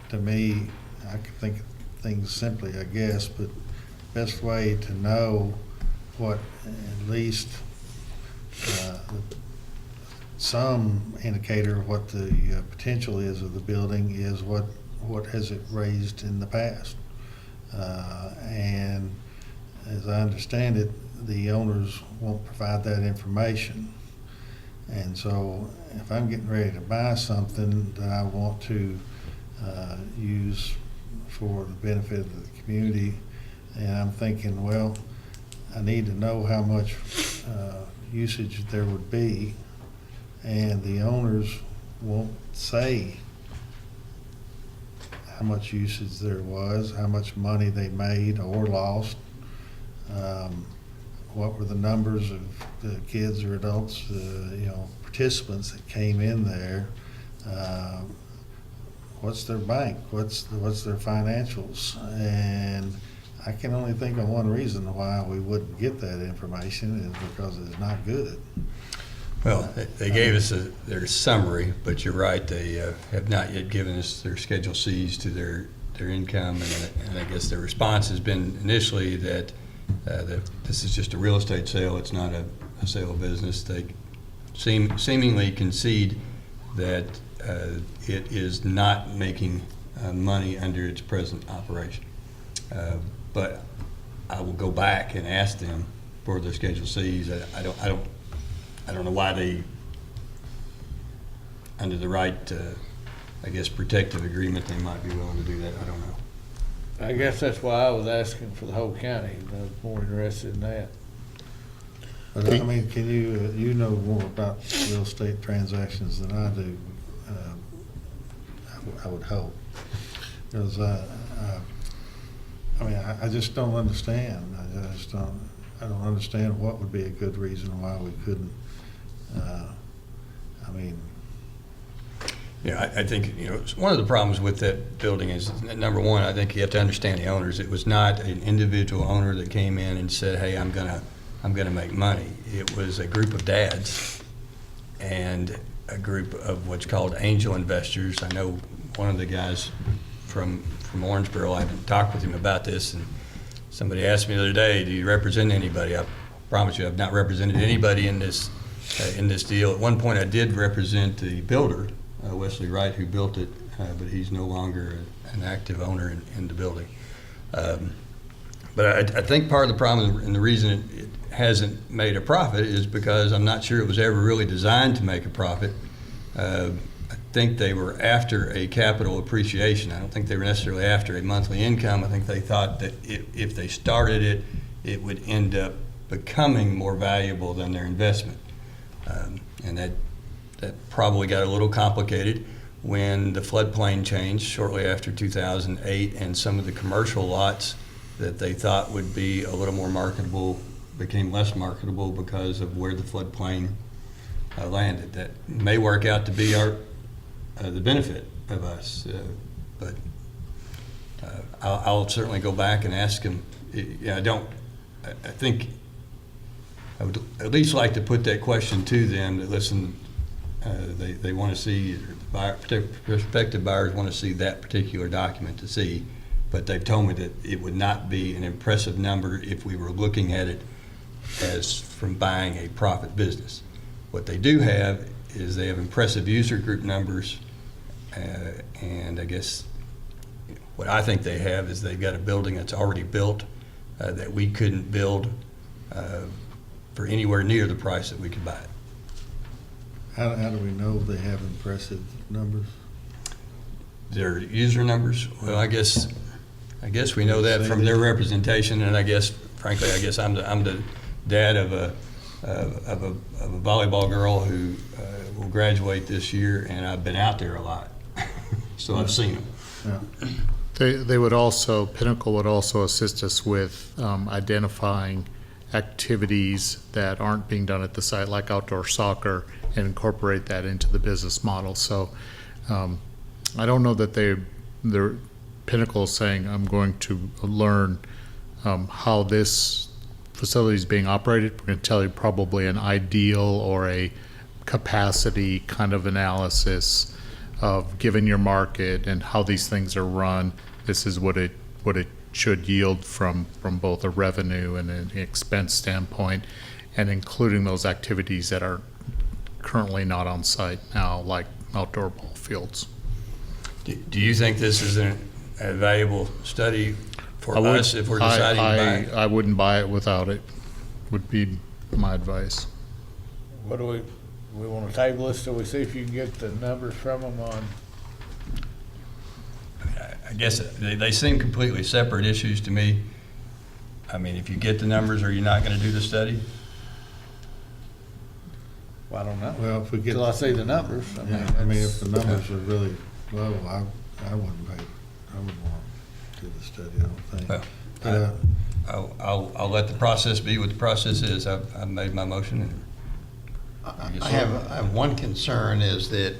[SPEAKER 1] to me, I could think of things simply, I guess, but best way to know what at least some indicator of what the potential is of the building is what has it raised in the past. And as I understand it, the owners won't provide that information. And so if I'm getting ready to buy something that I want to use for the benefit of the community, and I'm thinking, well, I need to know how much usage there would be, and the owners won't say how much usage there was, how much money they made or lost, what were the numbers of the kids or adults, participants that came in there, what's their bank, what's their financials, and I can only think of one reason why we wouldn't get that information is because it's not good.
[SPEAKER 3] Well, they gave us their summary, but you're right, they have not yet given us their Schedule Cs to their income, and I guess their response has been initially that this is just a real estate sale, it's not a sale of business. They seemingly concede that it is not making money under its present operation. But I will go back and ask them for their Schedule Cs. I don't know why they, under the right, I guess, protective agreement, they might be willing to do that. I don't know.
[SPEAKER 4] I guess that's why I was asking for the whole county. I was more interested in that.
[SPEAKER 1] But I mean, can you know more about real estate transactions than I do? I would hope, because I just don't understand. I don't understand what would be a good reason why we couldn't.
[SPEAKER 3] Yeah, I think, one of the problems with that building is, number one, I think you have to understand the owners. It was not an individual owner that came in and said, hey, I'm gonna make money. It was a group of dads and a group of what's called angel investors. I know one of the guys from Orangeboro, I haven't talked with him about this, and somebody asked me the other day, do you represent anybody? I promise you I've not represented anybody in this deal. At one point I did represent the builder, Wesley Wright, who built it, but he's no longer an active owner in the building. But I think part of the problem and the reason it hasn't made a profit is because I'm not sure it was ever really designed to make a profit. think they were after a capital appreciation. I don't think they were necessarily after a monthly income. I think they thought that if they started it, it would end up becoming more valuable than their investment. And that probably got a little complicated when the floodplain changed shortly after 2008, and some of the commercial lots that they thought would be a little more marketable became less marketable because of where the floodplain landed. That may work out to be the benefit of us, but I'll certainly go back and ask them. I think I would at least like to put that question to them, that listen, they want to see, prospective buyers want to see that particular document to see, but they've told me that it would not be an impressive number if we were looking at it as from buying a profit business. What they do have is they have impressive user group numbers, and I guess what I think they have is they've got a building that's already built that we couldn't build for anywhere near the price that we could buy it.
[SPEAKER 1] How do we know they have impressive numbers?
[SPEAKER 3] Their user numbers? Well, I guess we know that from their representation, and I guess, frankly, I'm the dad of a volleyball girl who will graduate this year, and I've been out there a lot, so I've seen them.
[SPEAKER 1] Yeah.
[SPEAKER 19] They would also, Pinnacle would also assist us with identifying activities that aren't being done at the site, like outdoor soccer, and incorporate that into the business model. So I don't know that they're Pinnacle is saying, I'm going to learn how this facility is being operated. We're going to tell you probably an ideal or a capacity kind of analysis of, given your market and how these things are run, this is what it should yield from both a revenue and an expense standpoint, and including those activities that are currently not on site now, like outdoor ball fields.
[SPEAKER 3] Do you think this is a valuable study for us if we're deciding to buy it?
[SPEAKER 19] I wouldn't buy it without it, would be my advice.
[SPEAKER 4] What do we want to table this till we see if you can get the numbers from them on?
[SPEAKER 3] I guess they seem completely separate issues to me. I mean, if you get the numbers, are you not going to do the study?
[SPEAKER 4] Well, I don't know.
[SPEAKER 1] Well, if we get
[SPEAKER 4] Till I see the numbers.
[SPEAKER 1] I mean, if the numbers are really low, I wouldn't want to do the study, I don't think.
[SPEAKER 3] Well, I'll let the process be what the process is. I've made my motion.
[SPEAKER 2] I have one concern, is that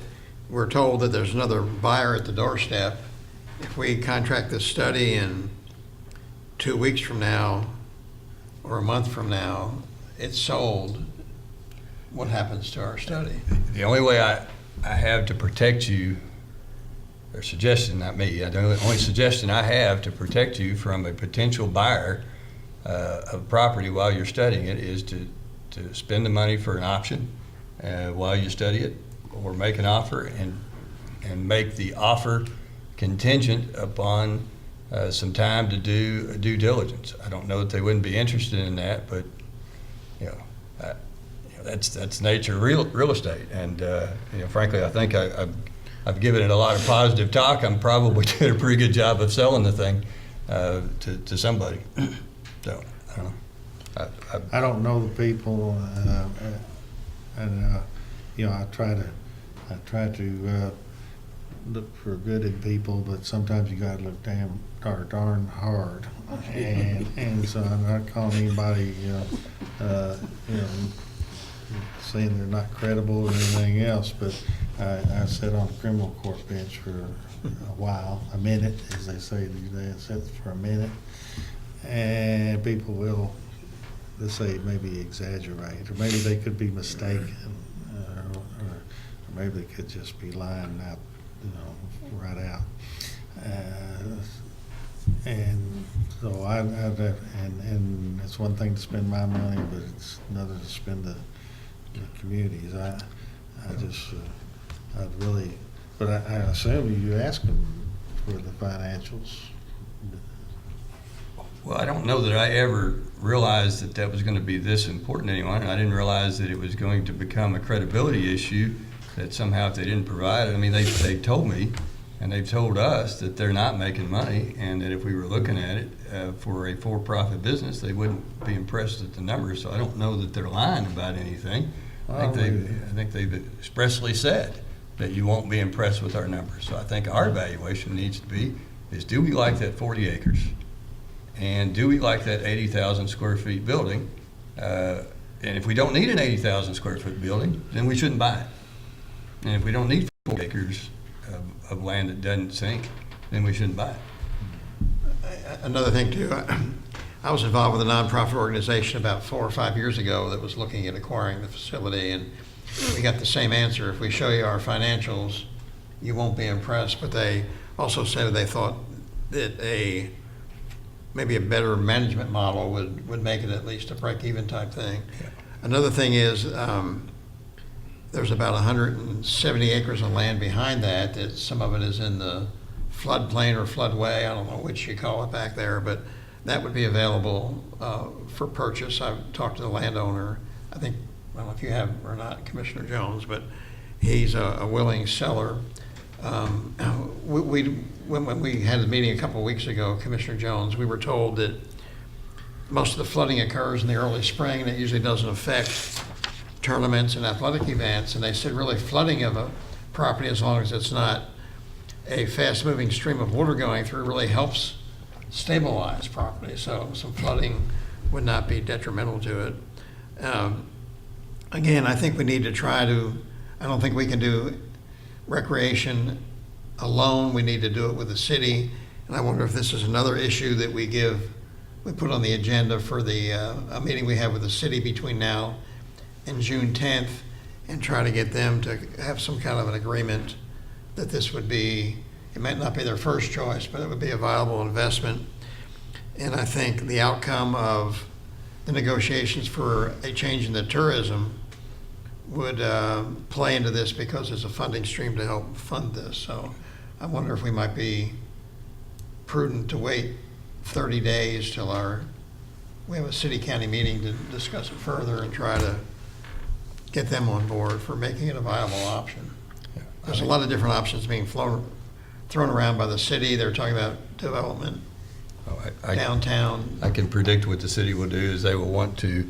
[SPEAKER 2] we're told that there's another buyer at the doorstep. If we contract this study and 2 weeks from now or a month from now it's sold, what happens to our study?
[SPEAKER 3] The only way I have to protect you, or suggestion, not me, the only suggestion I have to protect you from a potential buyer of property while you're studying it is to spend the money for an option while you study it, or make an offer and make the offer contingent upon some time to do due diligence. I don't know that they wouldn't be interested in that, but that's nature of real estate. And frankly, I think I've given it a lot of positive talk. I'm probably doing a pretty good job of selling the thing to somebody. So I don't know.
[SPEAKER 1] I don't know the people, and I try to look for good in people, but sometimes you got to look darn hard, and so I'm not calling anybody, saying they're not credible or anything else, but I sat on the criminal court bench for a while, a minute, as they say these days. I sat for a minute, and people will, let's say, maybe exaggerate, or maybe they could be mistaken, or maybe they could just be lying out, right out. And so and it's one thing to spend my money, but it's another to spend the communities. But I assume you ask them for the financials.
[SPEAKER 3] Well, I don't know that I ever realized that was going to be this important to anyone. I didn't realize that it was going to become a credibility issue that somehow if they didn't provide it, I mean, they told me, and they've told us that they're not making money, and that if we were looking at it for a for-profit business, they wouldn't be impressed at the numbers. So I don't know that they're lying about anything. I think they've expressly said that you won't be impressed with our numbers. So I think our evaluation needs to be is, do we like that 40 acres? And do we like that 80,000 square feet building? And if we don't need an 80,000 square foot building, then we shouldn't buy it. And if we don't need 40 acres of land that doesn't sink, then we shouldn't buy it.
[SPEAKER 2] Another thing too, I was involved with a nonprofit organization about 4 or 5 years ago that was looking at acquiring the facility, and we got the same answer. If we show you our financials, you won't be impressed. But they also said they thought that maybe a better management model would make it at least a break-even type thing. Yeah. Another thing is there's about 170 acres of land behind that some of it is in the floodplain or floodway. I don't know which you call it back there, but that would be available for purchase. I've talked to the landowner. I think, I don't know if you have or not, Commissioner Jones, but he's a willing seller. When we had a meeting a couple of weeks ago, Commissioner Jones, we were told that most of the flooding occurs in the early spring, and it usually doesn't affect tournaments and athletic events. And they said really flooding of a property, as long as it's not a fast-moving stream of water going through, really helps stabilize property. So some flooding would not be detrimental to it. Again, I think we need to I don't think we can do recreation alone. We need to do it with the city. And I wonder if this is another issue that we put on the agenda for a meeting we have with the city between now and June 10th, and try to get them to have some kind of an agreement that this would be, it might not be their first choice, but it would be a viable investment. And I think the outcome of the negotiations for a change in the tourism would play into this, because there's a funding stream to help fund this. So I wonder if we might be prudent to wait 30 days till we have a city-county meeting to discuss it further and try to get them on board for making it a viable option. There's a lot of different options being thrown around by the city. They're talking about development downtown.
[SPEAKER 3] I can predict what the city will do is they will want to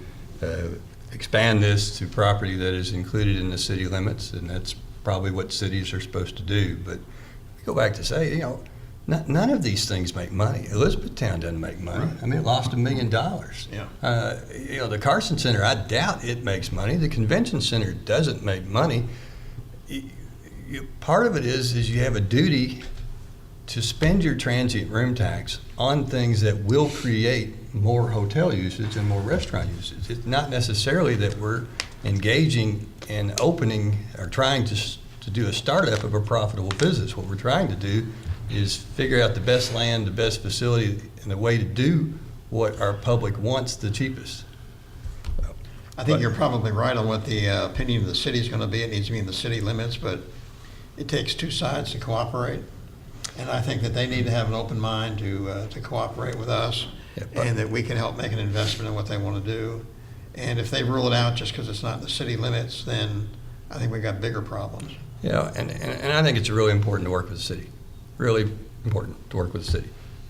[SPEAKER 3] expand this to property that is included in the city limits, and that's probably what cities are supposed to do. But go back to say, none of these things make money. Elizabethtown doesn't make money. Right. I mean, it lost $1 million. Yeah. The Carson Center, I doubt it makes money. The Convention Center doesn't make money. Part of it is you have a duty to spend your transient room tax on things that will create more hotel usage and more restaurant usage. It's not necessarily that we're engaging in opening or trying to do a startup of a profitable business. What we're trying to do is figure out the best land, the best facility, and the way to do what our public wants the cheapest.
[SPEAKER 2] I think you're probably right on what the opinion of the city is going to be. It needs to be in the city limits, but it takes two sides to cooperate. And I think that they need to have an open mind to cooperate with us, and that we can help make an investment in what they want to do. And if they rule it out just because it's not in the city limits, then I think we got bigger problems.
[SPEAKER 3] Yeah, and I think it's really important to work with the city. Really important to work with the city.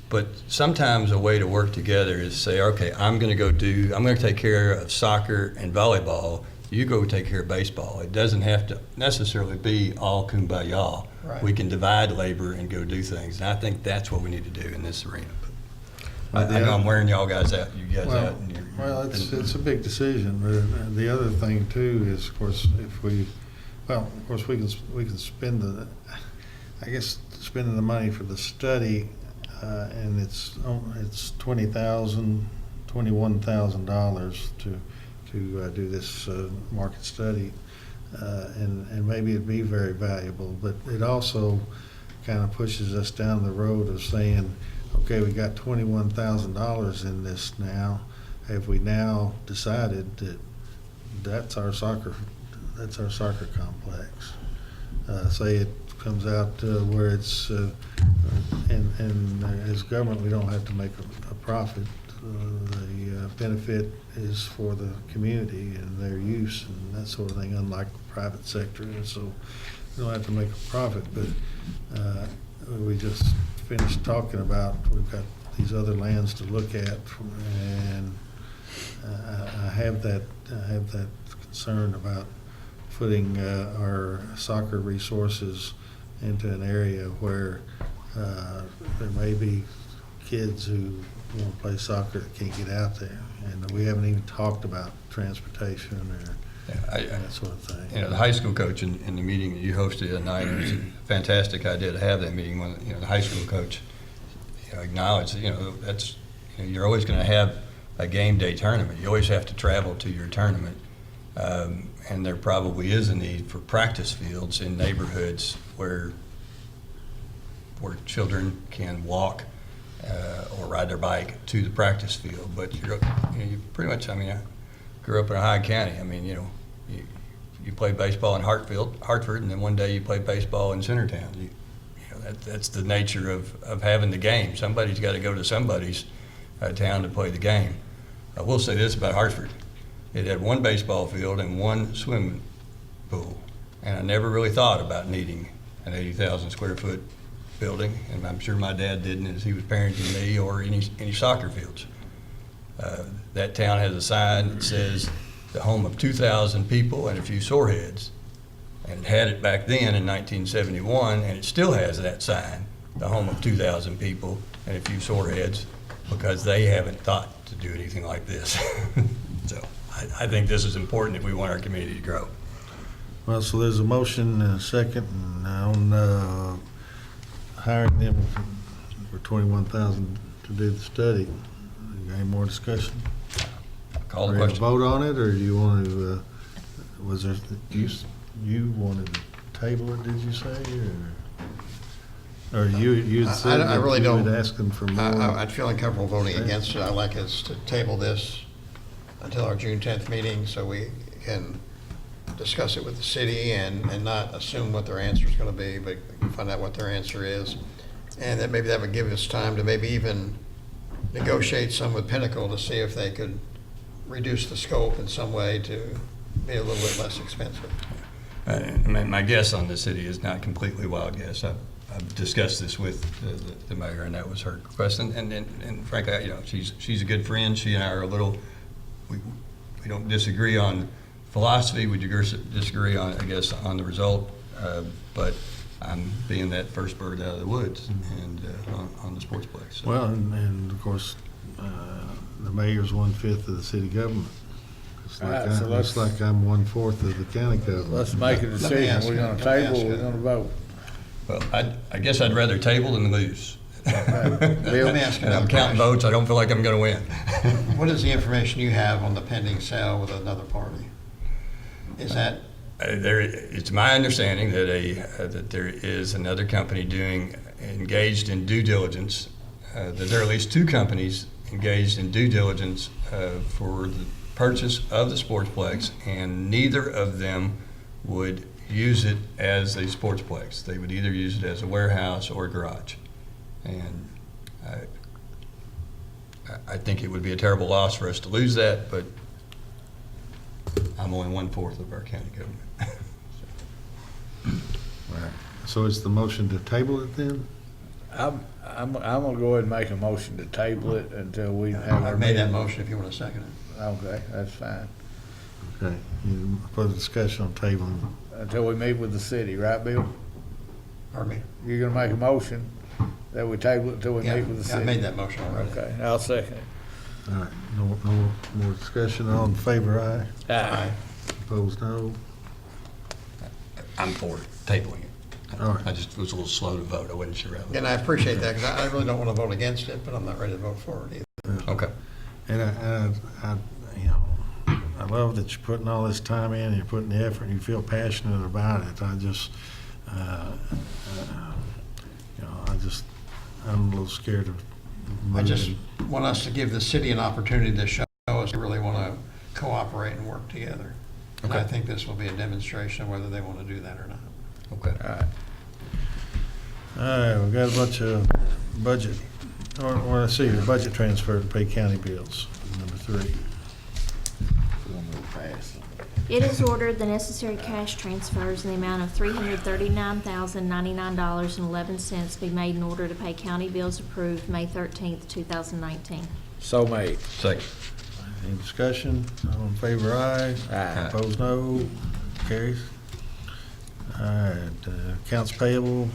[SPEAKER 3] But sometimes a way to work together is say, okay, I'm going to take care of soccer and volleyball. You go take care of baseball. It doesn't have to necessarily be all kumbaya. Right. We can divide labor and go do things. And I think that's what we need to do in this arena. But I know I'm wearing you guys out.
[SPEAKER 1] Well, it's a big decision. The other thing too is, of course, we can spend spending the money for the study, and it's $21,000 to do this market study, and maybe it'd be very valuable. But it also kind of pushes us down the road of saying, okay, we got $21,000 in this now. Have we now decided that that's our soccer complex? Say it comes out where it's, and as government, we don't have to make a profit. The benefit is for the community and their use and that sort of thing, unlike private sector, and so we don't have to make a profit, but we just finished talking about, we've got these other lands to look at, and I have that concern about putting our soccer resources into an area where there may be kids who want to play soccer that can't get out there, and we haven't even talked about transportation or that sort of thing.
[SPEAKER 3] You know, the high school coach in the meeting that you hosted the other night, it was a fantastic idea to have that meeting when, you know, the high school coach, you know, acknowledged that, you know, that's, you know, you're always going to have a game day tournament. You always have to travel to your tournament. And there probably is a need for practice fields in neighborhoods where children can walk or ride their bike to the practice field. But you pretty much, I mean, I grew up in Ohio County. I mean, you know, you play baseball in Hartford, and then one day you play baseball in Centertown. You know, that's the nature of having the game. Somebody's got to go to somebody's town to play the game. I will say this about Hartford. It had one baseball field and one swimming pool, and I never really thought about needing an 80,000 square foot building, and I'm sure my dad didn't as he was parenting me, or any soccer fields. That town has a sign that says the home of 2,000 people and a few soreheads, and it had it back then in 1971, and it still has that sign, the home of 2,000 people and a few soreheads, because they haven't thought to do anything like this. So I think this is important if we want our community to grow.
[SPEAKER 1] Well, so there's a motion and a second on hiring them for $21,000 to do the study. Any more discussion?
[SPEAKER 3] Call the
[SPEAKER 1] Ready to
[SPEAKER 3] question.
[SPEAKER 1] vote on it, or do you want to? Was there you wanted to table it? Did you say, or you had said
[SPEAKER 2] I really
[SPEAKER 1] that you
[SPEAKER 2] don't.
[SPEAKER 1] would ask them for more?
[SPEAKER 2] I'd feel uncomfortable voting against it. I'd like us to table this until our June 10th meeting so we can discuss it with the city and not assume what their answer is going to be, but find out what their answer is. And that maybe that would give us time to maybe even negotiate some with Pinnacle to see if they could reduce the scope in some way to be a little bit less expensive.
[SPEAKER 3] My guess on the city is not completely wild guess. I've discussed this with the mayor, and that was her question. And frankly, you know, she's a good friend. She and I are a little, we don't disagree on philosophy. We disagree on, I guess, on the result. But I'm being that first bird out of the woods and on the sportsplex. So.
[SPEAKER 1] Well, and of course, the mayor's 1/5 of the city government. Just like I'm 1/4 of the county government.
[SPEAKER 4] Let's make a decision. We're going to table, we're going to vote.
[SPEAKER 3] Well, I guess I'd rather table than lose.
[SPEAKER 2] Let me ask you
[SPEAKER 3] And I'm
[SPEAKER 2] another
[SPEAKER 3] counting
[SPEAKER 2] question.
[SPEAKER 3] votes. I don't feel like I'm going to win.
[SPEAKER 2] What is the information you have on the pending sale with another party? Is that?
[SPEAKER 3] It's my understanding that there is another company engaged in due diligence, that there are at least two companies engaged in due diligence for the purchase of the sportsplex, and neither of them would use it as a sportsplex. They would either use it as a warehouse or a garage. And I think it would be a terrible loss for us to lose that, but I'm only 1/4 of our county government.
[SPEAKER 1] Right. So it's the motion to table it then?
[SPEAKER 4] I'm gonna go ahead and make a motion to table it until we have our.
[SPEAKER 2] I've made that
[SPEAKER 4] meeting.
[SPEAKER 2] motion if you want to second it.
[SPEAKER 4] Okay, that's fine.
[SPEAKER 1] Okay. You further discussion on tabling.
[SPEAKER 4] Until we meet with the city, right, Bill?
[SPEAKER 2] Pardon me?
[SPEAKER 4] You're gonna make a motion that we table it until we
[SPEAKER 2] Yeah,
[SPEAKER 4] meet with the
[SPEAKER 2] yeah, I
[SPEAKER 4] city?
[SPEAKER 2] made that motion already.
[SPEAKER 4] Okay, I'll second it.
[SPEAKER 1] All right. No more discussion. All in favor, aye.
[SPEAKER 4] Aye.
[SPEAKER 1] Opposed, no.
[SPEAKER 3] I'm for tabling it.
[SPEAKER 1] All right.
[SPEAKER 3] I just was a little slow to vote. I wasn't sure.
[SPEAKER 2] And I appreciate that, because I really don't want to vote against it, but I'm not ready to vote for it either.
[SPEAKER 3] Okay.
[SPEAKER 1] And I you know, I love that you're putting all this time in, and you're putting the effort, and you feel passionate about it. I just, you know, I'm a little scared of moving.
[SPEAKER 2] I just want us to give the city an opportunity to show us we really want to cooperate and work together. And I think this will be a demonstration of whether they want to do that or not.
[SPEAKER 3] Okay.
[SPEAKER 4] All right.
[SPEAKER 1] All right, we've got a bunch of budget, or let's see, the budget transfer to pay county bills, number 3.
[SPEAKER 4] Pass.
[SPEAKER 18] It is ordered the necessary cash transfers in the amount of $339,099.11 be made in order to pay county bills approved May 13th, 2019.
[SPEAKER 4] So made.
[SPEAKER 3] Second.
[SPEAKER 1] Any discussion? All in favor, aye.
[SPEAKER 4] Aye.
[SPEAKER 1] Opposed, no. Carries. All right, accounts payable,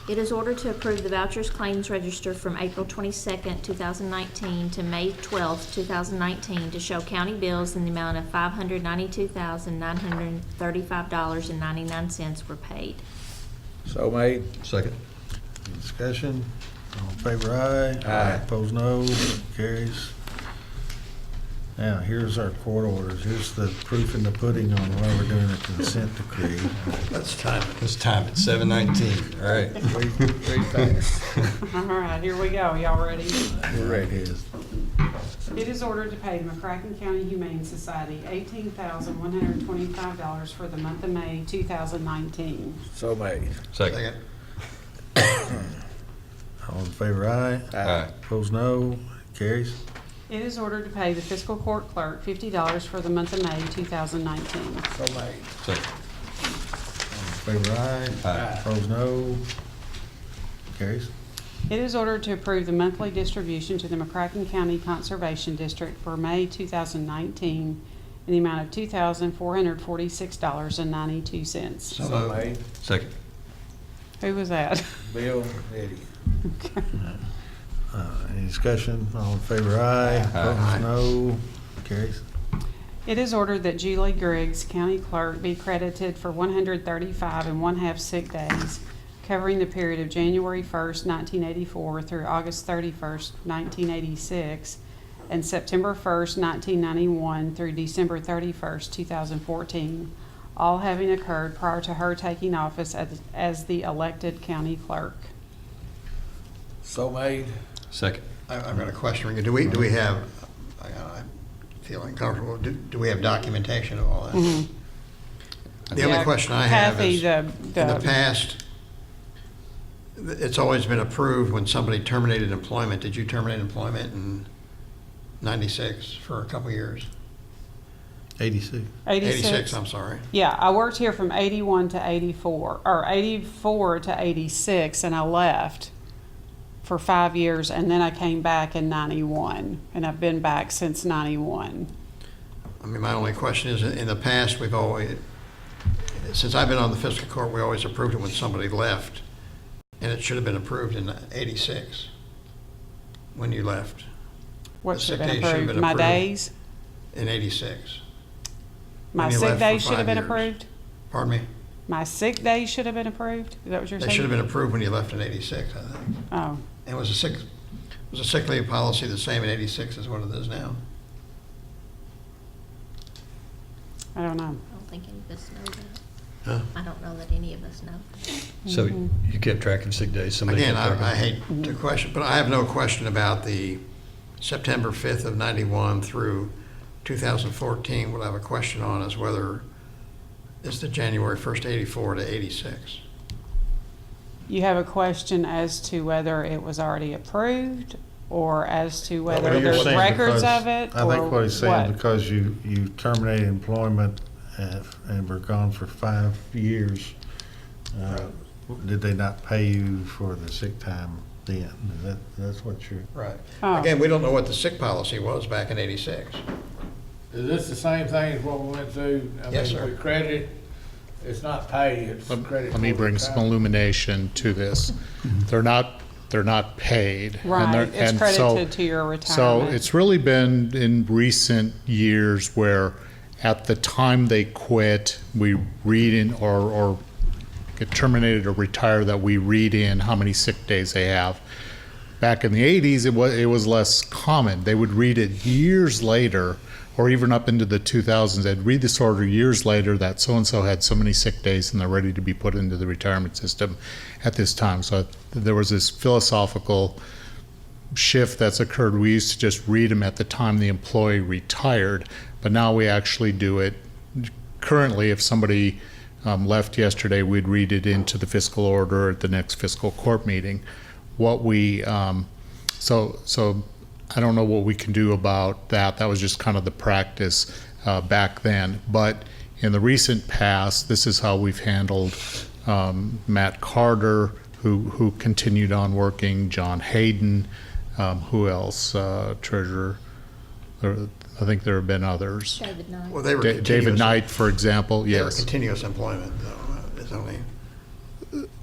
[SPEAKER 18] It is ordered to approve the vouchers claims register from April 22nd, 2019 to May 12th, 2019 to show county bills in the amount of $592,935.99 were paid.
[SPEAKER 4] So made.
[SPEAKER 3] Second.
[SPEAKER 1] any discussion? All in favor, aye.
[SPEAKER 4] Aye.
[SPEAKER 1] Opposed, no. Carries. Now, here's our court orders. Here's the proof in the pudding on why we're doing a consent decree.
[SPEAKER 2] Let's time it.
[SPEAKER 3] It's time at 7:19. All right.
[SPEAKER 4] Very fast.
[SPEAKER 16] All right, here we go. Y'all ready?
[SPEAKER 1] We're ready. It is.
[SPEAKER 16] It is ordered to pay McCracken County Humane Society $18,125 for the month of May 2019.
[SPEAKER 4] So made.
[SPEAKER 3] Second.
[SPEAKER 1] All in favor, aye.
[SPEAKER 3] Aye.
[SPEAKER 1] Opposed, no. Carries.
[SPEAKER 16] It is ordered to pay the fiscal court clerk $50 for the month of May 2019.
[SPEAKER 4] So made.
[SPEAKER 3] Second.
[SPEAKER 1] All in favor, aye.
[SPEAKER 3] Aye.
[SPEAKER 1] Opposed, no. Carries.
[SPEAKER 16] It is ordered to approve the monthly distribution to the McCracken County Conservation District for May 2019 in the amount of $2,446.92.
[SPEAKER 4] So made.
[SPEAKER 3] Second.
[SPEAKER 16] Who was that?
[SPEAKER 4] Bill and Eddie.
[SPEAKER 1] Any discussion? All in favor, aye. Opposed, no. Carries.
[SPEAKER 16] It is ordered that Julie Griggs, County Clerk, be credited for 135 1/2 sick days covering the period of January 1st, 1984 through August 31st, 1986, and September 1st, 1991 through December 31st, 2014, all having occurred prior to her taking office as the elected county clerk.
[SPEAKER 4] So made.
[SPEAKER 3] Second.
[SPEAKER 2] I've got a question. Do we have, I feel uncomfortable, do we have documentation of all that?
[SPEAKER 16] Mhm.
[SPEAKER 2] The only question I have
[SPEAKER 16] Kathy,
[SPEAKER 2] is, in the past, it's always been approved when somebody terminated employment. Did you terminate employment in 96 for a couple years?
[SPEAKER 1] 86.
[SPEAKER 2] 86, I'm sorry.
[SPEAKER 16] Yeah, I worked here from 81 to 84, or 84 to 86, and I left for 5 years, and then I came back in 91, and I've been back since 91.
[SPEAKER 2] I mean, my only question is, in the past, we've always, since I've been on the fiscal court, we always approved it when somebody left, and it should have been approved in 86, when you left.
[SPEAKER 16] What
[SPEAKER 2] The
[SPEAKER 16] should
[SPEAKER 2] sick
[SPEAKER 16] have
[SPEAKER 2] days
[SPEAKER 16] been
[SPEAKER 2] should have
[SPEAKER 16] approved?
[SPEAKER 2] been
[SPEAKER 16] My
[SPEAKER 2] approved.
[SPEAKER 16] days?
[SPEAKER 2] In 86.
[SPEAKER 16] My
[SPEAKER 2] When you
[SPEAKER 16] sick
[SPEAKER 2] left for
[SPEAKER 16] days should
[SPEAKER 2] 5
[SPEAKER 16] have been
[SPEAKER 2] years.
[SPEAKER 16] approved?
[SPEAKER 2] Pardon me?
[SPEAKER 16] My sick days should have been approved? Is that what you're
[SPEAKER 2] They
[SPEAKER 16] saying?
[SPEAKER 2] should have been approved when you left in 86, I think.
[SPEAKER 16] Oh,
[SPEAKER 2] And was a sick leave policy the same in 86 as what it is now?
[SPEAKER 16] I don't know.
[SPEAKER 18] I don't think any of us know that.
[SPEAKER 2] Huh?
[SPEAKER 18] I don't know that any of us know.
[SPEAKER 3] So you kept track of sick days? Somebody
[SPEAKER 2] Again,
[SPEAKER 3] kept track of
[SPEAKER 2] I
[SPEAKER 3] them?
[SPEAKER 2] hate to question, but I have no question about the September 5th of 91 through 2014. What I have a question on is whether it's the January 1st, 84 to 86.
[SPEAKER 16] You have a question as to whether it was already approved, or as to whether
[SPEAKER 1] Well, you're
[SPEAKER 16] there's
[SPEAKER 1] saying
[SPEAKER 16] records
[SPEAKER 1] because-
[SPEAKER 16] of it,
[SPEAKER 1] I
[SPEAKER 16] or
[SPEAKER 1] think what he's saying,
[SPEAKER 16] what?
[SPEAKER 1] because you terminated employment and were gone for 5 years, did they not pay you for the sick time then? That's what you're...
[SPEAKER 2] Right.
[SPEAKER 16] Oh.
[SPEAKER 2] Again, we don't know what the sick policy was back in 86.
[SPEAKER 4] Is this the same thing as what we went through?
[SPEAKER 2] Yes, sir.
[SPEAKER 4] We credit, it's not pay, it's credit.
[SPEAKER 19] Let me
[SPEAKER 4] for
[SPEAKER 19] bring
[SPEAKER 4] the
[SPEAKER 19] some
[SPEAKER 4] time.
[SPEAKER 19] illumination to this. They're not paid. and
[SPEAKER 16] Right,
[SPEAKER 19] they're-
[SPEAKER 16] it's
[SPEAKER 19] and
[SPEAKER 16] credited to your
[SPEAKER 19] So
[SPEAKER 16] retirement.
[SPEAKER 19] it's really been in recent years where at the time they quit, we read in or get terminated or retire, that we read in how many sick days they have. Back in the 80s, it was less common. They would read it years later, or even up into the 2000s. They'd read this order years later that so-and-so had so many sick days and they're ready to be put into the retirement system at this time. So there was this philosophical shift that's occurred. We used to just read them at the time the employee retired, but now we actually do it. Currently, if somebody left yesterday, we'd read it into the fiscal order at the next fiscal court meeting. What we, so I don't know what we can do about that. That was just kind of the practice. back then. But in the recent past, this is how we've handled Matt Carter, who continued on working, John Hayden, who else, treasurer? I think there have been others.
[SPEAKER 18] David Knight.
[SPEAKER 2] Well, they were
[SPEAKER 19] David
[SPEAKER 2] continuous-
[SPEAKER 19] Knight, for example,
[SPEAKER 2] They were
[SPEAKER 19] yes.
[SPEAKER 2] continuous employment, though. It's only,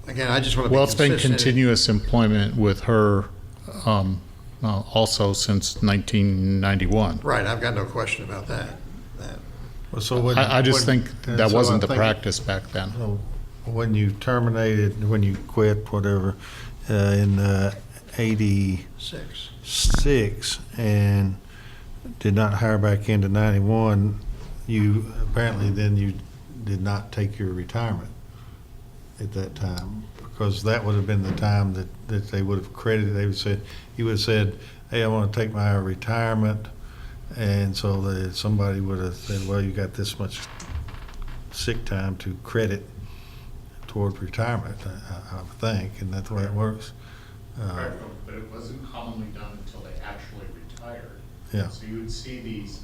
[SPEAKER 2] again, I just want to be
[SPEAKER 19] Well, it's been
[SPEAKER 2] consistent.
[SPEAKER 19] continuous employment with her also since 1991.
[SPEAKER 2] Right, I've got no question about that.
[SPEAKER 1] Well, so when-
[SPEAKER 19] I just
[SPEAKER 1] when-
[SPEAKER 19] think
[SPEAKER 1] and
[SPEAKER 19] that
[SPEAKER 1] so
[SPEAKER 19] wasn't
[SPEAKER 1] I
[SPEAKER 19] the
[SPEAKER 1] think-
[SPEAKER 19] practice back then.
[SPEAKER 1] So when you terminated, when you quit, whatever, in 86 and did not hire back into 91, you apparently then you did not take your retirement at that time, because that would have been the time that they would have credited. They would say, you would have said, hey, I want to take my retirement. And so somebody would have said, well, you got this much sick time to credit toward retirement, I would think, and that's the way it works.
[SPEAKER 19] Right, but it wasn't commonly done until they actually retired.
[SPEAKER 1] Yeah.
[SPEAKER 19] So you would see these,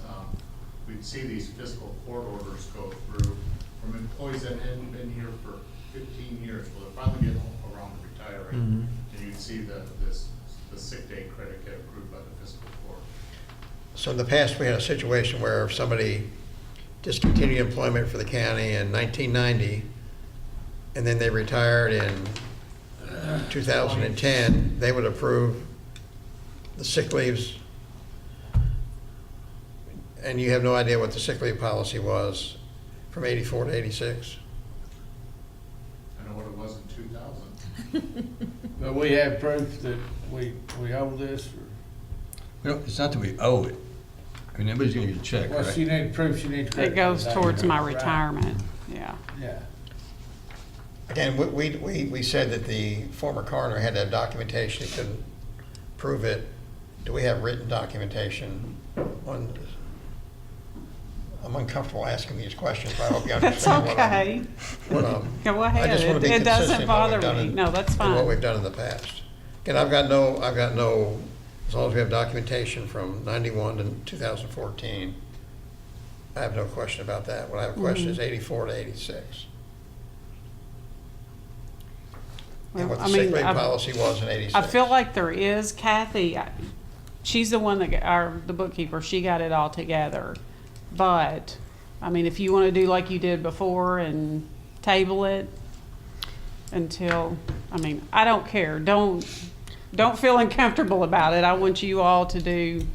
[SPEAKER 19] we'd see these fiscal court orders go through from employees that hadn't been here for 15 years. Well, they finally get around to retiring,
[SPEAKER 1] Mhm.
[SPEAKER 19] and you'd see the sick day credit get approved by the fiscal court.
[SPEAKER 2] So in the past, we had a situation where if somebody discontinued employment for the county in 1990, and then they retired in 2010, they would approve the sick leaves. And you have no idea what the sick leave policy was from 84 to 86?
[SPEAKER 19] I know what it was in 2000.
[SPEAKER 4] But we have proof that we owe this, or?
[SPEAKER 3] Well, it's not that we owe it. I mean, everybody's gonna get a check,
[SPEAKER 4] Well,
[SPEAKER 3] right?
[SPEAKER 4] she need proof, she needs credit.
[SPEAKER 16] It goes towards my
[SPEAKER 4] Right.
[SPEAKER 16] retirement, yeah.
[SPEAKER 4] Yeah.
[SPEAKER 2] Again, we said that the former coroner had to have documentation, he couldn't prove it. Do we have written documentation on, I'm uncomfortable asking these questions, but I hope you
[SPEAKER 16] That's
[SPEAKER 2] understand
[SPEAKER 16] okay.
[SPEAKER 2] what
[SPEAKER 16] Go
[SPEAKER 2] I just want to be
[SPEAKER 16] ahead. It doesn't
[SPEAKER 2] consistent in what
[SPEAKER 16] bother
[SPEAKER 2] we've done
[SPEAKER 16] me.
[SPEAKER 2] in-
[SPEAKER 16] No, that's
[SPEAKER 2] in what
[SPEAKER 16] fine.
[SPEAKER 2] we've done in the past. Again, I've got no, as long as we have documentation from 91 to 2014, I have no question about that. What I have a question
[SPEAKER 16] Mhm.
[SPEAKER 2] is 84 to 86. And
[SPEAKER 16] Well,
[SPEAKER 2] what
[SPEAKER 16] I
[SPEAKER 2] the sick
[SPEAKER 16] mean,
[SPEAKER 2] leave
[SPEAKER 16] I-
[SPEAKER 2] policy was in 86.
[SPEAKER 16] I feel like there is, Kathy, she's the one that, the bookkeeper, she got it all together. But, I mean, if you want to do like you did before and table it until, I mean, I don't care. Don't feel uncomfortable about it. I want you all to do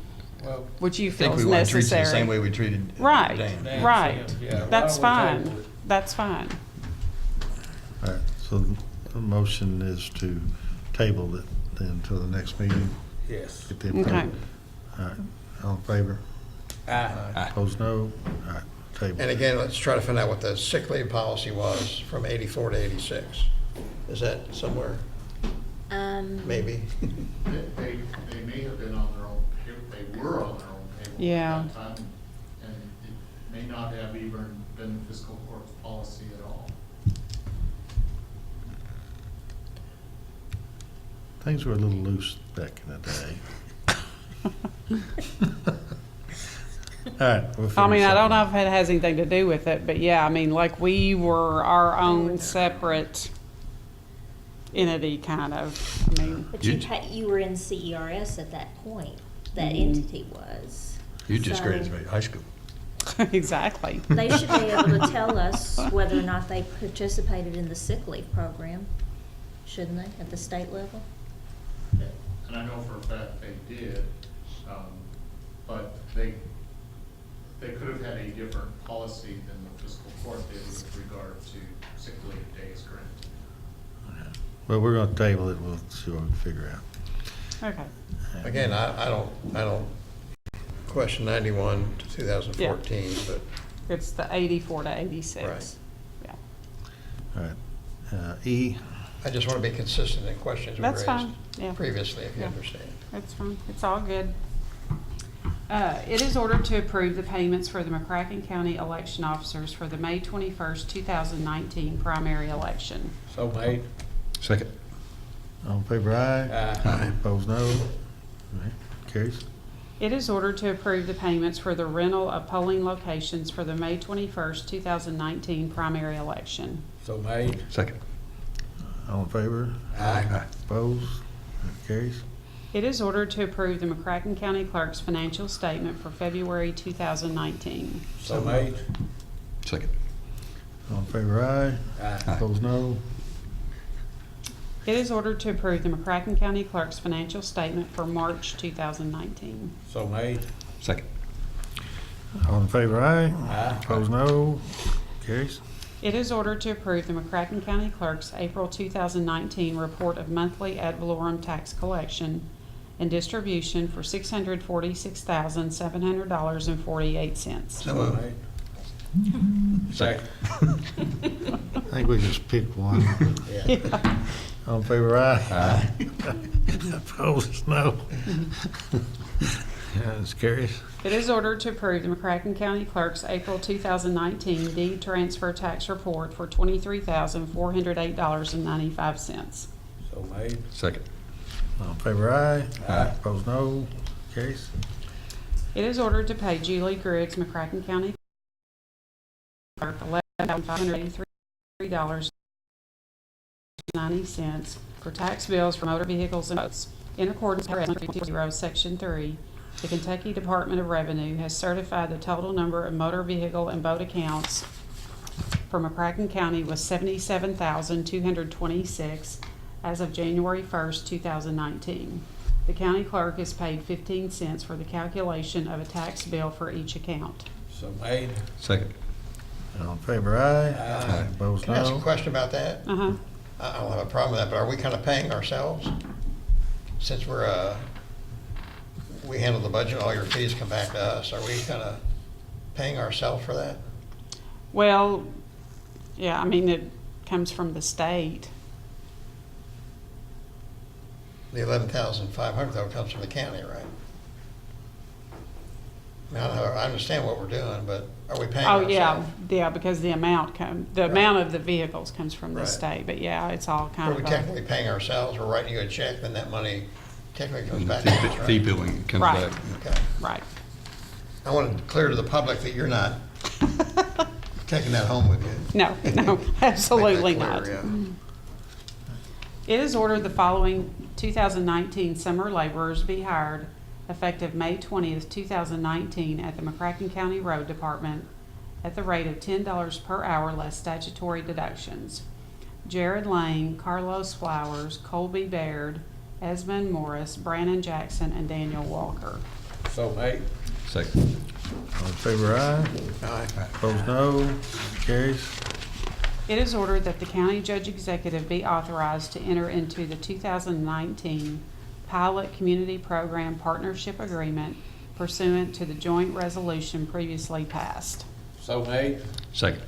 [SPEAKER 4] Well,
[SPEAKER 16] what you
[SPEAKER 3] I think
[SPEAKER 16] feel
[SPEAKER 3] we
[SPEAKER 16] is
[SPEAKER 3] want to treat it
[SPEAKER 16] necessary.
[SPEAKER 3] the same way we treated
[SPEAKER 16] Right,
[SPEAKER 3] Dan.
[SPEAKER 16] right.
[SPEAKER 4] Yeah, why
[SPEAKER 16] That's
[SPEAKER 4] don't we table
[SPEAKER 16] fine.
[SPEAKER 4] it?
[SPEAKER 16] That's fine.
[SPEAKER 1] All right, so the motion is to table it then until the next meeting.
[SPEAKER 4] Yes.
[SPEAKER 1] Get the
[SPEAKER 16] Okay.
[SPEAKER 1] approval. All right, all in favor?
[SPEAKER 4] Aye.
[SPEAKER 1] Opposed, no? All right, table.
[SPEAKER 2] And again, let's try to find out what the sick leave policy was from 84 to 86. Is that somewhere? Maybe.
[SPEAKER 19] They may have been on their own, they were on their own payroll
[SPEAKER 16] Yeah.
[SPEAKER 19] at that time, and it may not have even been fiscal court's policy at all.
[SPEAKER 1] Things were a little loose back in the day. All right. we'll
[SPEAKER 16] I
[SPEAKER 1] figure
[SPEAKER 16] mean, I don't
[SPEAKER 1] something
[SPEAKER 16] know if it has anything to do with it, but yeah, I mean, like we were our own separate entity, kind of. I mean,
[SPEAKER 18] But you were in CERS at that point, that
[SPEAKER 16] Mhm.
[SPEAKER 18] entity was.
[SPEAKER 3] You just
[SPEAKER 18] So
[SPEAKER 3] graduated high school.
[SPEAKER 16] exactly.
[SPEAKER 18] They should be able to tell us whether or not they participated in the sick leave program, shouldn't they, at the state level?
[SPEAKER 19] And I know for a fact they did, but they could have had a different policy than the fiscal court did with regard to sick leave days granted.
[SPEAKER 1] Well, we're gonna table it, we'll see what we can figure out.
[SPEAKER 16] Okay.
[SPEAKER 2] Again, I don't question 91 to 2014, but
[SPEAKER 16] It's the 84 to 86.
[SPEAKER 2] Right.
[SPEAKER 16] Yeah.
[SPEAKER 1] All right. E,
[SPEAKER 2] I just want to be consistent in questions we
[SPEAKER 16] That's
[SPEAKER 2] raised
[SPEAKER 16] fine. Yeah.
[SPEAKER 2] previously, if you
[SPEAKER 16] Yeah.
[SPEAKER 2] understand.
[SPEAKER 16] That's fine. It's all good. It is ordered to approve the payments for the McCracken County election officers for the May 21st, 2019 primary election.
[SPEAKER 4] So made.
[SPEAKER 3] Second.
[SPEAKER 1] all in favor, aye?
[SPEAKER 4] Aye.
[SPEAKER 1] Opposed, no? All right, carries.
[SPEAKER 16] It is ordered to approve the payments for the rental of polling locations for the May 21st, 2019 primary election.
[SPEAKER 4] So made.
[SPEAKER 14] Second.
[SPEAKER 1] All in favor?
[SPEAKER 2] Aye.
[SPEAKER 1] Opposed? That carries.
[SPEAKER 16] It is ordered to approve the McCracken County Clerk's financial statement for February 2019.
[SPEAKER 4] So made.
[SPEAKER 14] Second.
[SPEAKER 1] All in favor, aye.
[SPEAKER 4] Aye.
[SPEAKER 1] Opposed, no.
[SPEAKER 16] It is ordered to approve the McCracken County Clerk's financial statement for March 2019.
[SPEAKER 4] So made.
[SPEAKER 14] Second.
[SPEAKER 1] All in favor, aye.
[SPEAKER 4] Aye.
[SPEAKER 1] Opposed, no. Carries.
[SPEAKER 16] It is ordered to approve the McCracken County Clerk's April 2019 report of monthly ad valorem tax collection and distribution for $646,700.48.
[SPEAKER 2] So moved.
[SPEAKER 4] Second.
[SPEAKER 1] I think we just picked one.
[SPEAKER 4] Yeah.
[SPEAKER 1] All in favor, aye. Aye. Opposed, no. Yeah, this carries.
[SPEAKER 16] It is ordered to approve the McCracken County Clerk's April 2019 deed transfer tax report for $23,408.95.
[SPEAKER 4] So made.
[SPEAKER 14] Second.
[SPEAKER 1] All in favor, aye.
[SPEAKER 4] Aye.
[SPEAKER 1] Opposed, no. Carries.
[SPEAKER 16] It is ordered to pay Julie Griggs, McCracken County Clerk, $11,583.90 for tax bills for motor vehicles and boats. In accordance with Resolution 340, Section 3, the Kentucky Department of Revenue has certified the total number of motor vehicle and boat accounts for McCracken County was 77,226 as of January 1st, 2019. The county clerk is paid 15 cents for the calculation of a tax bill for each account.
[SPEAKER 4] So made.
[SPEAKER 14] Second.
[SPEAKER 1] All in favor, aye.
[SPEAKER 4] Aye.
[SPEAKER 1] Opposed,
[SPEAKER 2] Can I ask a
[SPEAKER 1] no.
[SPEAKER 2] question about that?
[SPEAKER 16] Uh-huh.
[SPEAKER 2] I don't have a problem with that, but are we kind of paying ourselves? Since we handle the budget, all your fees come back to us, are we kind of paying ourselves for that?
[SPEAKER 16] Well, yeah, I mean, it comes from the state.
[SPEAKER 2] The 11,500 though comes from the county, right? I mean, I understand what we're doing, but are we paying
[SPEAKER 16] Oh,
[SPEAKER 2] ourselves?
[SPEAKER 16] yeah, because the amount amount of the vehicles comes from the
[SPEAKER 2] Right.
[SPEAKER 16] state, but yeah, it's all kind
[SPEAKER 2] Are
[SPEAKER 16] of.
[SPEAKER 2] we technically paying ourselves? We're writing you a check, then that money technically comes back to us, right?
[SPEAKER 14] Fee billing comes
[SPEAKER 16] Right.
[SPEAKER 14] back.
[SPEAKER 2] Okay.
[SPEAKER 16] Right.
[SPEAKER 2] I want to clear to the public that you're not taking that home with you.
[SPEAKER 16] No, no, absolutely
[SPEAKER 2] Make that
[SPEAKER 16] not.
[SPEAKER 2] clear, yeah.
[SPEAKER 16] It is ordered the following 2019 summer laborers be hired effective May 20th, 2019 at the McCracken County Road Department at the rate of $10 per hour less statutory deductions. Jared Lane, Carlos Flowers, Colby Baird, Esmond Morris, Brandon Jackson, and Daniel Walker.
[SPEAKER 4] So made.
[SPEAKER 14] Second.
[SPEAKER 1] All in favor, aye.
[SPEAKER 2] Aye.
[SPEAKER 1] Opposed, no. Carries.
[SPEAKER 16] It is ordered that the county judge executive be authorized to enter into the 2019 Pilot Community Program Partnership Agreement pursuant to the joint resolution previously passed.
[SPEAKER 4] So made.
[SPEAKER 14] Second.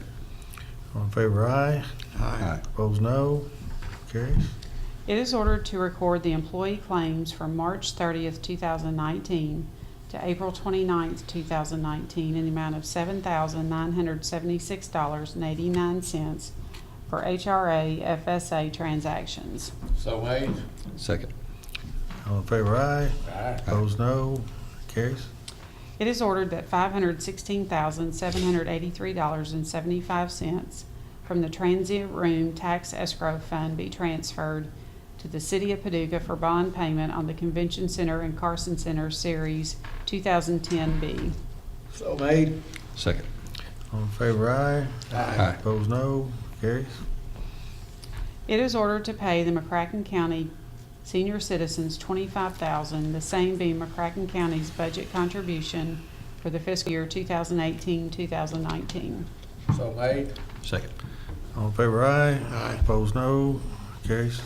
[SPEAKER 1] All in favor, aye.
[SPEAKER 2] Aye.
[SPEAKER 1] Opposed, no. Carries.
[SPEAKER 16] It is ordered to record the employee claims from March 30th, 2019 to April 29th, 2019 in the amount of $7,976.89 for HRA FSA transactions.
[SPEAKER 4] So made.
[SPEAKER 14] Second.
[SPEAKER 1] All in favor, aye.
[SPEAKER 4] Aye.
[SPEAKER 1] Opposed, no. Carries.
[SPEAKER 16] It is ordered that $516,783.75 from the transient room tax escrow fund be transferred to the City of Paducah for bond payment on the Convention Center and Carson Center Series 2010B.
[SPEAKER 4] So made.
[SPEAKER 14] Second.
[SPEAKER 1] All in favor, aye.
[SPEAKER 14] Aye.
[SPEAKER 1] Opposed, no. Carries.
[SPEAKER 16] It is ordered to pay the McCracken County senior citizens $25,000, the same being McCracken County's budget contribution for the fiscal year 2018-2019.
[SPEAKER 4] So made.
[SPEAKER 14] Second.
[SPEAKER 1] All in favor, aye.
[SPEAKER 2] Aye.
[SPEAKER 1] Opposed, no. Carries.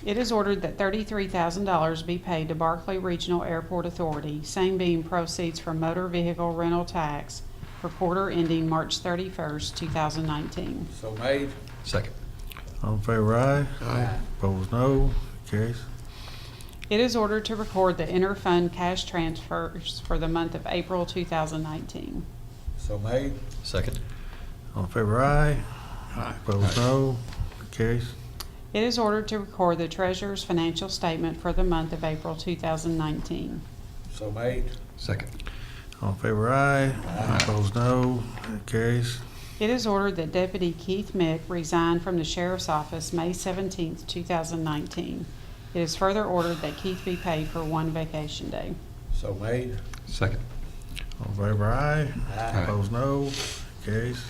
[SPEAKER 16] It is ordered that $33,000 be paid to Barclay Regional Airport Authority, same being proceeds from motor vehicle rental tax for quarter ending March 31st, 2019.
[SPEAKER 4] So made.
[SPEAKER 14] Second.
[SPEAKER 1] All in favor, aye.
[SPEAKER 2] Aye.
[SPEAKER 1] Opposed, no. Carries.
[SPEAKER 16] It is ordered to record the interfund cash transfers for the month of April 2019.
[SPEAKER 4] So made.
[SPEAKER 14] Second.
[SPEAKER 1] All in favor, aye.
[SPEAKER 2] Aye.
[SPEAKER 1] Opposed, no. Carries.
[SPEAKER 16] It is ordered to record the treasurer's financial statement for the month of April 2019.
[SPEAKER 4] So made.
[SPEAKER 3] Second.
[SPEAKER 1] All in favor, aye. Opposed, no. That carries.
[SPEAKER 16] It is ordered that Deputy Keith Mick resign from the Sheriff's Office May 17, 2019. It is further ordered that Keith be paid for 1 vacation day.
[SPEAKER 4] So made.
[SPEAKER 3] Second.
[SPEAKER 1] All in favor, aye.
[SPEAKER 4] Aye.
[SPEAKER 1] Opposed, no. Carries.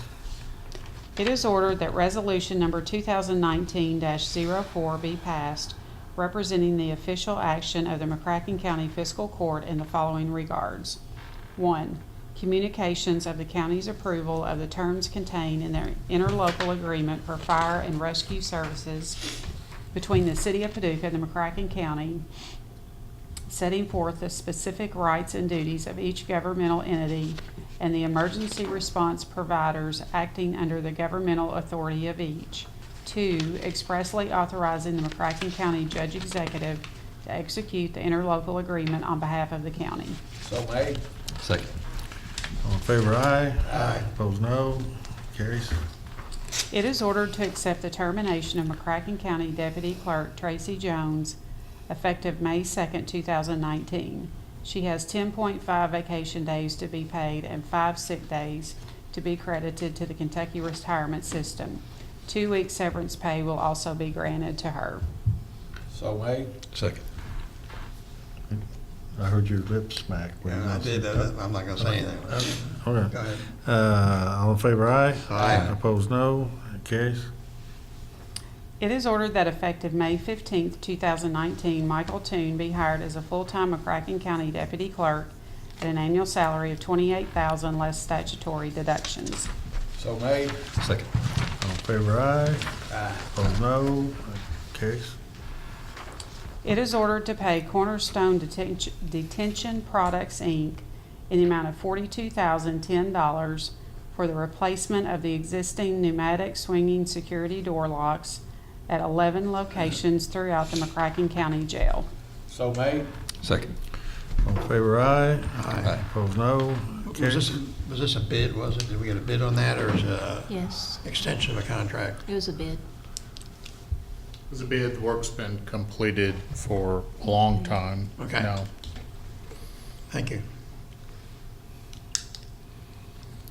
[SPEAKER 16] It is ordered that Resolution Number 2019-04 be passed, representing the official action of the McCracken County Fiscal Court in the following regards. 1. Communications of the county's approval of the terms contained in their interlocal agreement for fire and rescue services between the City of Paducah and the McCracken County, setting forth the specific rights and duties of each governmental entity and the emergency response providers acting under the governmental authority of each. 2. Expressly authorizing the McCracken County Judge Executive to execute the interlocal agreement on behalf of the county.
[SPEAKER 4] So made.
[SPEAKER 3] Second.
[SPEAKER 1] All in favor, aye.
[SPEAKER 4] Aye.
[SPEAKER 1] Opposed, no. Carries.
[SPEAKER 16] It is ordered to accept the termination of McCracken County Deputy Clerk Tracy Jones effective May 2nd, 2019. She has 10.5 vacation days to be paid and 5 sick days to be credited to the Kentucky Retirement System. 2 weeks severance pay will also be granted to her.
[SPEAKER 4] So made.
[SPEAKER 3] Second.
[SPEAKER 1] I heard your lips smack. when
[SPEAKER 2] Yeah, I
[SPEAKER 1] you
[SPEAKER 2] did.
[SPEAKER 1] said-
[SPEAKER 2] I'm not gonna say anything.
[SPEAKER 1] Okay.
[SPEAKER 2] Go ahead.
[SPEAKER 1] All in favor, aye.
[SPEAKER 2] Aye.
[SPEAKER 1] Opposed, no. That carries.
[SPEAKER 16] It is ordered that effective May 15th, 2019, Michael Toon be hired as a full-time McCracken County Deputy Clerk at an annual salary of $28,000 less statutory deductions.
[SPEAKER 4] So made.
[SPEAKER 3] Second.
[SPEAKER 1] All in favor, aye.
[SPEAKER 4] Aye.
[SPEAKER 1] Opposed, no. That carries.
[SPEAKER 16] It is ordered to pay Cornerstone Detention Products, Inc. in the amount of $42,010 for the replacement of the existing pneumatic swinging security door locks at 11 locations throughout the McCracken County Jail.
[SPEAKER 4] So made.
[SPEAKER 3] Second.
[SPEAKER 1] All in favor, aye.
[SPEAKER 2] Aye.
[SPEAKER 1] Opposed, no. Carries.
[SPEAKER 2] Was this a bid, was it? Did we get a bid on that, or is it a
[SPEAKER 18] Yes,
[SPEAKER 2] extension of a contract?
[SPEAKER 18] it was a bid.
[SPEAKER 19] As a bid, the work's been completed for a long time
[SPEAKER 2] Okay.
[SPEAKER 19] now.
[SPEAKER 2] Thank you.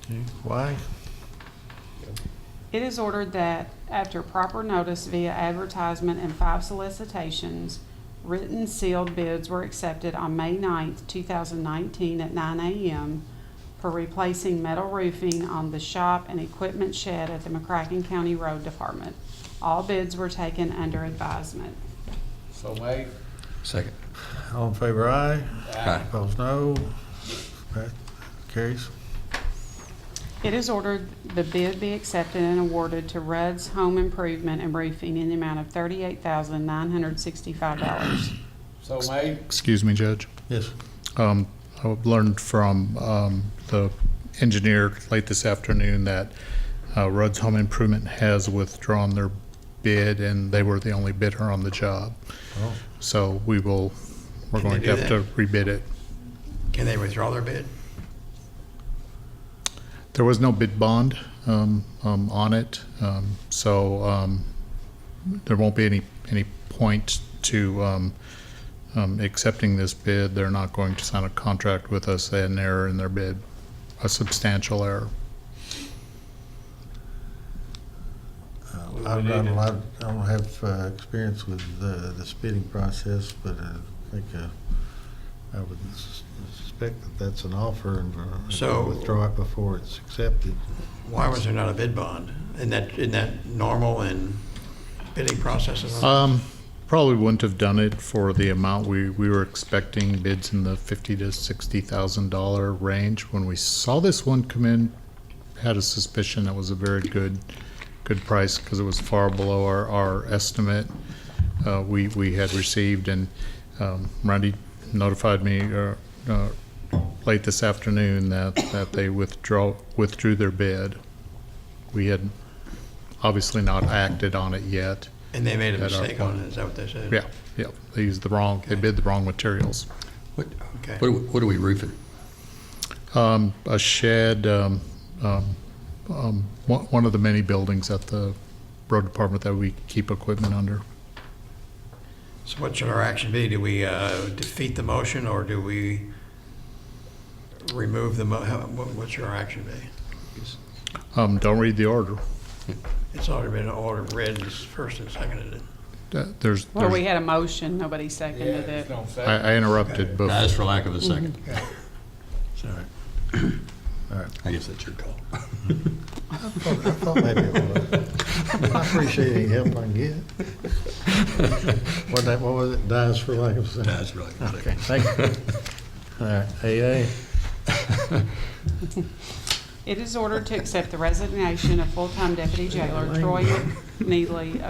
[SPEAKER 1] Okay. Why?
[SPEAKER 16] It is ordered that, after proper notice via advertisement and 5 solicitations, written sealed bids were accepted on May 9th, 2019 at 9 a.m. for replacing metal roofing on the shop and equipment shed at the McCracken County Road Department. All bids were taken under advisement.
[SPEAKER 4] So made.
[SPEAKER 3] Second.
[SPEAKER 1] All in favor, aye.
[SPEAKER 3] Aye.
[SPEAKER 1] Opposed, no. That carries.
[SPEAKER 16] It is ordered the bid be accepted and awarded to Rudd's Home Improvement and Roofing in the amount of $38,965.
[SPEAKER 4] So made.
[SPEAKER 19] Excuse me, Judge.
[SPEAKER 1] Yes.
[SPEAKER 19] I learned from the engineer late this afternoon that Rudd's Home Improvement has withdrawn their bid, and they were the only bidder on the job.
[SPEAKER 1] Oh.
[SPEAKER 19] So we're
[SPEAKER 2] Can
[SPEAKER 19] going
[SPEAKER 2] they
[SPEAKER 19] to
[SPEAKER 2] do
[SPEAKER 19] have to rebid it.
[SPEAKER 2] Can they withdraw their bid?
[SPEAKER 19] There was no bid bond on it, so there won't be any point to accepting this bid. They're not going to sign a contract with us. They had an error in their bid, a substantial error.
[SPEAKER 1] I don't have experience with the bidding process, but I think I would suspect that that's an offer and
[SPEAKER 2] So-
[SPEAKER 1] withdraw it before it's accepted.
[SPEAKER 2] Why was there not a bid bond? Isn't that normal in bidding processes?
[SPEAKER 19] Probably wouldn't have done it for the amount we were expecting bids in the $50,000 to $60,000 range. When we saw this one come in, had a suspicion that was a very good price because it was far below our estimate we had received, and Randy notified me late this afternoon that they withdrew their bid. We had obviously not acted on it yet.
[SPEAKER 2] And they made a
[SPEAKER 19] at our
[SPEAKER 2] mistake on
[SPEAKER 19] point.
[SPEAKER 2] it, is that what they said?
[SPEAKER 19] Yeah. They used they bid the wrong materials.
[SPEAKER 3] What,
[SPEAKER 2] Okay.
[SPEAKER 3] what are we roofing?
[SPEAKER 19] A shed, one of the many buildings at the road department that we keep equipment under.
[SPEAKER 2] So what should our action be? Do we defeat the motion, or do we remove the, what should our action be?
[SPEAKER 19] Don't read the order.
[SPEAKER 2] It's already been ordered, read, and first and seconded.
[SPEAKER 19] There's,
[SPEAKER 16] Well, we had a motion, nobody seconded it.
[SPEAKER 19] I interrupted before.
[SPEAKER 3] That's for lack of a second.
[SPEAKER 1] Sorry. All right.
[SPEAKER 3] I guess that's your call.
[SPEAKER 1] I thought maybe it was. I appreciate any help I can get. What was it? Dies for lack of saying.
[SPEAKER 3] That's right.
[SPEAKER 1] Okay, thank you. All right, AA.
[SPEAKER 16] It is ordered to accept the resignation of full-time deputy jailer Troy Neely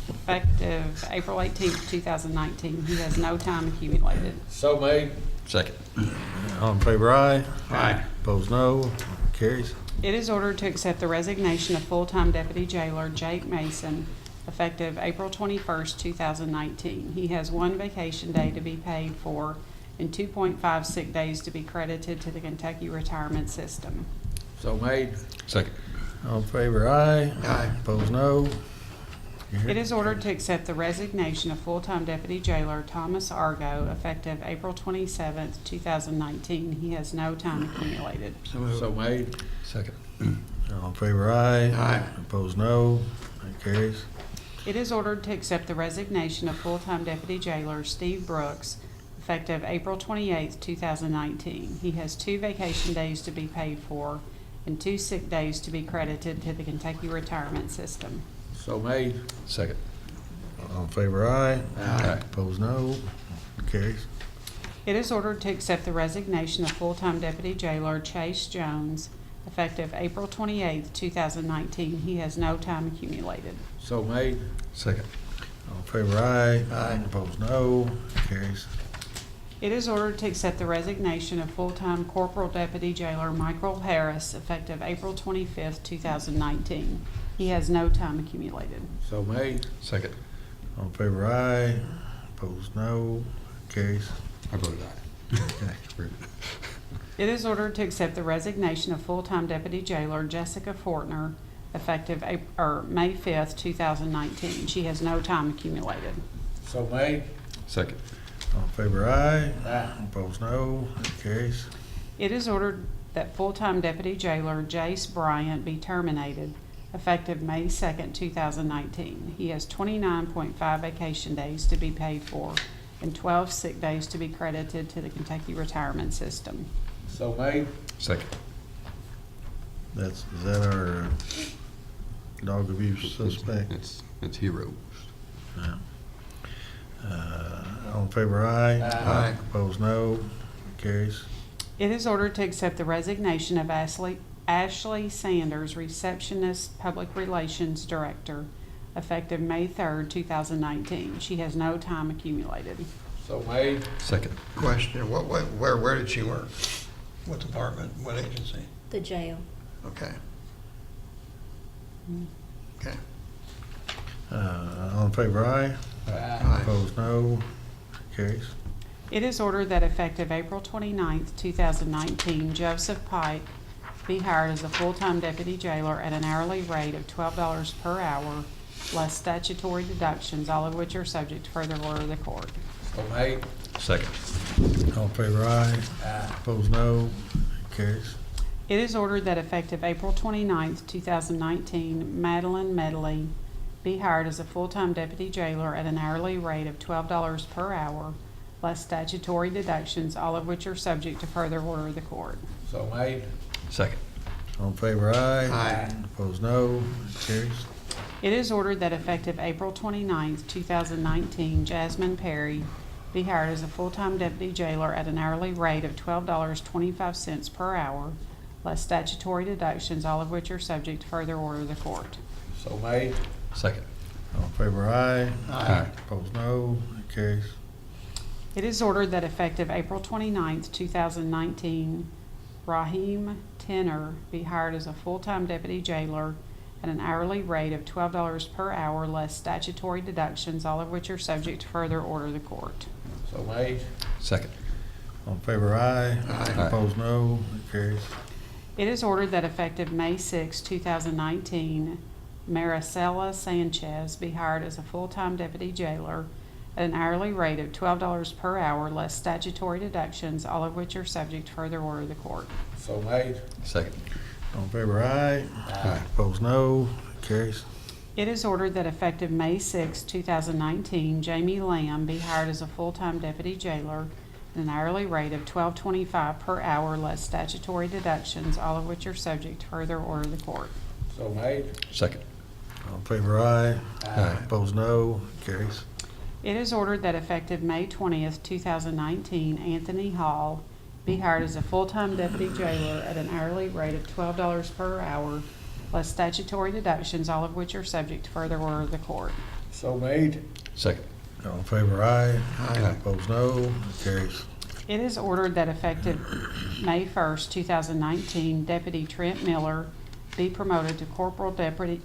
[SPEAKER 16] effective April 18th, 2019. He has no time accumulated.
[SPEAKER 4] So made.
[SPEAKER 3] Second.
[SPEAKER 1] All in favor, aye.
[SPEAKER 2] Aye.
[SPEAKER 1] Opposed, no. Carries.
[SPEAKER 16] It is ordered to accept the resignation of full-time deputy jailer Jake Mason effective April 21st, 2019. He has 1 vacation day to be paid for and 2.5 sick days to be credited to the Kentucky retirement system.
[SPEAKER 4] So made.
[SPEAKER 3] Second.
[SPEAKER 1] All in favor, aye.
[SPEAKER 2] Aye.
[SPEAKER 1] Opposed, no.
[SPEAKER 16] It is ordered to accept the resignation of full-time deputy jailer Thomas Argo effective April 27th, 2019. He has no time accumulated.
[SPEAKER 4] So made.
[SPEAKER 3] Second.
[SPEAKER 1] All in favor, aye.
[SPEAKER 2] Aye.
[SPEAKER 1] Opposed, no. That carries.
[SPEAKER 16] It is ordered to accept the resignation of full-time deputy jailer Steve Brooks effective April 28th, 2019. He has 2 vacation days to be paid for and 2 sick days to be credited to the Kentucky retirement system.
[SPEAKER 4] So made.
[SPEAKER 3] Second.
[SPEAKER 1] All in favor, aye.
[SPEAKER 3] Aye.
[SPEAKER 1] Opposed, no. Carries.
[SPEAKER 16] It is ordered to accept the resignation of full-time deputy jailer Chase Jones effective April 28th, 2019. He has no time accumulated.
[SPEAKER 4] So made.
[SPEAKER 3] Second.
[SPEAKER 1] All in favor, aye. Aye. Opposed, no. Carries.
[SPEAKER 16] It is ordered to accept the resignation of full-time corporal deputy jailer Michael Harris effective April 25th, 2019. He has no time accumulated.
[SPEAKER 4] So made.
[SPEAKER 3] Second.
[SPEAKER 1] All in favor, aye. Opposed, no. Carries.
[SPEAKER 3] I voted aye.
[SPEAKER 1] Okay.
[SPEAKER 16] It is ordered to accept the resignation of full-time deputy jailer Jessica Fortner effective May 5th, 2019. She has no time accumulated.
[SPEAKER 4] So made.
[SPEAKER 3] Second.
[SPEAKER 1] All in favor, aye.
[SPEAKER 4] Aye.
[SPEAKER 1] Opposed, no. That carries.
[SPEAKER 16] It is ordered that full-time deputy jailer Jace Bryant be terminated effective May 2nd, 2019. He has 29.5 vacation days to be paid for and 12 sick days to be credited to the Kentucky retirement system.
[SPEAKER 4] So made.
[SPEAKER 3] Second.
[SPEAKER 1] Is that our dog abuse suspect?
[SPEAKER 3] It's heroes.
[SPEAKER 1] Yeah. All in favor, aye.
[SPEAKER 2] Aye.
[SPEAKER 1] Opposed, no. Carries.
[SPEAKER 16] It is ordered to accept the resignation of Ashley Sanders, Receptionist Public Relations Director, effective May 3rd, 2019. She has no time accumulated.
[SPEAKER 4] So made.
[SPEAKER 3] Second.
[SPEAKER 2] Question, where did she work? What department, what agency?
[SPEAKER 18] The jail.
[SPEAKER 2] Okay. Okay.
[SPEAKER 1] All in favor, aye.
[SPEAKER 2] Aye.
[SPEAKER 1] Opposed, no. Carries.
[SPEAKER 16] It is ordered that effective April 29th, 2019, Joseph Pike be hired as a full-time deputy jailer at an hourly rate of $12 per hour, less statutory deductions, all of which are subject to further order of the court.
[SPEAKER 4] So made.
[SPEAKER 3] Second.
[SPEAKER 1] All in favor, aye.
[SPEAKER 4] Aye.
[SPEAKER 1] Opposed, no. Carries.
[SPEAKER 16] It is ordered that effective April 29th, 2019, Madeline Medley be hired as a full-time deputy jailer at an hourly rate of $12 per hour, less statutory deductions, all of which are subject to further order of the court.
[SPEAKER 4] So made.
[SPEAKER 3] Second.
[SPEAKER 1] All in favor, aye.
[SPEAKER 2] Aye.
[SPEAKER 1] Opposed, no. Carries.
[SPEAKER 16] It is ordered that effective April 29th, 2019, Jasmine Perry be hired as a full-time deputy jailer at an hourly rate of $12.25 per hour, less statutory deductions, all of which are subject to further order of the court.
[SPEAKER 4] So made.
[SPEAKER 3] Second.
[SPEAKER 1] All in favor, aye.
[SPEAKER 3] Aye.
[SPEAKER 1] Opposed, no. Carries.
[SPEAKER 16] It is ordered that effective April 29th, 2019, Raheem Tenner be hired as a full-time deputy jailer at an hourly rate of $12 per hour, less statutory deductions, all of which are subject to further order of the court.
[SPEAKER 4] So made.
[SPEAKER 3] Second.
[SPEAKER 1] All in favor, aye.
[SPEAKER 2] Aye.
[SPEAKER 1] Opposed, no. Carries.
[SPEAKER 16] It is ordered that effective May 6, 2019, Maricela Sanchez be hired as a full-time deputy jailer at an hourly rate of $12 per hour less statutory deductions, all of which are subject to further order of the court.
[SPEAKER 4] So made.
[SPEAKER 3] Second.
[SPEAKER 1] All in favor, aye. Aye. Opposed, no. Carries.
[SPEAKER 16] It is ordered that effective May 6, 2019, Jamie Lamb be hired as a full-time deputy jailer at an hourly rate of $12.25 per hour less statutory deductions, all of which are subject to further order of the court.
[SPEAKER 4] So made.
[SPEAKER 3] Second.
[SPEAKER 1] All in favor, aye. Aye. Opposed, no. Carries.
[SPEAKER 16] It is ordered that effective May 20th, 2019, Anthony Hall be hired as a full-time deputy jailer at an hourly rate of $12 per hour plus statutory deductions, all of which are subject to further order of the court.
[SPEAKER 4] So made.
[SPEAKER 3] Second.
[SPEAKER 1] All in favor, aye. Aye. Opposed, no. Carries.
[SPEAKER 16] It is ordered that effective May 1st, 2019, Deputy Trent Miller be promoted to Corporal Deputy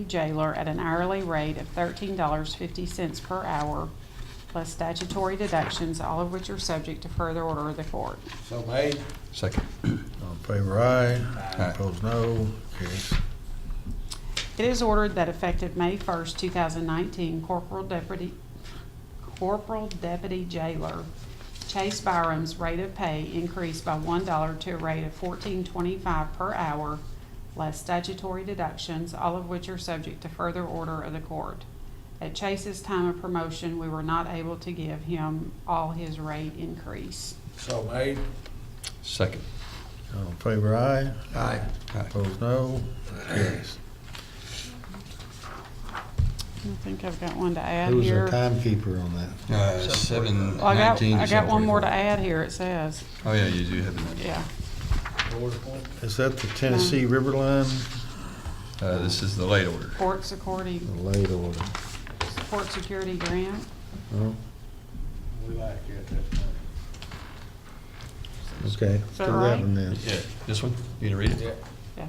[SPEAKER 16] Jailer at an hourly rate of $13.50 per hour plus statutory deductions, all of which are subject to further order of the court.
[SPEAKER 4] So made.
[SPEAKER 3] Second.
[SPEAKER 1] All in favor, aye. Aye. Opposed, no. Carries.
[SPEAKER 16] It is ordered that effective May 1st, 2019, Corporal Deputy Jailer Chase Byram's rate of pay increased by $1 to a rate of $14.25 per hour, less statutory deductions, all of which are subject to further order of the court. At Chase's time of promotion, we were not able to give him all his rate increase.
[SPEAKER 4] So made.
[SPEAKER 3] Second.
[SPEAKER 1] All in favor, aye.
[SPEAKER 2] Aye.
[SPEAKER 1] Opposed, no. Carries.
[SPEAKER 16] I think I've got one to add
[SPEAKER 1] Who's
[SPEAKER 16] here.
[SPEAKER 1] our timekeeper on that?
[SPEAKER 3] 7:19
[SPEAKER 16] Well, I got one more to
[SPEAKER 3] 7:44.
[SPEAKER 16] add here, it says.
[SPEAKER 3] Oh, yeah, you do have it.
[SPEAKER 16] Yeah.
[SPEAKER 1] Is that the Tennessee River line?
[SPEAKER 3] This is the late order.
[SPEAKER 16] Port security,
[SPEAKER 1] The late order.
[SPEAKER 16] port security grant.
[SPEAKER 1] Oh,
[SPEAKER 4] We like it, that's
[SPEAKER 1] okay.
[SPEAKER 16] Is that
[SPEAKER 1] Do
[SPEAKER 16] right?
[SPEAKER 1] one then.
[SPEAKER 3] Yeah, this one? You gonna read it?
[SPEAKER 4] Yeah.
[SPEAKER 16] Yeah.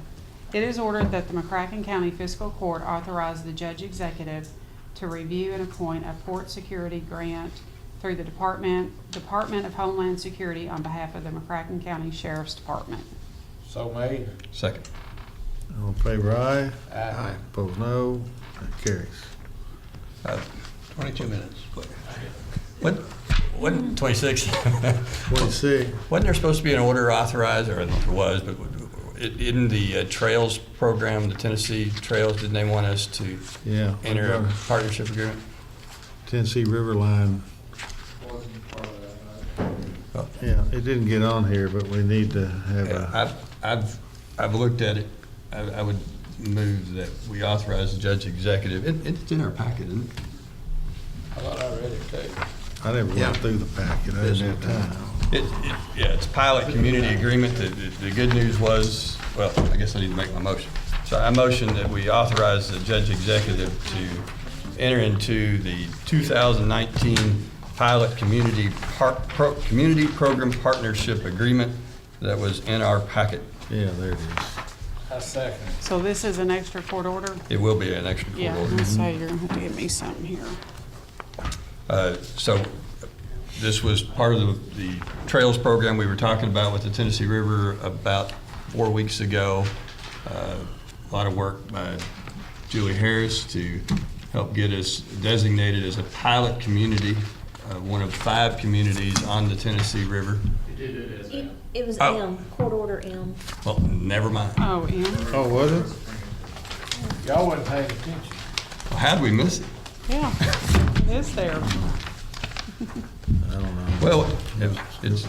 [SPEAKER 16] It is ordered that the McCracken County Fiscal Court authorize the judge executive to review and appoint a port security grant through the Department of Homeland Security on behalf of the McCracken County Sheriff's Department.
[SPEAKER 4] So made.
[SPEAKER 3] Second.
[SPEAKER 1] All in favor, aye.
[SPEAKER 4] Aye.
[SPEAKER 1] Opposed, no. That carries.
[SPEAKER 2] 22 minutes.
[SPEAKER 3] Wasn't 26?
[SPEAKER 1] 26.
[SPEAKER 3] Wasn't there supposed to be an order authorized, or I don't know if there was, but in the trails program, the Tennessee Trails, didn't they want us to
[SPEAKER 1] Yeah.
[SPEAKER 3] enter a partnership agreement?
[SPEAKER 1] Tennessee River line. Yeah, it didn't get on here, but we need to have a,
[SPEAKER 3] I've looked at it. I would move that we authorize the judge executive. It's in our packet, isn't it?
[SPEAKER 4] I thought I read it too.
[SPEAKER 1] I never went through the packet. I didn't have time.
[SPEAKER 3] Yeah, it's pilot community agreement. The good news was, well, I guess I need to make my motion. So I motion that we authorize the judge executive to enter into the 2019 pilot community program partnership agreement that was in our packet.
[SPEAKER 1] Yeah, there it is.
[SPEAKER 4] I second.
[SPEAKER 16] So this is an extra court order?
[SPEAKER 3] It will be an extra court
[SPEAKER 16] Yeah,
[SPEAKER 3] order.
[SPEAKER 16] let's say you're gonna have to give me something here.
[SPEAKER 3] So this was part of the trails program we were talking about with the Tennessee River about 4 weeks ago. A lot of work by Julie Harris to help get us designated as a pilot community, one of 5 communities on the Tennessee River.
[SPEAKER 18] It was
[SPEAKER 3] Oh.
[SPEAKER 18] M, court order M.
[SPEAKER 3] Well, never mind.
[SPEAKER 16] Oh, Em?
[SPEAKER 1] Oh, was it?
[SPEAKER 4] Y'all wasn't paying attention.
[SPEAKER 3] How'd we miss it?
[SPEAKER 16] Yeah, it is there.
[SPEAKER 1] I don't know.
[SPEAKER 3] Well, it's,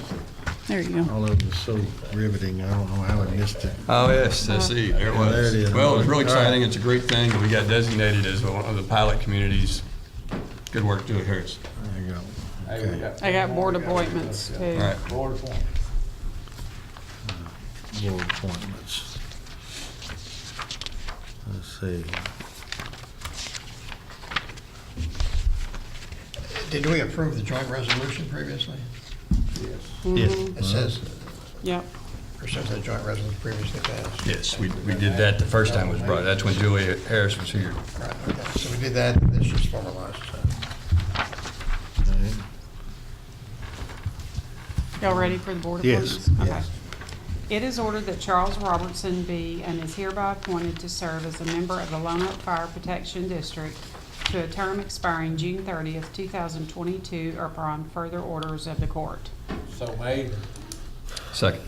[SPEAKER 16] There you go.
[SPEAKER 1] All of it was so riveting. I don't know how I missed it.
[SPEAKER 3] oh, yes, I see, there it was.
[SPEAKER 1] There it is.
[SPEAKER 3] Well, it was really
[SPEAKER 1] All right.
[SPEAKER 3] exciting, it's a great thing, that we got designated as one of the pilot communities. Good work, Julie Harris.
[SPEAKER 1] There you go.
[SPEAKER 4] Hey, we
[SPEAKER 1] Okay.
[SPEAKER 16] I got board appointments too.
[SPEAKER 3] All right.
[SPEAKER 4] Board appointments.
[SPEAKER 1] Board appointments. Let's see.
[SPEAKER 2] Did we approve the joint resolution previously?
[SPEAKER 1] Yes.
[SPEAKER 2] It says,
[SPEAKER 16] Yep.
[SPEAKER 2] or says that joint resolution previously passed.
[SPEAKER 3] Yes, we did that the first time it was brought, that's when Julie Harris was here.
[SPEAKER 2] Right, okay, so we did that, and this just formalizes that.
[SPEAKER 1] Okay.
[SPEAKER 16] Y'all ready for the board
[SPEAKER 1] Yes,
[SPEAKER 16] appointments? Okay.
[SPEAKER 1] yes.
[SPEAKER 16] It is ordered that Charles Robertson be and is hereby appointed to serve as a member of the Lone Oak Fire Protection District to a term expiring June 30th, 2022, or upon further orders of the court.
[SPEAKER 4] So made.
[SPEAKER 3] Second.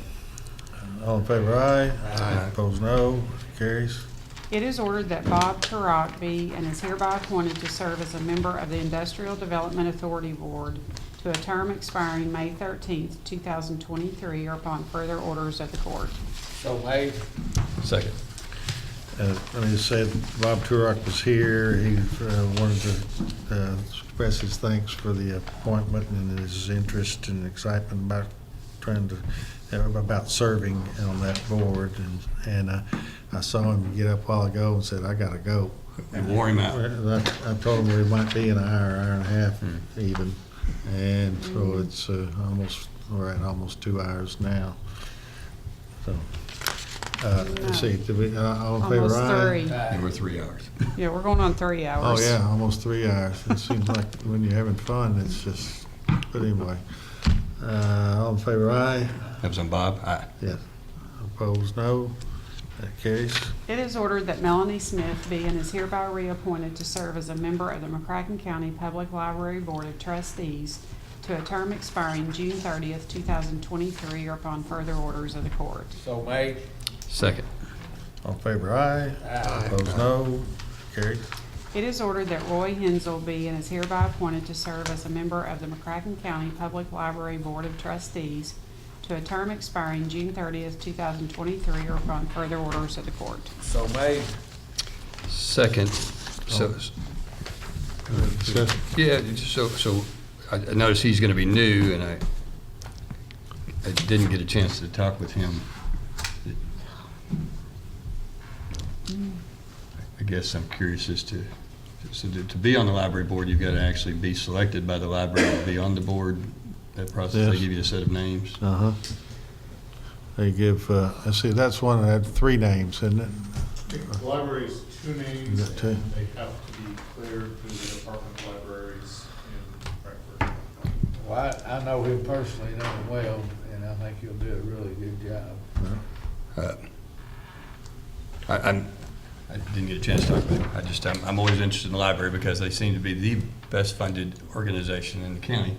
[SPEAKER 1] All in favor, aye. Aye. Opposed, no. Carries.
[SPEAKER 16] It is ordered that Bob Turok be and is hereby appointed to serve as a member of the Industrial Development Authority Board to a term expiring May 13th, 2023, or upon further orders of the court.
[SPEAKER 4] So made.
[SPEAKER 3] Second.
[SPEAKER 1] Let me just say, Bob Turok was here. He wanted to express his thanks for the appointment and his interest and excitement about about serving on that board. And I saw him get up a while ago and said, "I gotta go."
[SPEAKER 3] You wore him out.
[SPEAKER 1] I told him we might be an hour and a half even, and so it's almost 2 hours now. So. Let's see, did we, all in favor,
[SPEAKER 16] Almost
[SPEAKER 1] aye?
[SPEAKER 16] 3.
[SPEAKER 3] And we're 3 hours.
[SPEAKER 16] Yeah, we're going on 3 hours.
[SPEAKER 1] Oh, yeah, almost 3 hours. It seems like when you're having fun, it's just, but anyway. All in favor, aye?
[SPEAKER 3] That was on Bob? Aye.
[SPEAKER 1] Yes. Opposed, no. That carries.
[SPEAKER 16] It is ordered that Melanie Smith be and is hereby reappointed to serve as a member of the McCracken County Public Library Board of Trustees to a term expiring June 30th, 2023, or upon further orders of the court.
[SPEAKER 4] So made.
[SPEAKER 3] Second.
[SPEAKER 1] All in favor, aye?
[SPEAKER 4] Aye.
[SPEAKER 1] Opposed, no. Carries.
[SPEAKER 16] It is ordered that Roy Hensel be and is hereby appointed to serve as a member of the McCracken County Public Library Board of Trustees to a term expiring June 30th, 2023, or upon further orders of the court.
[SPEAKER 4] So made.
[SPEAKER 3] Second. So, yeah, so I noticed he's going to be new, and I didn't get a chance to talk with him. I guess I'm curious as to, so to be on the library board, you've got to actually be selected by the library to be on the board. That process,
[SPEAKER 1] Yes.
[SPEAKER 3] They give you a set of names.
[SPEAKER 1] Uh-huh. They give, let's see, that's one that had 3 names, isn't it?
[SPEAKER 11] The library is 2 names,
[SPEAKER 1] You got 2.
[SPEAKER 11] and they have to be cleared through the Department of Libraries in Frankfurt.
[SPEAKER 4] Well, I know him personally, know him well, and I think he'll do a really good job.
[SPEAKER 3] I didn't get a chance to talk with him. I'm always interested in the library because they seem to be the best funded organization in the county.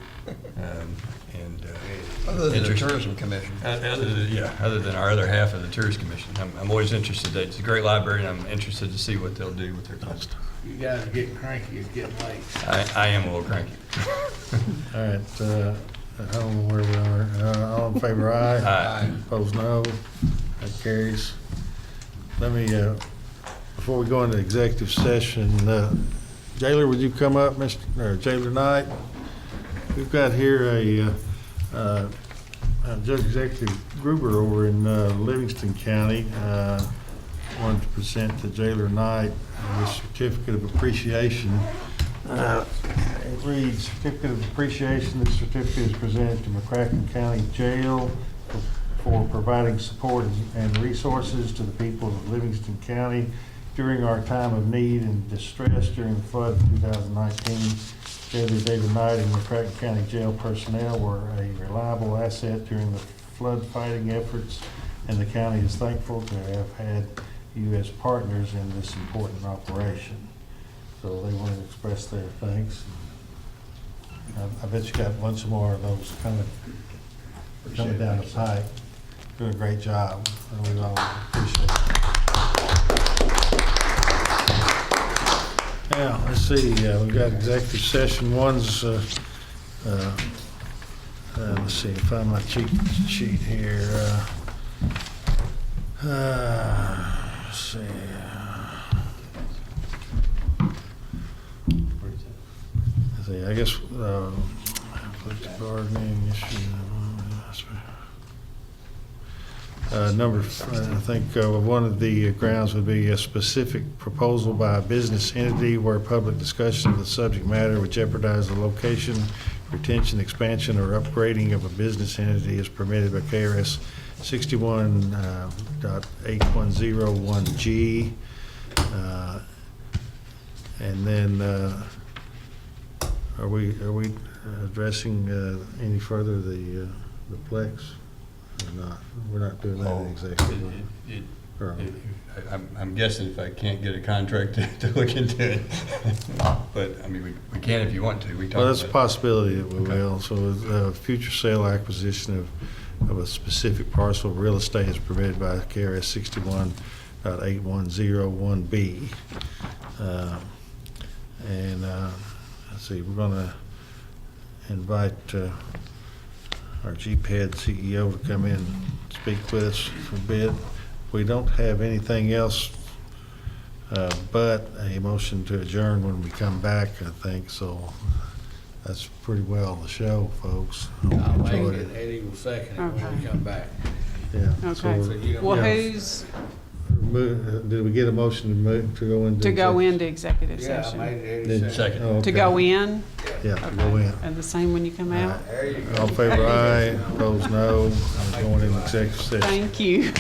[SPEAKER 2] Other than the
[SPEAKER 3] interested-
[SPEAKER 2] Tourism Commission.
[SPEAKER 3] Other than our other half of the Tourist Commission. I'm always interested. It's a great library, and I'm interested to see what they'll do with their funds.
[SPEAKER 4] You guys are getting cranky, it's getting late.
[SPEAKER 3] I am a little cranky.
[SPEAKER 1] All right, I don't know where we are. All in favor, aye?
[SPEAKER 3] Aye.
[SPEAKER 1] Opposed, no. That carries. Let me, before we go into executive session, Jailer, would you come up, or Jailer Knight? We've got here Judge Executive Gruber over in Livingston County. Wanted to present to Jailer Knight a certificate of appreciation. It reads, certificate of appreciation. This certificate is presented to McCracken County Jail for providing support and resources to the people of Livingston County during our time of need and distress during the flood of 2019. Jailer David Knight and McCracken County Jail personnel were a reliable asset during the flood fighting efforts, and the county is thankful to have had you as partners in this important operation. So they want to express their thanks. I bet you got a bunch more of those coming down the pipe. Doing a great job, and we all appreciate it. Now, let's see, we've got executive session. One's, let's see, find my cheat sheet here. Let's see. Let's see, I guess, collective bargaining issue. I think one of the grounds would be a specific proposal by a business entity where public discussion of the subject matter would jeopardize the location, retention, expansion, or upgrading of a business entity is permitted by KRS 61.8101G. And then, are we addressing any further the Plex? Or not? We're not doing that in executive, Or-
[SPEAKER 3] I'm guessing if I can't get a contract to look into it. But, I mean, we can if you want to. We talked
[SPEAKER 1] Well, there's a
[SPEAKER 3] about it.
[SPEAKER 1] possibility that we will. So, future sale acquisition of a specific parcel of real estate is permitted by KRS 61.8101B. Let's see, we're gonna invite our GPED CEO to come in and speak with us for a bit. We don't have anything else but a motion to adjourn when we come back, I think, so that's pretty well the show, folks. Hope you
[SPEAKER 4] I'll make
[SPEAKER 1] enjoyed
[SPEAKER 4] it, Eddie will second it when we
[SPEAKER 16] Okay.
[SPEAKER 4] come back.
[SPEAKER 1] Yeah.
[SPEAKER 16] Okay.
[SPEAKER 1] So,
[SPEAKER 16] Well,
[SPEAKER 1] yeah.
[SPEAKER 16] who's
[SPEAKER 1] Did we get a motion to go into?
[SPEAKER 16] to go
[SPEAKER 1] executive?
[SPEAKER 16] into executive
[SPEAKER 4] Yeah, I
[SPEAKER 16] session?
[SPEAKER 4] made it, Eddie
[SPEAKER 1] Did-
[SPEAKER 4] second.
[SPEAKER 1] oh,
[SPEAKER 16] To
[SPEAKER 1] okay.
[SPEAKER 16] go in?
[SPEAKER 1] Yeah, to go in.
[SPEAKER 16] And the same when you come out?
[SPEAKER 4] There you go.
[SPEAKER 1] All in favor, aye. Opposed, no. I'm going into executive session.
[SPEAKER 16] Thank you.